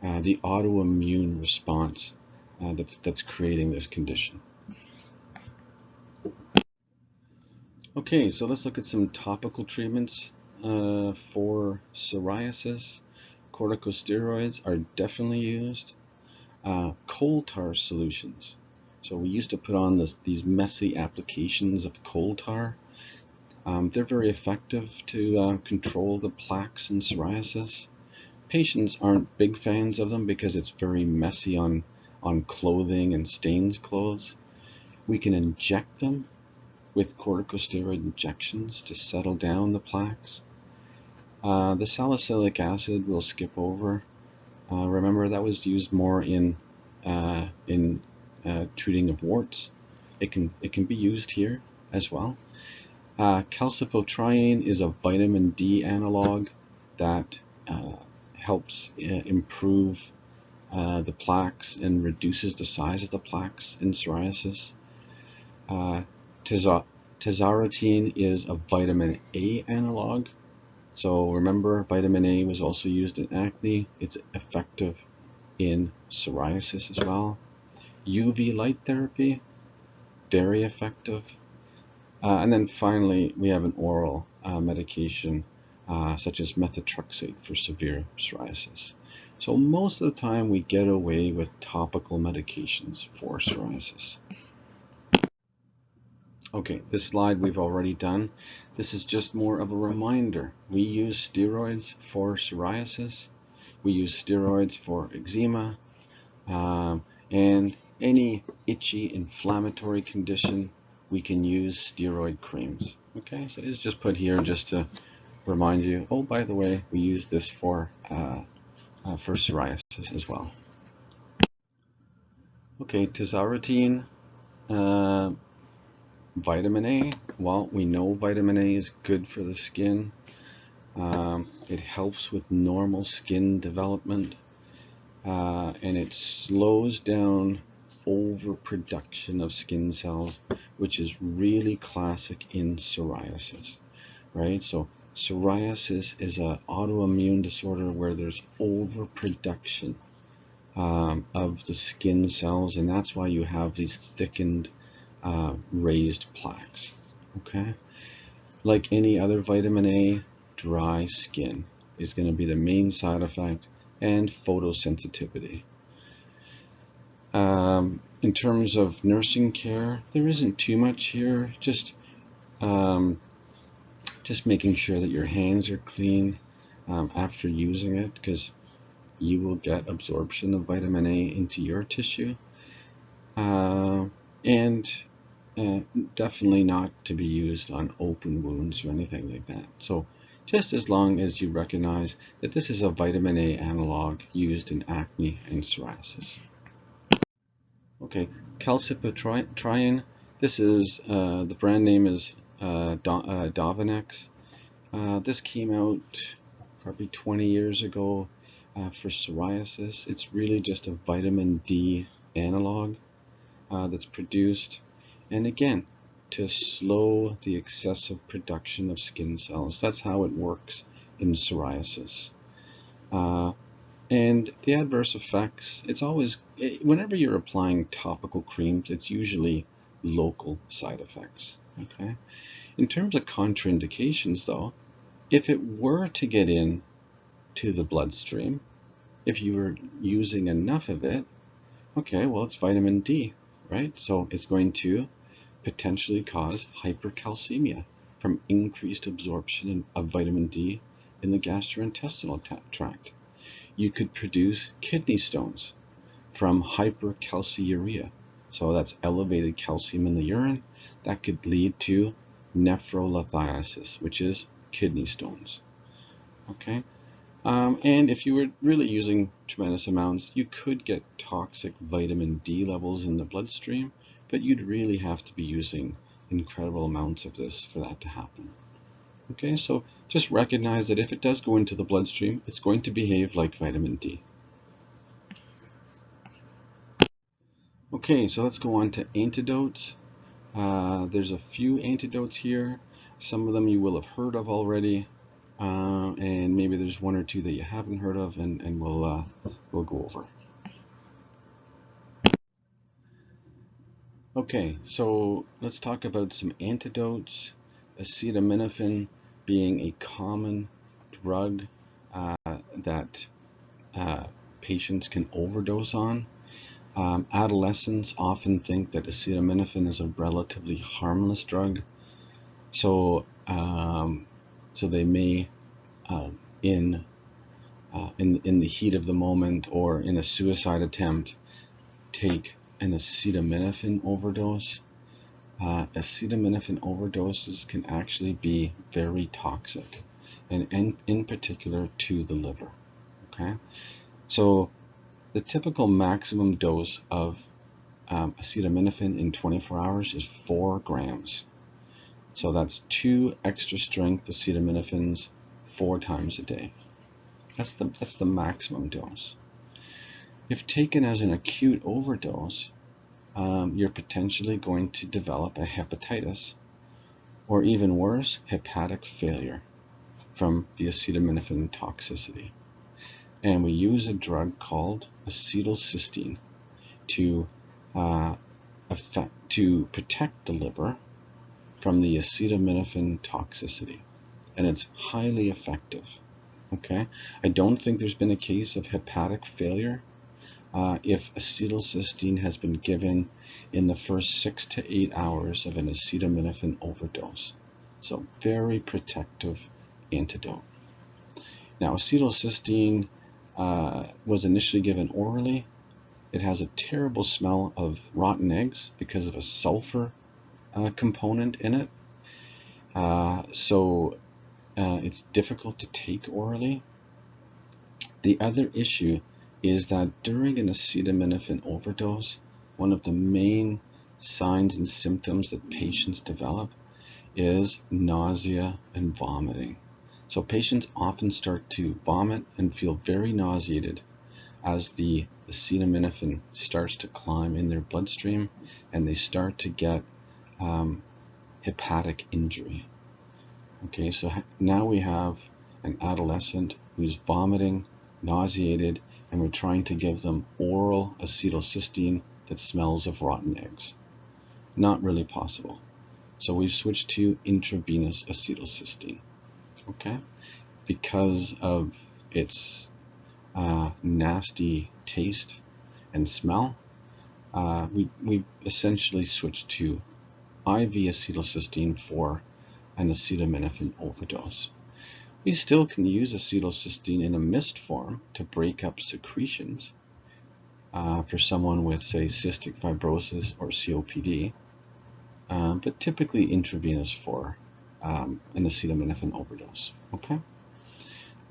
autoimmune response that's creating this condition. Okay, so let's look at some topical treatments for psoriasis. Corticosteroids are definitely used. Coal tar solutions. So we used to put on these messy applications of coal tar. They're very effective to control the plaques in psoriasis. Patients aren't big fans of them because it's very messy on clothing and stains clothes. We can inject them with corticosteroid injections to settle down the plaques. The salicylic acid we'll skip over. Remember, that was used more in treating of warts. It can be used here as well. Calcipotriene is a vitamin D analog that helps improve the plaques and reduces the size of the plaques in psoriasis. Tirazoxime is a vitamin A analog. So remember, vitamin A was also used in acne. It's effective in psoriasis as well. UV light therapy, very effective. And then finally, we have an oral medication such as methotrexate for severe psoriasis. So most of the time we get away with topical medications for psoriasis. Okay, this slide we've already done. This is just more of a reminder. We use steroids for psoriasis. We use steroids for eczema. And any itchy inflammatory condition, we can use steroid creams. Okay, so it's just put here just to remind you, oh, by the way, we use this for psoriasis as well. Okay, tirazoxime, vitamin A. Well, we know vitamin A is good for the skin. It helps with normal skin development, and it slows down overproduction of skin cells, which is really classic in psoriasis, right? So psoriasis is an autoimmune disorder where there's overproduction of the skin cells, and that's why you have these thickened, raised plaques. Okay, like any other vitamin A, dry skin is going to be the main side effect, and photosensitivity. In terms of nursing care, there isn't too much here. Just making sure that your hands are clean after using it, because you will get absorption of vitamin A into your tissue, and definitely not to be used on open wounds or anything like that. So just as long as you recognize that this is a vitamin A analog used in acne and psoriasis. Okay, Calcipotriene, this is, the brand name is Davonex. This came out probably 20 years ago for psoriasis. It's really just a vitamin D analog that's produced, and again, to slow the excessive production of skin cells. That's how it works in psoriasis. And the adverse effects, it's always, whenever you're applying topical creams, it's usually local side effects. Okay. In terms of contraindications, though, if it were to get in to the bloodstream, if you were using enough of it, okay, well, it's vitamin D, right? So it's going to potentially cause hypercalcemia from increased absorption of vitamin D in the gastrointestinal tract. You could produce kidney stones from hypercalciuria. So that's elevated calcium in the urine. That could lead to nephrolithiasis, which is kidney stones. Okay. And if you were really using tremendous amounts, you could get toxic vitamin D levels in the bloodstream, but you'd really have to be using incredible amounts of this for that to happen. Okay, so just recognize that if it does go into the bloodstream, it's going to behave like vitamin D. Okay, so let's go on to antidotes. There's a few antidotes here. Some of them you will have heard of already, and maybe there's one or two that you haven't heard of, and we'll go over. Okay, so let's talk about some antidotes. Acetaminophen being a common drug that patients can overdose on. Adolescents often think that acetaminophen is a relatively harmless drug, so they may, in the heat of the moment or in a suicide attempt, take an acetaminophen overdose. Acetaminophen overdoses can actually be very toxic, and in particular to the liver. Okay, so the typical maximum dose of acetaminophen in 24 hours is 4 grams. So that's 2 extra strength acetaminophens 4 times a day. That's the maximum dose. If taken as an acute overdose, you're potentially going to develop a hepatitis, or even worse, hepatic failure from the acetaminophen toxicity. And we use a drug called acetylcysteine to protect the liver from the acetaminophen toxicity, and it's highly effective. Okay, I don't think there's been a case of hepatic failure if acetylcysteine has been given in the first 6 to 8 hours of an acetaminophen overdose. So very protective antidote. Now, acetylcysteine was initially given orally. It has a terrible smell of rotten eggs because of a sulfur component in it. So it's difficult to take orally. The other issue is that during an acetaminophen overdose, one of the main signs and symptoms that patients develop is nausea and vomiting. So patients often start to vomit and feel very nauseated as the acetaminophen starts to climb in their bloodstream, and they start to get hepatic injury. Okay, so now we have an adolescent who's vomiting, nauseated, and we're trying to give them oral acetylcysteine that smells of rotten eggs. Not really possible. So we've switched to intravenous acetylcysteine. Okay, because of its nasty taste and smell, we essentially switched to IV acetylcysteine for an acetaminophen overdose. We still can use acetylcysteine in a mist form to break up secretions for someone with, say, cystic fibrosis or COPD, but typically intravenous for an acetaminophen overdose. Okay.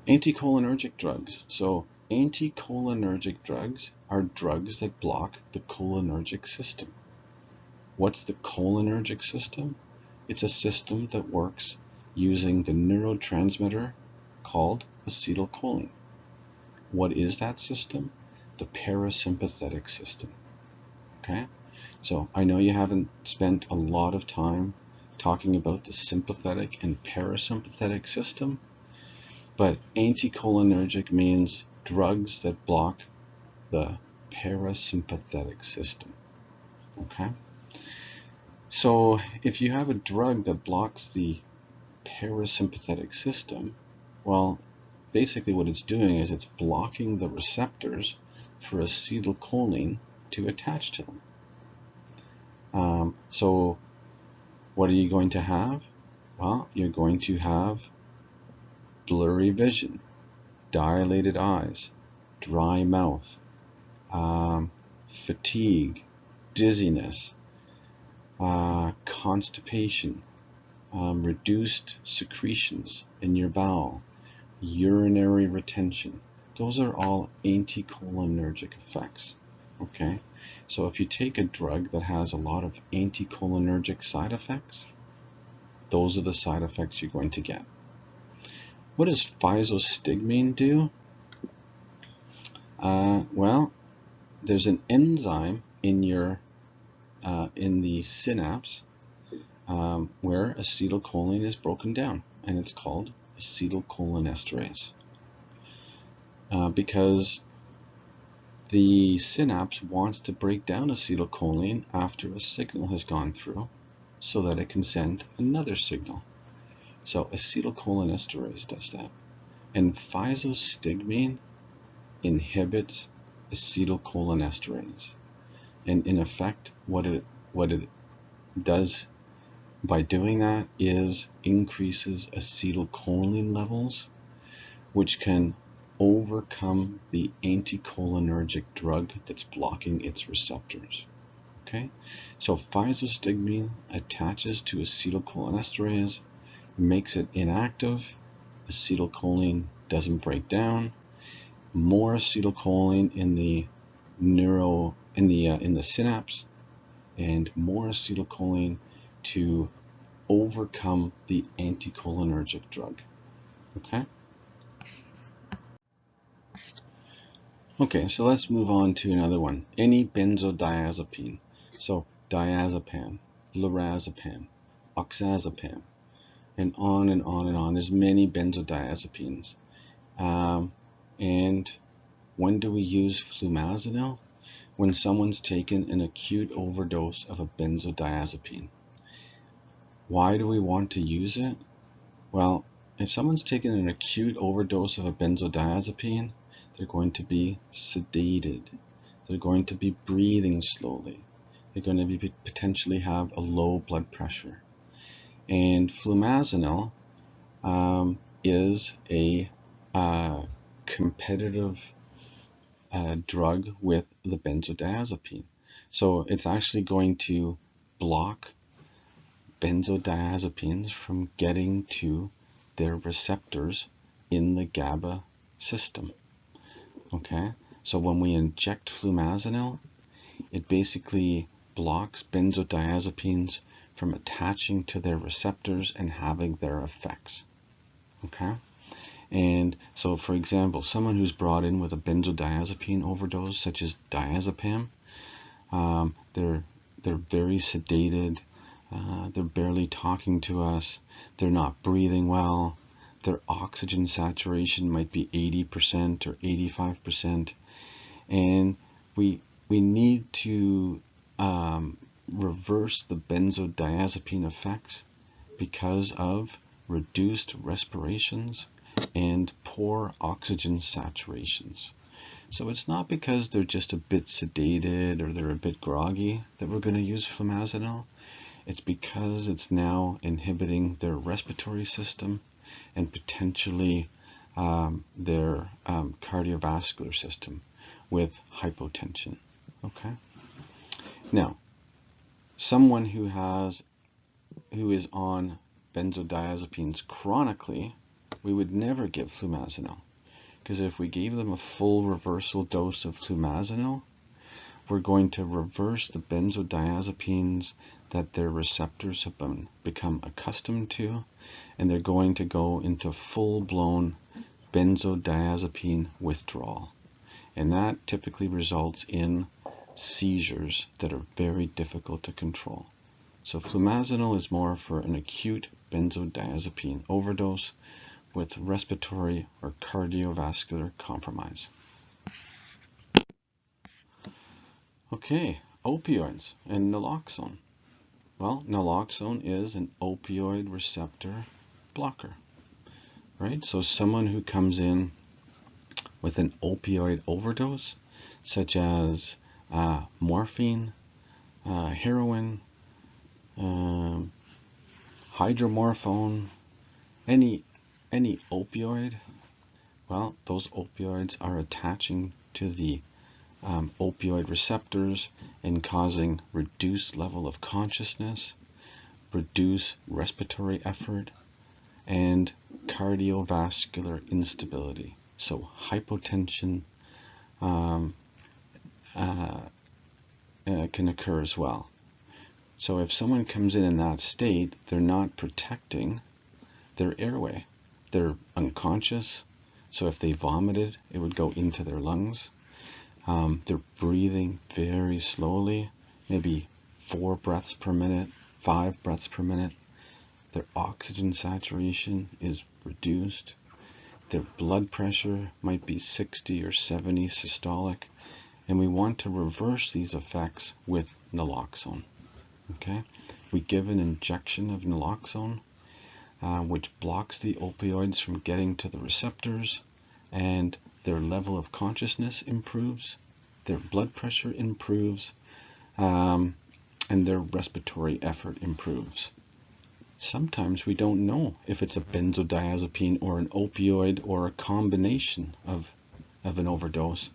Anticholinergic drugs. So Anticholinergic drugs are drugs that block the cholinergic system. What's the cholinergic system? It's a system that works using the neurotransmitter called acetylcholine. What is that system? The parasympathetic system. Okay? So I know you haven't spent a lot of time talking about the sympathetic and parasympathetic system, but anticholinergic means drugs that block the parasympathetic system. Okay? So if you have a drug that blocks the parasympathetic system, well, basically what it's doing is it's blocking the receptors for acetylcholine to attach to them. So what are you going to have? Well, you're going to have blurry vision, dilated eyes, dry mouth, fatigue, dizziness, constipation, reduced secretions in your bowel, urinary retention. Those are all anticholinergic effects. Okay, so if you take a drug that has a lot of anticholinergic side effects, those are the side effects you're going to get. What does physostigmine do? Well, there's an enzyme in your in the synapse where acetylcholine is broken down, and it's called acetylcholinesterase. Because the synapse wants to break down acetylcholine after a signal has gone through so that it can send another signal. So acetylcholinesterase does that. And physostigmine inhibits acetylcholinesterase. And in effect, what it does by doing that is increases acetylcholine levels, which can overcome the anticholinergic drug that's blocking its receptors. Okay, so physostigmine attaches to acetylcholinesterase, makes it inactive. Acetylcholine doesn't break down. More acetylcholine in the in the synapse, and more acetylcholine to overcome the anticholinergic drug. Okay. Okay, so let's move on to another one. Any benzodiazepine. So diazepam, lorazepam, oxazepam, and on and on and on. There's many benzodiazepines. And when do we use flumazenil? When someone's taken an acute overdose of a benzodiazepine. Why do we want to use it? Well, if someone's taken an acute overdose of a benzodiazepine, they're going to be sedated. They're going to be breathing slowly. They're going to be potentially have a low blood pressure. And flumazenil is a competitive drug with the benzodiazepine. So it's actually going to block benzodiazepines from getting to their receptors in the GABA system. Okay, so when we inject flumazenil, it basically blocks benzodiazepines from attaching to their receptors and having their effects. Okay, and so for example, someone who's brought in with a benzodiazepine overdose, such as diazepam, they're very sedated, they're barely talking to us, they're not breathing well, their oxygen saturation might be 80% or 85%, and we need to reverse the benzodiazepine effects because of reduced respirations and poor oxygen saturations. So it's not because they're just a bit sedated or they're a bit groggy that we're going to use flumazenil. It's because it's now inhibiting their respiratory system and potentially their cardiovascular system with hypotension. Okay. Now, someone who is on benzodiazepines chronically, we would never give flumazenil because if we gave them a full reversal dose of flumazenil, we're going to reverse the benzodiazepines that their receptors have become accustomed to, and they're going to go into full-blown benzodiazepine withdrawal. And that typically results in seizures that are very difficult to control. So flumazenil is more for an acute benzodiazepine overdose with respiratory or cardiovascular compromise. Okay, opioids and naloxone. Well, naloxone is an opioid receptor blocker, right? So someone who comes in with an opioid overdose, such as morphine, heroin, hydromorphone, any opioid, well, those opioids are attaching to the opioid receptors and causing reduced level of consciousness, reduced respiratory effort, and cardiovascular instability. So hypotension can occur as well. So if someone comes in that state, they're not protecting their airway. They're unconscious, so if they vomited, it would go into their lungs. They're breathing very slowly, maybe 4 breaths per minute, 5 breaths per minute. Their oxygen saturation is reduced. Their blood pressure might be 60 or 70 systolic, and we want to reverse these effects with naloxone. Okay, we give an injection of naloxone, which blocks the opioids from getting to the receptors, and their level of consciousness improves, their blood pressure improves, and their respiratory effort improves. Sometimes we don't know if it's a benzodiazepine or an opioid or a combination of an overdose,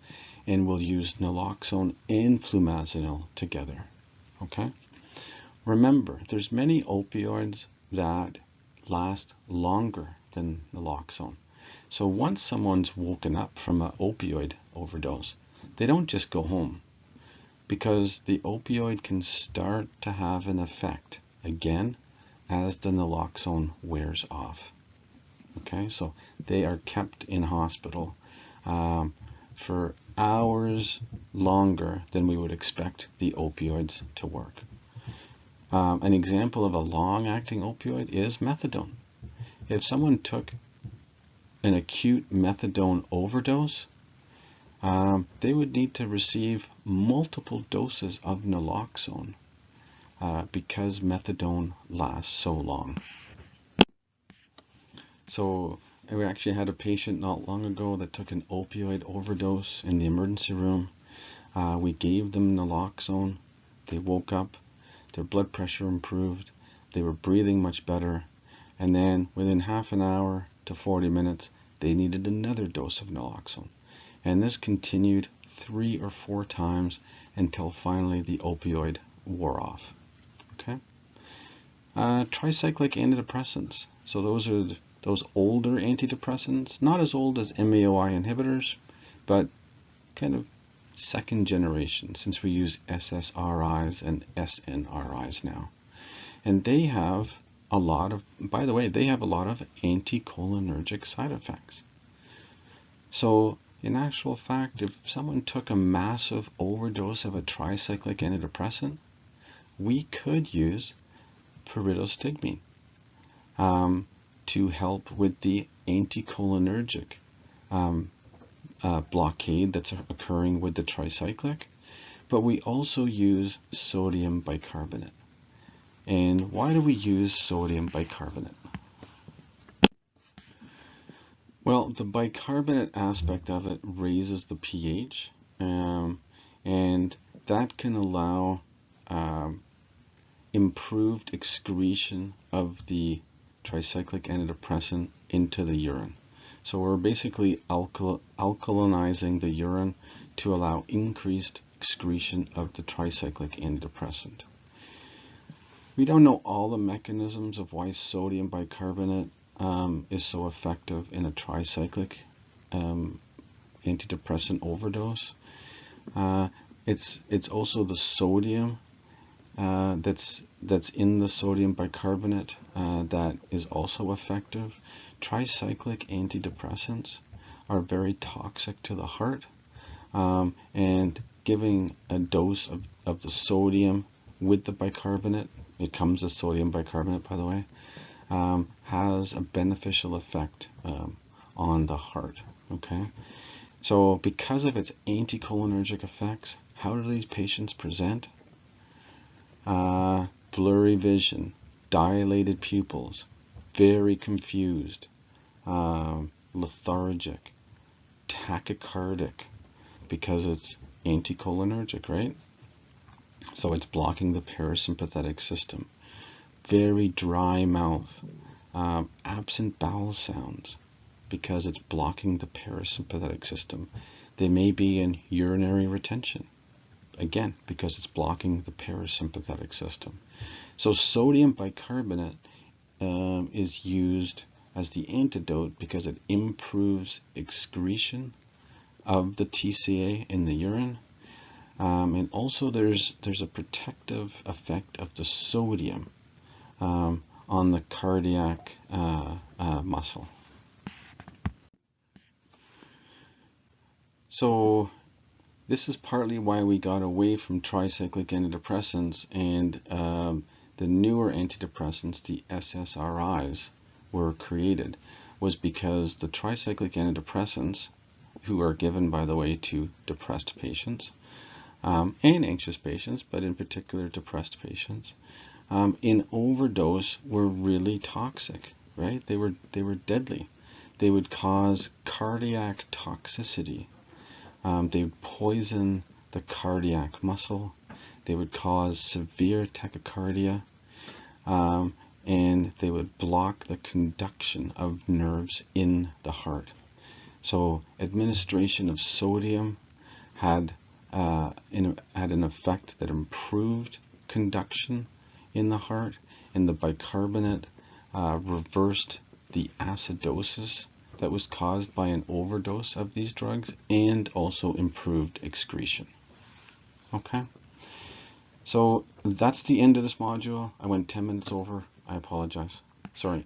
and we'll use naloxone and flumazenil together. Okay? Remember, there's many opioids that last longer than naloxone. So once someone's woken up from an opioid overdose, they don't just go home, because the opioid can start to have an effect again as the naloxone wears off. Okay, so they are kept in hospital for hours longer than we would expect the opioids to work. An example of a long-acting opioid is methadone. If someone took an acute methadone overdose, they would need to receive multiple doses of naloxone because methadone lasts so long. So we actually had a patient not long ago that took an opioid overdose in the emergency room. We gave them naloxone. They woke up, their blood pressure improved, they were breathing much better, and then within half an hour to 40 minutes, they needed another dose of naloxone. And this continued 3 or 4 times until finally the opioid wore off. Okay. Tricyclic antidepressants. So those are those older antidepressants, not as old as MAOI inhibitors, but kind of second generation, since we use SSRIs and SNRIs now. And they have a lot of, by the way, they have a lot of anticholinergic side effects. So in actual fact, if someone took a massive overdose of a tricyclic antidepressant, we could use pyridostigmine to help with the anticholinergic blockade that's occurring with the tricyclic, but we also use sodium bicarbonate. And why do we use sodium bicarbonate? Well, the bicarbonate aspect of it raises the pH, and that can allow improved excretion of the tricyclic antidepressant into the urine. So we're basically alkalinizing the urine to allow increased excretion of the tricyclic antidepressant. We don't know all the mechanisms of why sodium bicarbonate is so effective in a tricyclic antidepressant overdose. It's also the sodium that's in the sodium bicarbonate that is also effective. Tricyclic antidepressants are very toxic to the heart, and giving a dose of the sodium with the bicarbonate, it comes as sodium bicarbonate, by the way, has a beneficial effect on the heart. Okay, so because of its anticholinergic effects, how do these patients present? Blurry vision, dilated pupils, very confused, lethargic, tachycardic, because it's anticholinergic, right? So it's blocking the parasympathetic system. Very dry mouth, absent bowel sounds, because it's blocking the parasympathetic system. They may be in urinary retention, again, because it's blocking the parasympathetic system. So sodium bicarbonate is used as the antidote because it improves excretion of the TCA in the urine, and also there's a protective effect of the sodium on the cardiac muscle. So this is partly why we got away from tricyclic antidepressants, and the newer antidepressants, the SSRIs, were created, was because the tricyclic antidepressants, who are given, by the way, to depressed patients and anxious patients, but in particular depressed patients, in overdose were really toxic, right? They were deadly. They would cause cardiac toxicity. They would poison the cardiac muscle. They would cause severe tachycardia, and they would block the conduction of nerves in the heart. So administration of sodium had an effect that improved conduction in the heart, and the bicarbonate reversed the acidosis that was caused by an overdose of these drugs, and also improved excretion. Okay, so that's the end of this module. I went 10 minutes over. I apologize. Sorry.